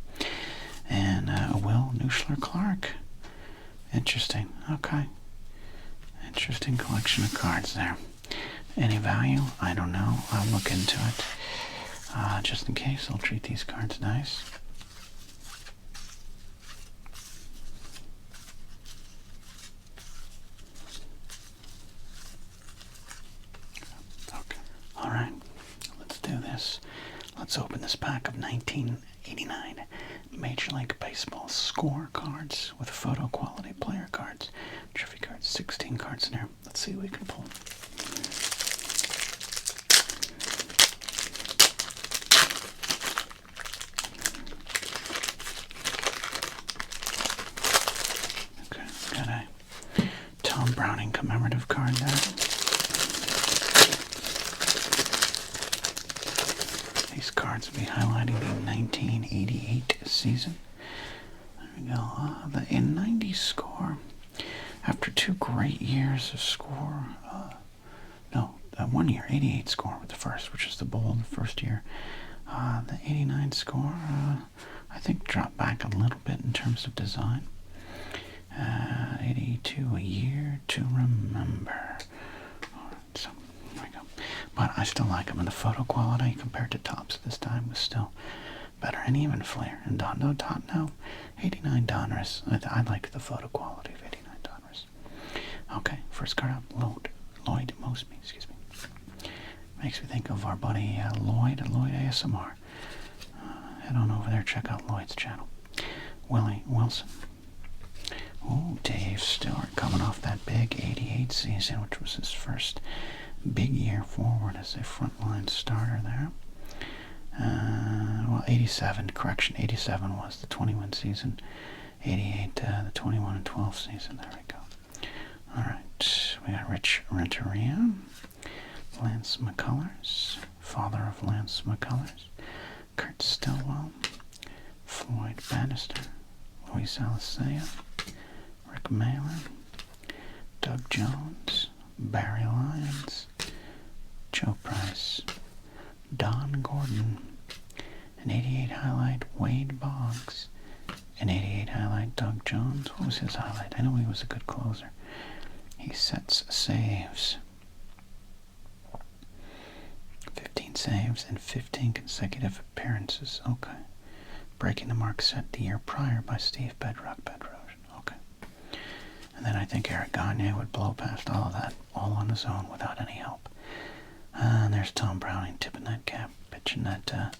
And a Will Nuschler-Clark. Interesting. Okay. Interesting collection of cards there. Any value? I don't know. I'll look into it. Just in case, I'll treat these cards nice. Okay. All right. Let's do this. Let's open this pack of 1989 Major League Baseball score cards with photo quality player cards. Trophy cards, 16 cards in there. Let's see what we can pull. Okay, got a Tom Browning commemorative card there. These cards will be highlighting the 1988 season. There we go. The in-90 score. After 2 great years of score, 1 year, 88 score with the first, which is the bowl, the first year. The 89 score, I think, dropped back a little bit in terms of design. 82, a year to remember. So, there we go. But I still like them, and the photo quality compared to Topps this time was still better, and even Flair and Donruss. 89 Donruss. I like the photo quality of 89 Donruss. Okay, first card up, Lloyd Mosby, excuse me. Makes me think of our buddy Lloyd ASMR. Head on over there, check out Lloyd's channel. Willie Wilson. Oh, Dave Stewart coming off that big 88 season, which was his first big year forward as a frontline starter there. 87, correction, 87 was the 21 season. 88, the 21 and 12 season. There we go. All right, we got Rich Renteria, Lance McCullers, father of Lance McCullers, Kurt Stillwell, Floyd Bannister, Luis Alicea, Rick Mahler, Doug Jones, Barry Lyons, Joe Price, Don Gordon, an 88 highlight Wade Boggs, an 88 highlight Doug Jones. What was his highlight? I know he was a good closer. He sets saves. 15 saves and 15 consecutive appearances. Okay. Breaking the mark set the year prior by Steve Bedrock Bedrosian. Okay. And then I think Eric Gagne would blow past all of that, all on his own without any help. And there's Tom Browning tipping that cap, pitching that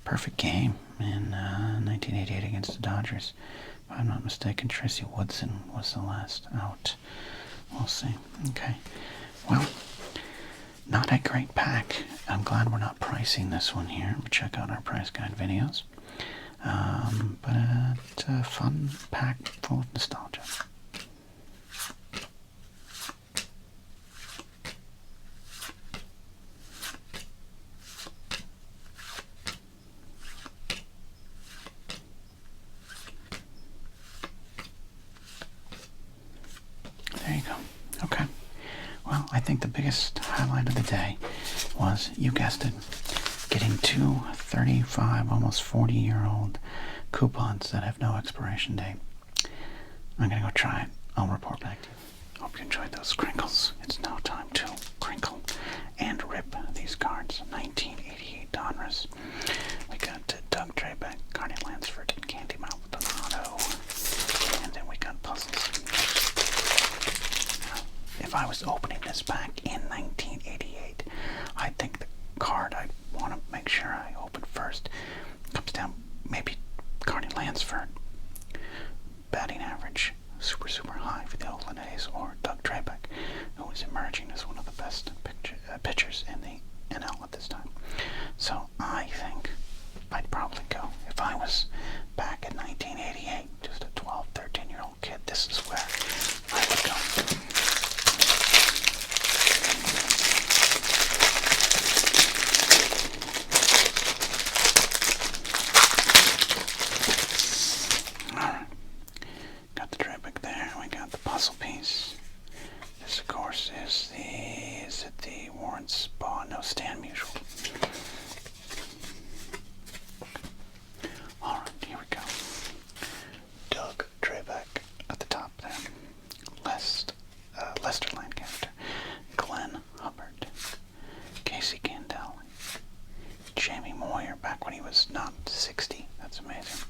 perfect game in 1988 against the Dodgers. If I'm not mistaken, Tracy Woodson was the last out. We'll see. Okay. Well, not a great pack. I'm glad we're not pricing this one here. We'll check out our price guide videos. But it's a fun pack full of nostalgia. think the biggest highlight of the day was, you guessed it, getting two 35, almost 40-year-old coupons that have no expiration date. I'm going to go try it. I'll report back to you. Hope you enjoyed those crinkles. It's now time to crinkle and rip these cards. 1988 Donruss. We got Doug Drabeck, Carney Lansford, and Candy Maldonado. And then we got puzzles. Now, if I was opening this pack in 1988, I think the card I want to make sure I open first comes down maybe Carney Lansford. Batting average super high for the Oakland A's, or Doug Drabeck, who is emerging as one of the best pitchers in the NL at this time. So I think I'd probably go, if I was back in 1988, just a 12, 13-year-old kid, this is where I would go. Puzzle piece. This, of course, is the Warren Spa, no Stan Musial. Alright, here we go. Doug Drabeck at the top there. Lester Lancaster. Glenn Hubbard. Casey Candel. Jamie Moyer, back when he was not 60. That's amazing.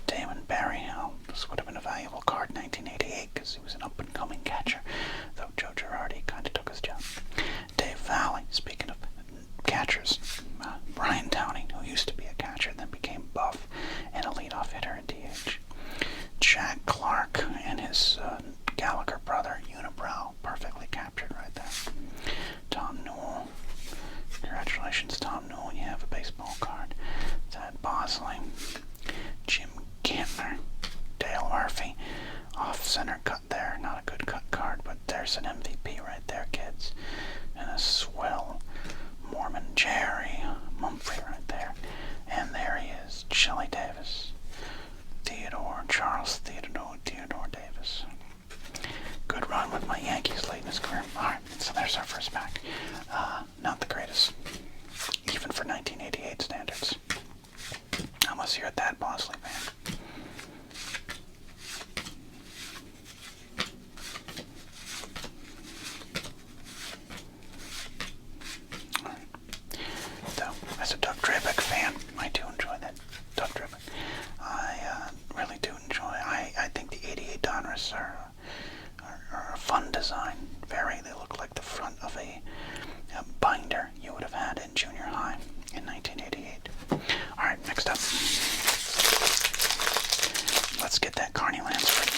Damon Berryhill. This would have been a valuable card in 1988 because he was an up-and-coming catcher, though Joe Girardi kind of took his job. Dave Valley, speaking of catchers, Brian Downing, who used to be a catcher, then became buff and a leadoff hitter in DH. Jack Clark and his Gallagher brother, Unibrow, perfectly captured right there. Tom Newell. Congratulations, Tom Newell, you have a baseball card. Thad Bosley. Jim Gantner. Dale Murphy. Off-center cut there. Not a good cut card, but there's an MVP right there, kids. And a swell Mormon Jerry Mumphrey right there. And there he is, Shelly Davis. Charles Theodore Davis. Good run with my Yankees late in his career. Alright, so there's our first pack. Not the greatest, even for 1988 standards. Unless you're a Thad Bosley fan. Though, as a Doug Drabeck fan, I do enjoy that Doug Drabeck. I really do enjoy. I think the 88 Donruss are a fun design. They look like the front of a binder you would have had in junior high in 1988. Alright, next up. Let's get that Carney Lansford.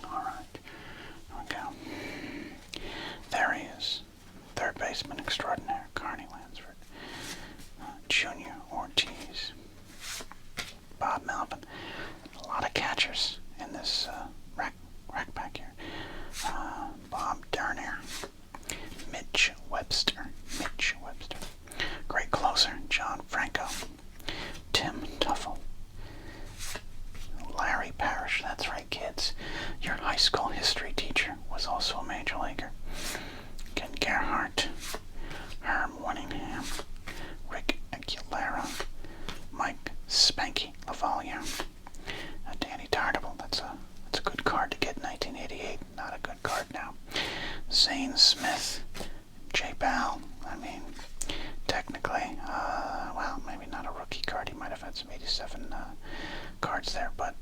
Alright, here we go. There he is. Third baseman extraordinaire, Carney Lansford. Junior Ortiz. Bob Melvin. A lot of catchers in this rack pack here. Bob Dernier. Mitch Webster. Great closer, John Franco. Tim Tuffle. Larry Parrish. That's right, kids. Your high school history teacher was also a major leaguer. Ken Gerhardt. Herm Winningham. Rick Aguilera. Mike Spanky Lavalier. Danny Tartable. That's a good card to get in 1988. Not a good card now. Zane Smith. Jay Bell. I mean, technically, well, maybe not a rookie card. He might have had some 87 cards there, but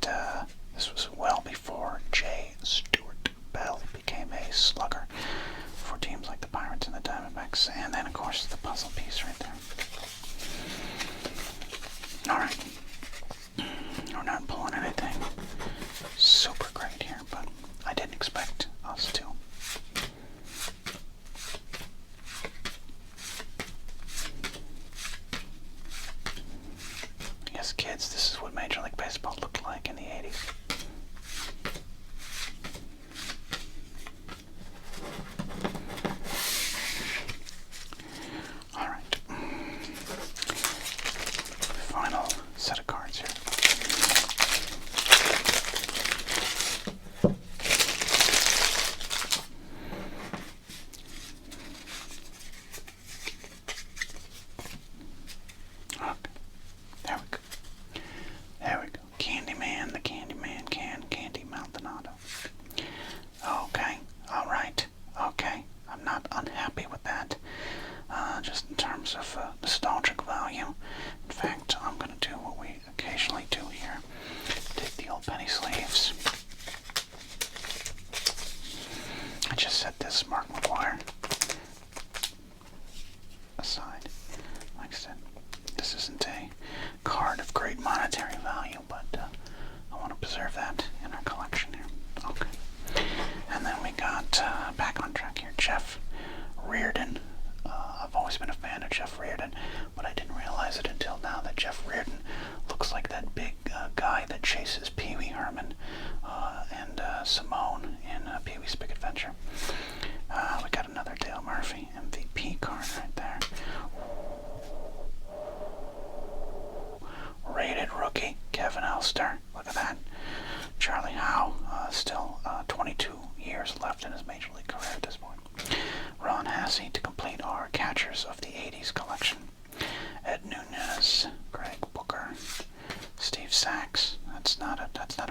this was well before Jay Stewart Bell became a slugger for teams like the Pirates and the Diamondbacks. And then, of course, the puzzle piece right there. Alright. We're not pulling anything super great here, but I didn't expect us to. Yes, kids, this is what Major League Baseball looked like in the 80s. Alright. set of cards here. Okay. There we go. There we go. Candyman, the Candyman can, Candy Maldonado. Okay. All right. Okay. I'm not unhappy with that. Just in terms of nostalgic value. In fact, I'm going to do what we occasionally do here. Take the old penny sleeves. I just set this Mark McGuire aside. Like I said, this isn't a card of great monetary value, but I want to preserve that in our collection here. Okay. And then we got, back on track here, Jeff Reardon. I've always been a fan of Jeff Reardon, but I didn't realize it until now that Jeff Reardon looks like that big guy that chases Pee Wee Herman and Simone in Pee-wee's Big Adventure. We got another Dale Murphy MVP card right there. Rated rookie Kevin Elster. Look at that. Charlie Howe, still 22 years left in his Major League career at this point. Ron Hassey to complete our Catchers of the 80s collection. Ed Nunez, Greg Booker, Steve Sachs. That's not a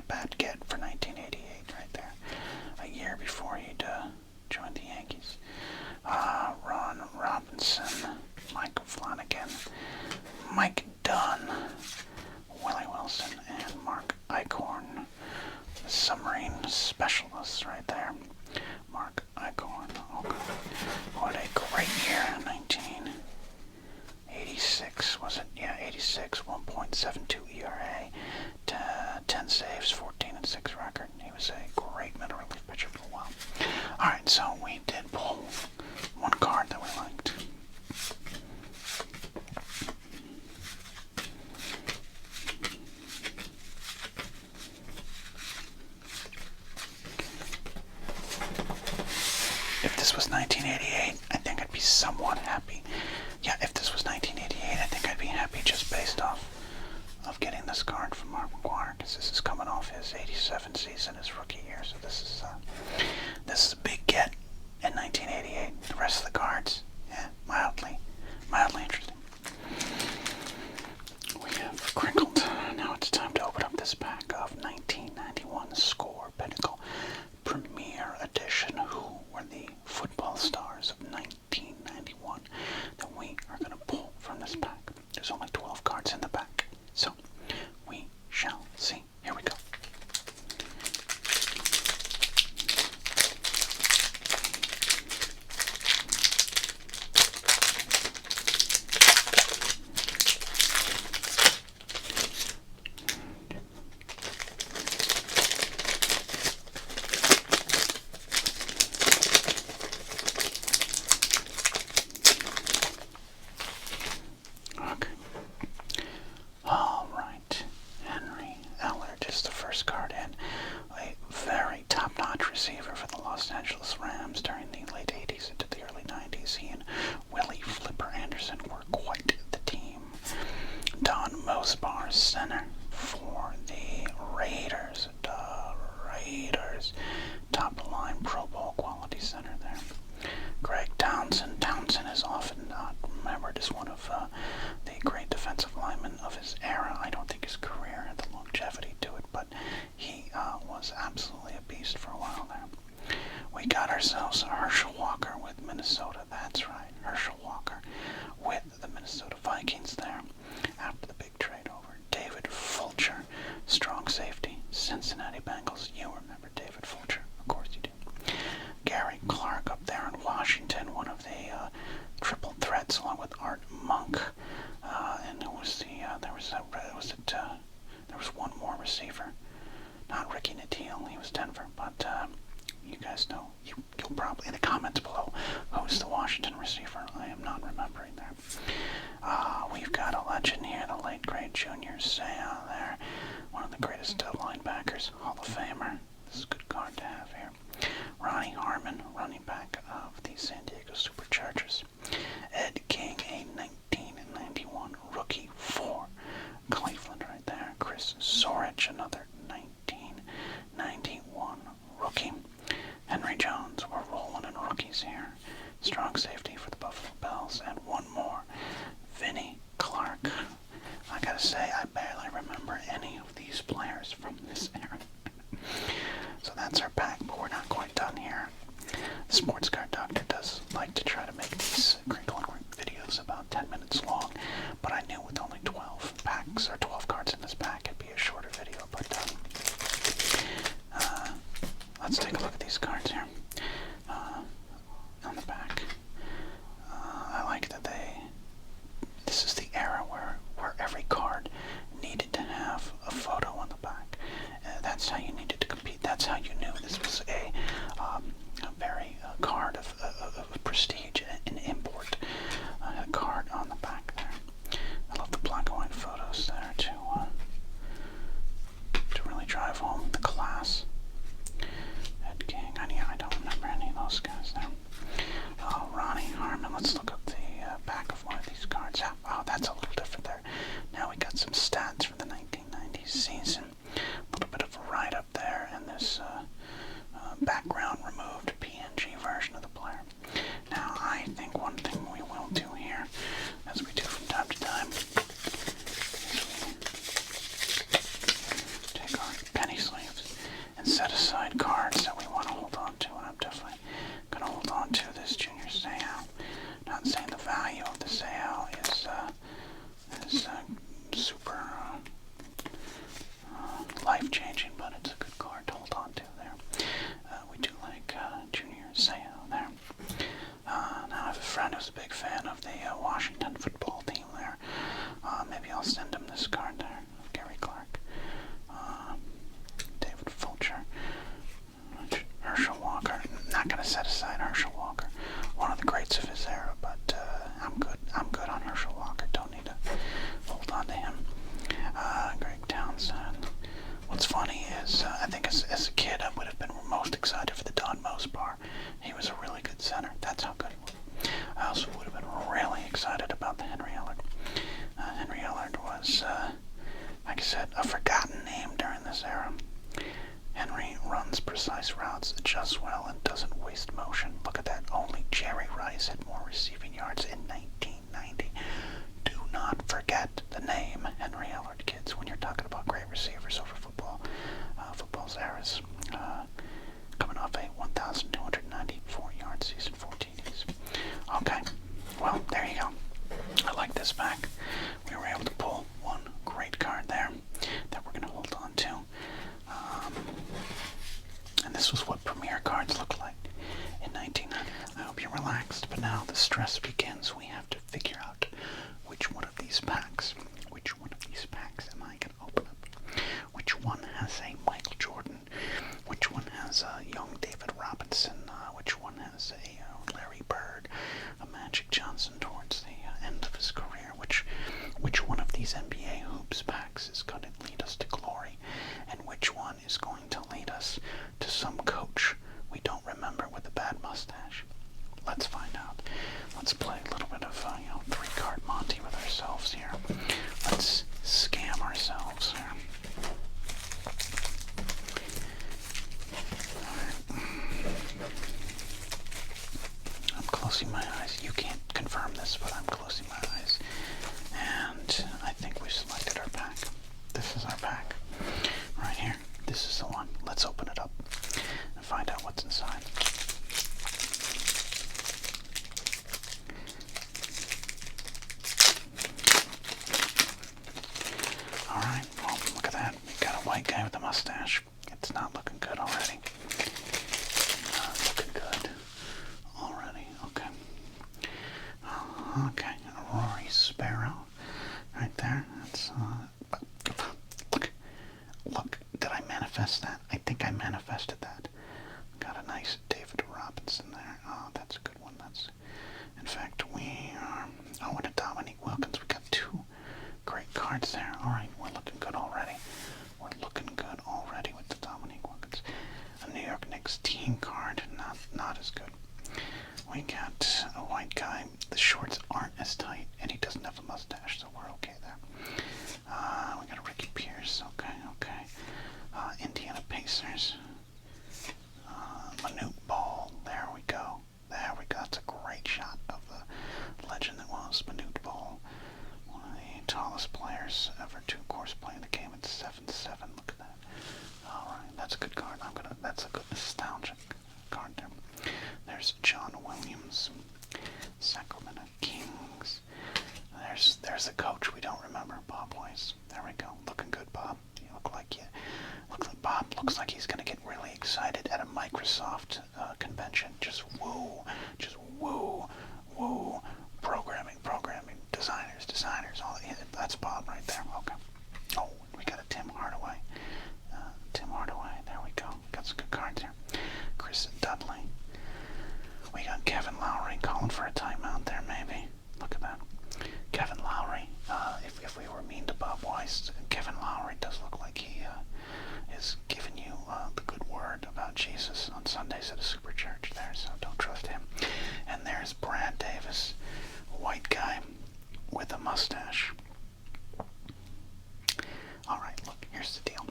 bad get for 1988 right there. A year before he'd joined the Yankees. Ron Robinson, Mike Flanagan, Mike Dunn, Willie Wilson, and Mark Eichhorn. The submarine specialists right there. Mark Eichhorn. Okay. What a great year in 1986, was it? Yeah, 86, 1.72 ERA, 10 saves, 14 and 6 record. He was a great middle relief pitcher for a while. Alright, so we did pull one card that we liked. If this was 1988, I think I'd be somewhat happy. Yeah, if this was 1988, I think I'd be happy just based off of getting this card from Mark McGuire, because this is coming off his 87 season, his rookie year. So this is a big get in 1988. The rest of the cards, yeah, mildly interesting. We have crinkled. Now it's time to open up this pack of 1991 Score Pinnacle Premier Edition. Who were the football stars of 1991 that we are going to pull from this pack? There's only 12 cards in the pack, so we shall see. Here we go. Center for the Raiders. Top line Pro Bowl quality center there. Greg Townsend. Townsend is often not remembered as one of the great defensive linemen of his era. I don't think his career had the longevity to it, but he was absolutely a beast for a while there. We got ourselves Herschel Walker with Minnesota. That's right, Herschel Walker with the Minnesota Vikings there after the big trade over. David Fulcher, strong safety, Cincinnati Bengals. You remember David Fulcher, of course you do. Gary Clark up there in Washington, one of the triple threats, along with Art Monk. And it was there was one more receiver, not Ricky Nattiel. He was Denver, but you guys know. You'll probably in the comments below who's the Washington receiver. I am not remembering there. We've got a legend here, the late great Junior Seau there, one of the greatest linebackers, Hall of Famer. This is a good card to have here. Ronnie Harmon, running back of the San Diego Superchargers. Ed King, a 1991 rookie for Cleveland Sports Card Doctor does like to try to make these crinkling videos about 10 minutes long, but I knew with only 12 packs or 12 cards in this pack, it'd be a shorter video. But let's take a look at these cards here on the back. I like that this is the era where every card needed to have a photo on the back. That's how you needed to compete. That's how you knew this was a very card of prestige and import. A card on the back there. I love the black and white photos there to really drive home the class. Ed King, I don't remember any of those guys there. Ronnie Harmon, let's look up the back of one of these cards. Oh, that's a little different there. Now we got some stats from the 1990s season. A little bit of a write-up there, and this background removed PNG version of the player. Now, I think one thing we will do here, as we do from time to time, is we take our penny sleeves and set aside cards that we want to hold on to, and I'm definitely going to hold on to this Junior Seau. Not saying the value of the Seau is super life-changing, but it's a good card to hold on to there. We do like Junior Seau there. Now I have a friend who's a big fan of the Washington football team there. Maybe I'll send him this card there. Gary Clark, David Fulcher, Herschel Walker. Not going to set aside Herschel Walker, one of the greats of his era, but I'm good on Herschel Walker. Don't need to hold on to him. Greg Townsend. What's funny is I think as a kid I would have been most excited for the Don Mosbar. He was a really good center. That's how good he was. I also would have been really excited about the Henry Ellard. Henry Ellard was, like I said, a forgotten name during this era. Henry runs precise routes, adjusts well, and doesn't waste motion. Look at that. Only Jerry Rice had more receiving yards in 1990. Do not forget the name Henry Ellard, kids, when you're talking about great receivers over football's eras. Coming off a 1,294-yard season for TDs. Okay, well, there you go. I like this pack. We were able to pull one great card there that we're going to hold on to. And this was what Premier cards looked like in 1990. I hope you're relaxed, but now the stress begins. We have to figure out which one of these packs am I going to open up? Which one has a Michael Jordan? Which one has a young David Robinson? Which one has a Larry Bird? A Magic Johnson towards the end of his career? Which one of these NBA Hoops packs is going to lead us to glory? And which one is going to lead us to some coach we don't remember with a bad mustache? Let's find out. Let's play a little bit of, three-card Monty with ourselves here. Let's scam ourselves here. Alright. I'm closing my eyes. You can't confirm this, but I'm closing my eyes. And I think we've selected our pack. This is our pack. Right here. This is the one. Let's open it up and find out what's inside. Alright, well, look at that. We got a white guy with a mustache. It's not looking good already. Not looking good already. Okay. Okay, Rory Sparrow. Right there. That's, Look, did I manifest that? I think I manifested that. Got a nice David Robinson there. Oh, that's a good one. In fact, we are, and a Dominique Wilkins. We got two great cards there. Alright, we're looking good already. With the Dominique Wilkins. A New York Knicks team card, not as good. We got a white guy. The shorts aren't as tight, and he doesn't have a mustache, so we're okay there. We got a Ricky Pierce. Okay. Indiana Pacers. Manute Ball. There we go. That's a great shot of the legend that was Manute Ball. One of the tallest players ever to, of course, play in the game at 7'7". Look at that. Alright, that's a good card. That's a good nostalgic card there. There's looks like he's going to get really excited at a Microsoft convention. Just woo, woo. Programming, designers, all that. That's Bob right there. Okay. Oh, we got a Tim Hardaway. There we go. Got some good cards here. Chris Dudley. We got Kevin Lowry calling for a timeout there, maybe. Look at that. Kevin Lowry. If we were mean to Bob Weiss, Kevin Lowry does look like he is giving you the good word about Jesus on Sundays at a super church there, so don't trust him. And there's Brad Davis, white guy with a mustache. Alright, look, here's the deal.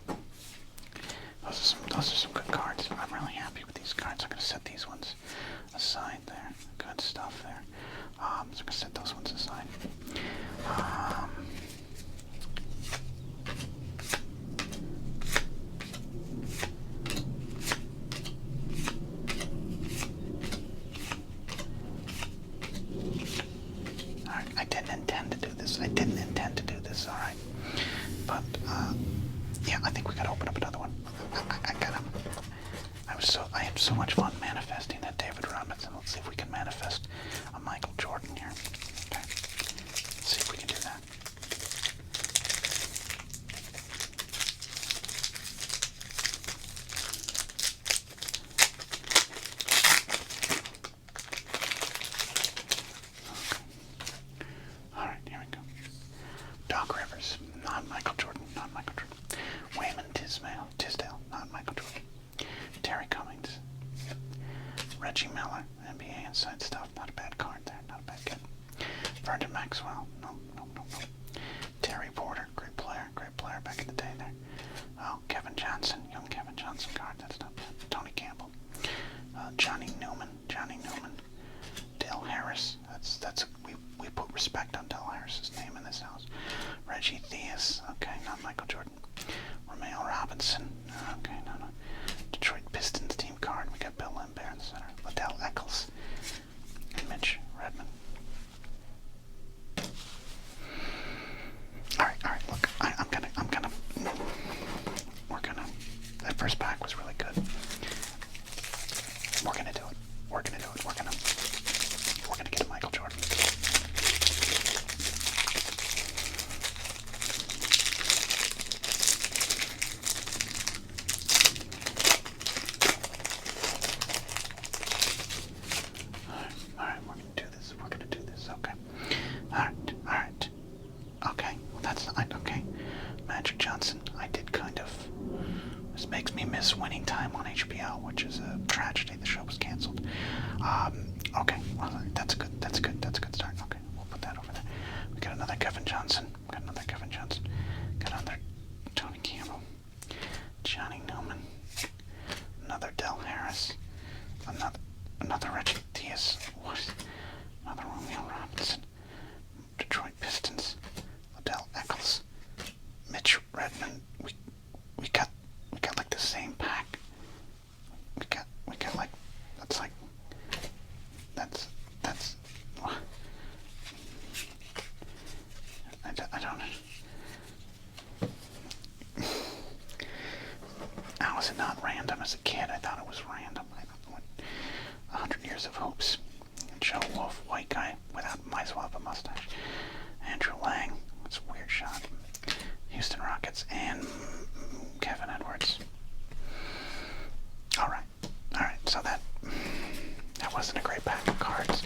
Those are some good cards. I'm really happy with these cards. I'm going to set these ones aside there. Good stuff there. So I'm going to set those ones aside. Alright, I didn't intend to do this. Alright. But, yeah, I think we gotta open up another one. I had so much fun manifesting that David Robinson. Let's see if we can manifest a Michael Jordan here. Okay. Let's see if we can do that. Okay. Alright, here we go. Doc Rivers, not Michael Jordan. Wayman Tisdale, not Michael Jordan. Terry Cummings. Reggie Miller, NBA Inside Stuff, not a bad card there, not a bad kid. Vernon Maxwell, no. Terry Porter, great player back in the day there. Oh, Kevin Johnson, young Kevin Johnson card, that's not bad. Tony Campbell. Johnny Newman. Dale Harris, we put respect on Dale Harris's name in this house. Reggie Theus, okay, not Michael Jordan. Romeo Robinson, okay, no. Detroit Pistons team card, we got Bill Lambert in the center. Liddell Eccles, and Mitch Redmond. Alright, look, that first pack was really good. We're gonna do it. We're gonna get a Michael Jordan. Alright, we're gonna do this, okay. Alright. Okay, well that's not, okay. Magic Johnson, I did kind of, this makes me miss Winning Time on HBO, which is a tragedy. The show was canceled. Okay, well that's a good start. Okay, we'll put that over there. We got another Kevin Johnson. Got another Tony Campbell. Johnny Newman. Another Del Harris. Another Reggie Theus. Another Romeo Robinson. Detroit Pistons. Liddell Eccles. Mitch Redmond. We got like the same pack. We got like that's I don't know. How was it not random as a kid? I thought it was random. 100 Years of Hoops. Joe Wolf, white guy might as well have a mustache. Andrew Lang, that's a weird shot. Houston Rockets and Kevin Edwards. Alright, so that wasn't a great pack of cards.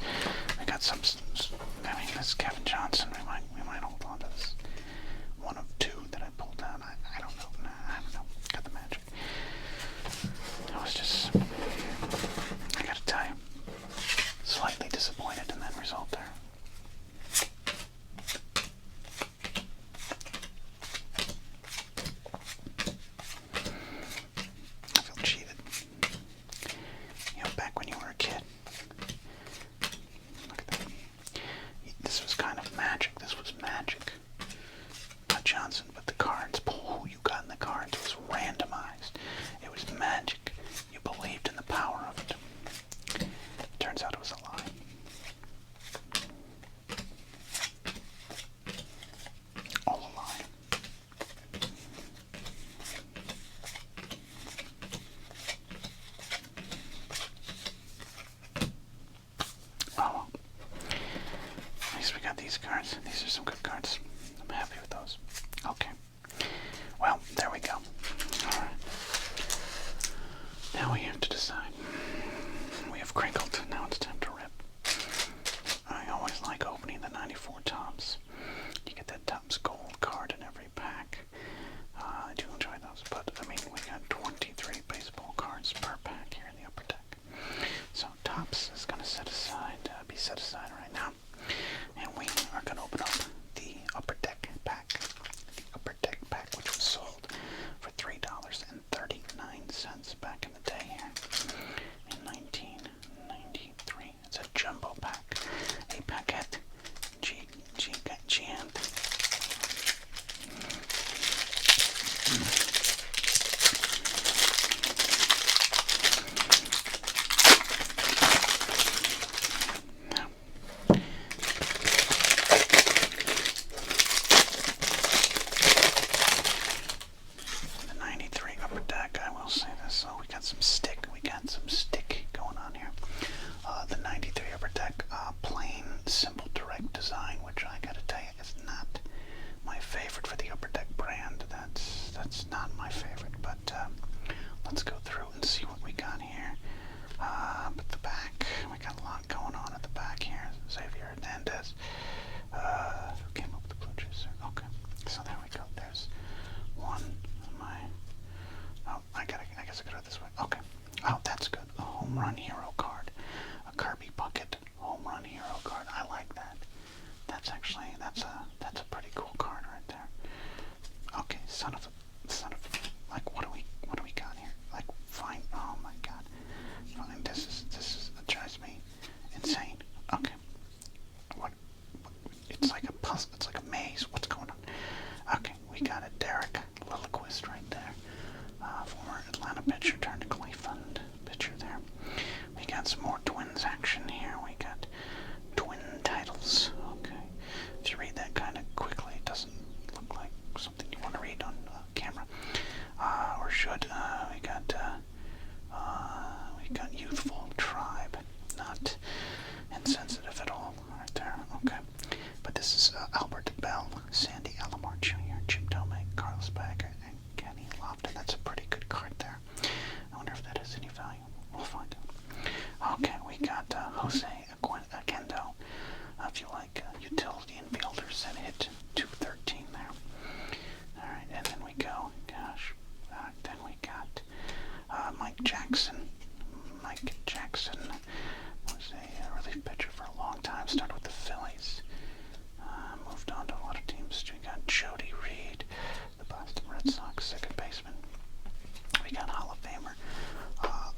We got some, this Kevin Johnson, we might hold on to this. One of two that I pulled down. I don't know. Got the magic. I was just, I gotta tell you, slightly disappointed in that result there. I feel cheated. Back when you were a kid. Look at that. This was kind of magic. This was magic. Not Johnson, but the cards. Who you got in the cards was randomized. It was magic. You believed in the power of it. Turns out it was a lie. All a lie. The 93 upper deck, I will say this. So we got some stick. Going on here. The 93 upper deck, plain, simple, direct design, which I gotta tell you is not my favorite for the upper deck brand. That's not my favorite. But let's go through and see what we got here. But the back, we got a lot going on at the back here. Xavier Hernandez, who came up with the blue juicer. Okay, so there we go. There's one. I guess I gotta go this way. Okay. Oh, that's good. A home run hero card. A Kirby Bucket home run hero card. I like that. That's a pretty cool card right there. Okay, son of like what do we got here? Like fine. Oh my god. Fine. This it drives me insane. Okay. What it's like a puzzle, it's like a maze. What's going on? Okay, we got a Derek Lilliquist right there. Former Atlanta pitcher turned to Cleveland pitcher there. We got some more Twins action here. We got twin titles. Okay. If you read that kind of quickly, it doesn't look like something you want to read on camera. Or should. We got Youthful Tribe. Not insensitive at all. Right there. Okay. But this is Albert Bell, Sandy Alomar Jr., Chip Tomei, Carlos Baker, and Kenny Lofton. That's a pretty good card there. I wonder if that has any value. We'll find out. Okay, we got Jose Akendo. If you like utility infielders, that hit 213 there. Alright, and then we go, then we got Mike Jackson. Was a relief pitcher for a long time. Started with the Phillies. Moved on to a lot of teams. We got Jody Reed, the Boston Red Sox second baseman. We got Hall of Famer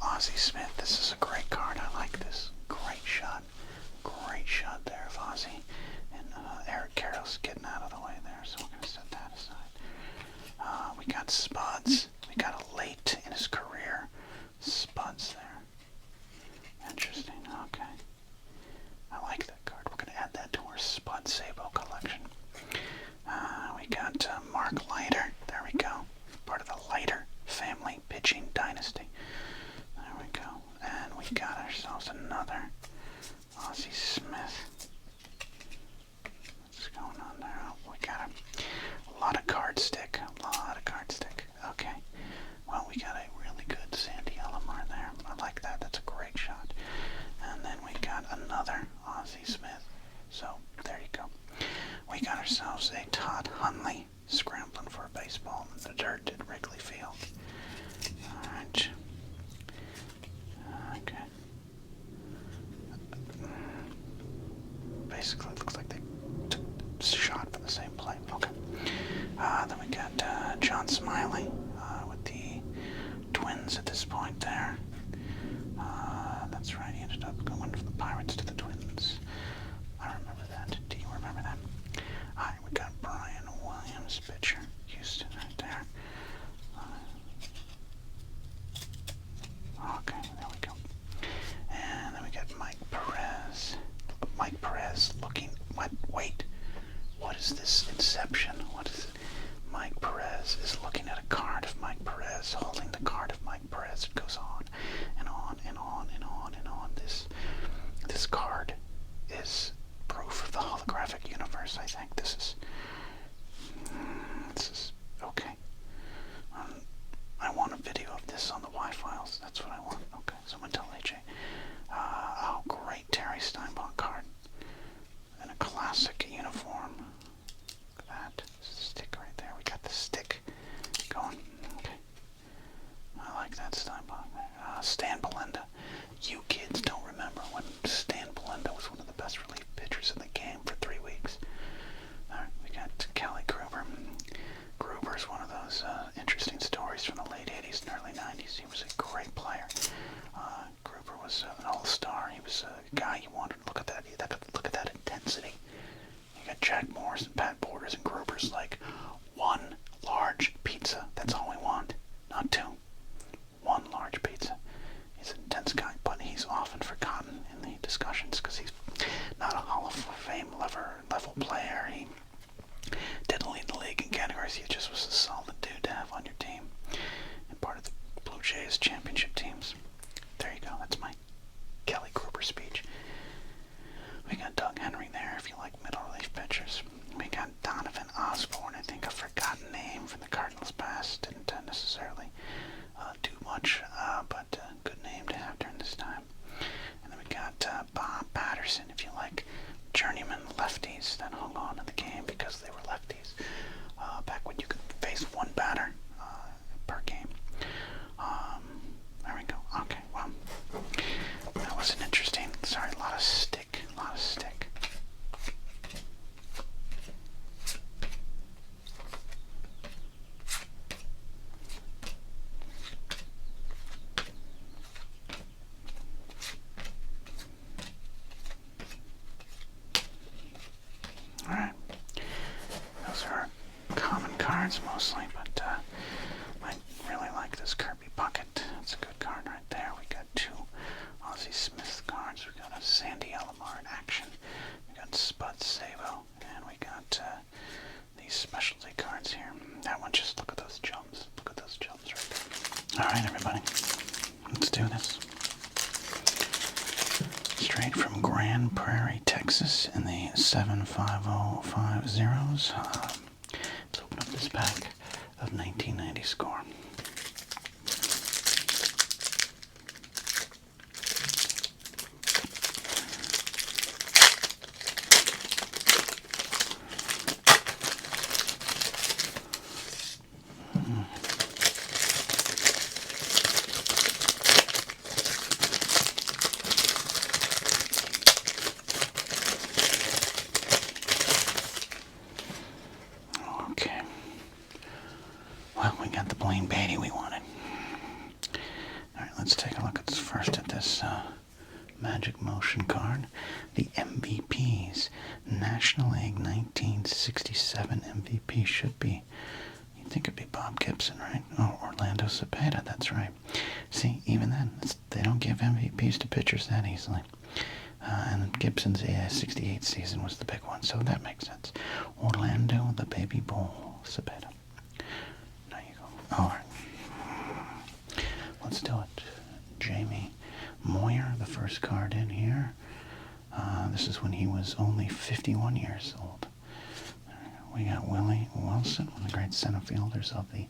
Ozzie Smith. This is a great card. I like this. Great shot there of Ozzie. And Eric Carroll's getting out of the way there, so we're going to set that aside. We got Spuds. We got a late in his career Spuds there. Interesting. Okay. I like that card. We're going to add that to our Spud Sabo collection. We got Mark Leiter. There we go. Part of the Leiter family pitching dynasty. There we go. And we got ourselves another Ozzie Smith. What's going on there? Oh, we got a lot of card stick. Okay. Well, we got a really good Sandy Alomar there. I like that. That's a great shot. And then we got another Ozzie Smith. So, there you go. We got ourselves a Todd Hundley scrambling for a baseball in the dirt at Wrigley Field. Alright. Okay. Basically, it looks like they took a shot from the same plate. Okay. Then we got John Smiley with the Twins at this point there. That's right, he ended up going from the Pirates to the Twins. I remember that. Do you remember that? Alright, we got Brian Williams, pitcher, Houston, right there. Okay, there we go. And then we got Mike Perez. Mike Perez looking. Wait. What is this Inception? What is it? Mike Perez is looking at a card of Mike Perez, holding the card of Mike Perez. It goes on and on and on and on and on. This card is proof of the holographic universe. I think this is okay. I want a video of this on the Y-Files. That's what I want. Okay, someone tell AJ. Oh, great Terry Steinbach card. And a classic uniform. Look at that. Stick right there. We got the stick going. Okay. I like that Steinbach there. Stan Belenda. You kids don't remember when Stan Belenda was one of the best relief pitchers in the game for 3 weeks. Alright, we got Kelly Gruber. Gruber's one of those interesting stories from the late 80s and early 90s. He was a great player. Gruber was an all-star. He was a guy you wanted to look at that. Look at that intensity. You got Jack Morris and Pat Borders and Gruber's like one large pizza. pass. Didn't necessarily do much, but good name to have during this time. And then we got Bob Patterson, if you like, journeyman lefties that hung on in the game because they were lefties. Back when you could face one batter per game. There we go. Okay, well, that was an interesting. Sorry, a lot of stick. Alright. Those are common cards mostly, but I really like this Kirby Bucket. It's a good card right there. We got two Ozzie Smith cards. We got a Sandy Alomar in action. We got Spud Sabo, and we got these specialty cards here. That one, just look at those jumps. Look at those jumps right there. Alright, everybody. Let's do this. Straight from Grand Prairie, Texas in the 75050s. Let's open up this pack of 1990 score. Okay. Well, we got the Blaine Beatty we wanted. Alright, let's take a look at first at this Magic Motion card. The MVPs. National League 1967 MVP should be, you'd think it'd be Bob Gibson, right? Oh, Orlando Cepeda, that's right. See, even then, they don't give MVPs to pitchers that easily. And Gibson's 68 season was the big one, so that makes sense. Orlando, the Baby Bull, Cepeda. There you go. All right. Let's do it. Jamie Moyer, the first card in here. This is when he was only 51 years old. We got Willie Wilson, one of the great center fielders of the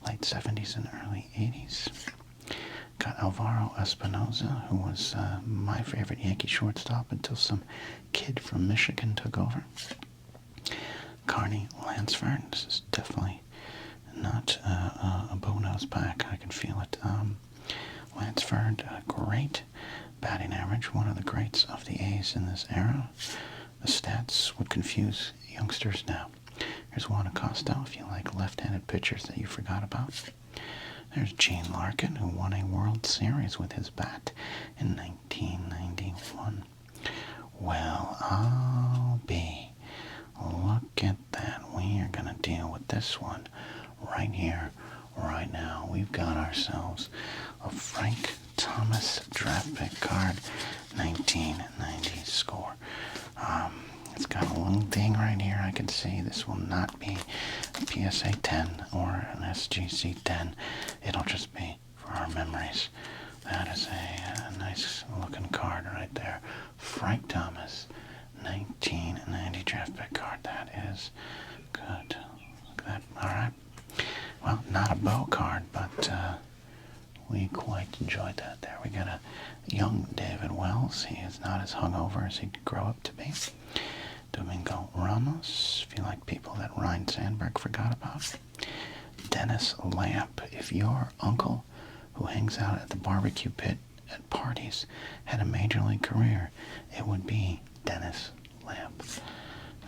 late 70s and early 80s. Got Alvaro Espinoza, who was my favorite Yankee shortstop until some kid from Michigan took over. Carney Lansford. This is definitely not a Bono's pack. I can feel it. Lansford, great batting average, one of the greats of the A's in this era. The stats would confuse youngsters now. Here's Juan Acosta, if you like left-handed pitchers that you forgot about. There's Gene Larkin, who won a World Series with his bat in 1991. Well, I'll be. Look at that. We are going to deal with this one right here, right now. We've got ourselves a Frank Thomas draft pick card, 1990 score. It's got a little ding right here. I can see this will not be a PSA 10 or an SGC 10. It'll just be for our memories. That is a nice looking card right there. Frank Thomas, 1990 draft pick card. That is good. Look at that. All right. Well, not a bow card, but we quite enjoyed that there. We got a young David Wells. He is not as hungover as he could grow up to be. Domingo Ramos, if you like people that Ryan Sandberg forgot about. Dennis Lamp, if your uncle who hangs out at the barbecue pit at parties had a major league career, it would be Dennis Lamp.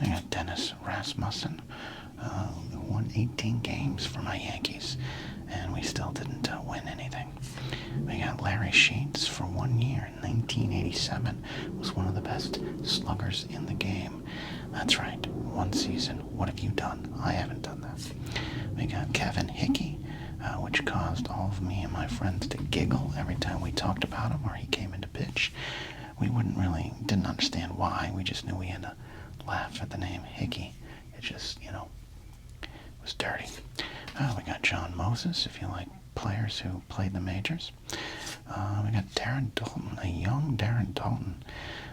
I got Dennis Rasmussen, who won 18 games for my Yankees, and we still didn't win anything. We got Larry Sheets for 1 year in 1987. Was one of the best sluggers in the game. That's right, 1 season. What have you done? I haven't done that. We got Kevin Hickey, which caused all of me and my friends to giggle every time we talked about him or he came into pitch. We didn't understand why. We just knew we had to laugh at the name Hickey. It just, it was dirty. We got John Moses, if you like players who played the majors. We got Darren Dalton, a young Darren Dalton.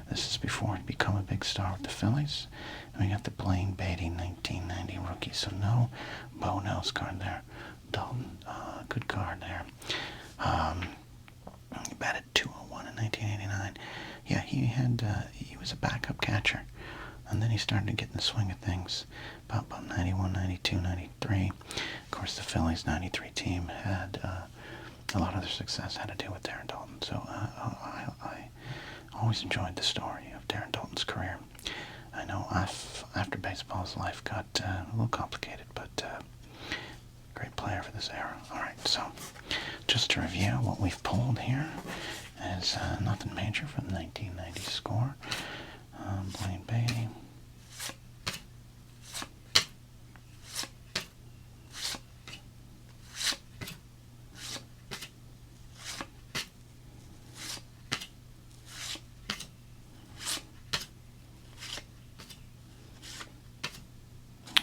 This is before he'd become a big star with the Phillies. And we got the Blaine Beatty 1990 rookie. So no Bo-Nose card there. was a backup catcher. And then he started to get in the swing of things about 91, 92, 93. Of course, the Phillies' 93 team had a lot of their success had to do with Darren Daulton. So I always enjoyed the story of Darren Daulton's career. I know after baseball's life got a little complicated, but great player for this era. All right, so just to review what we've pulled here is nothing major from the 1990 score. Blaine Beatty.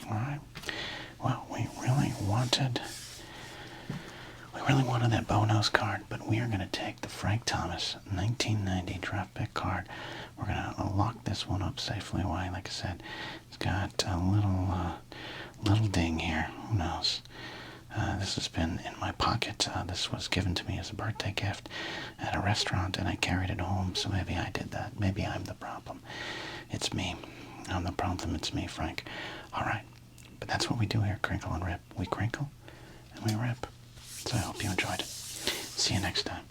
Alright. Well, we really wanted that bonus card, but we are going to take the Frank Thomas 1990 draft pick card. We're going to lock this one up safely away. Like I said, it's got a little ding here. Who knows? This has been in my pocket. This was given to me as a birthday gift at a restaurant, and I carried it home, so maybe I did that. Maybe I'm the problem. It's me. I'm the problem. It's me, Frank. All right. But that's what we do here, Crinkle and Rip. We crinkle and we rip. So I hope you enjoyed it. See you next time.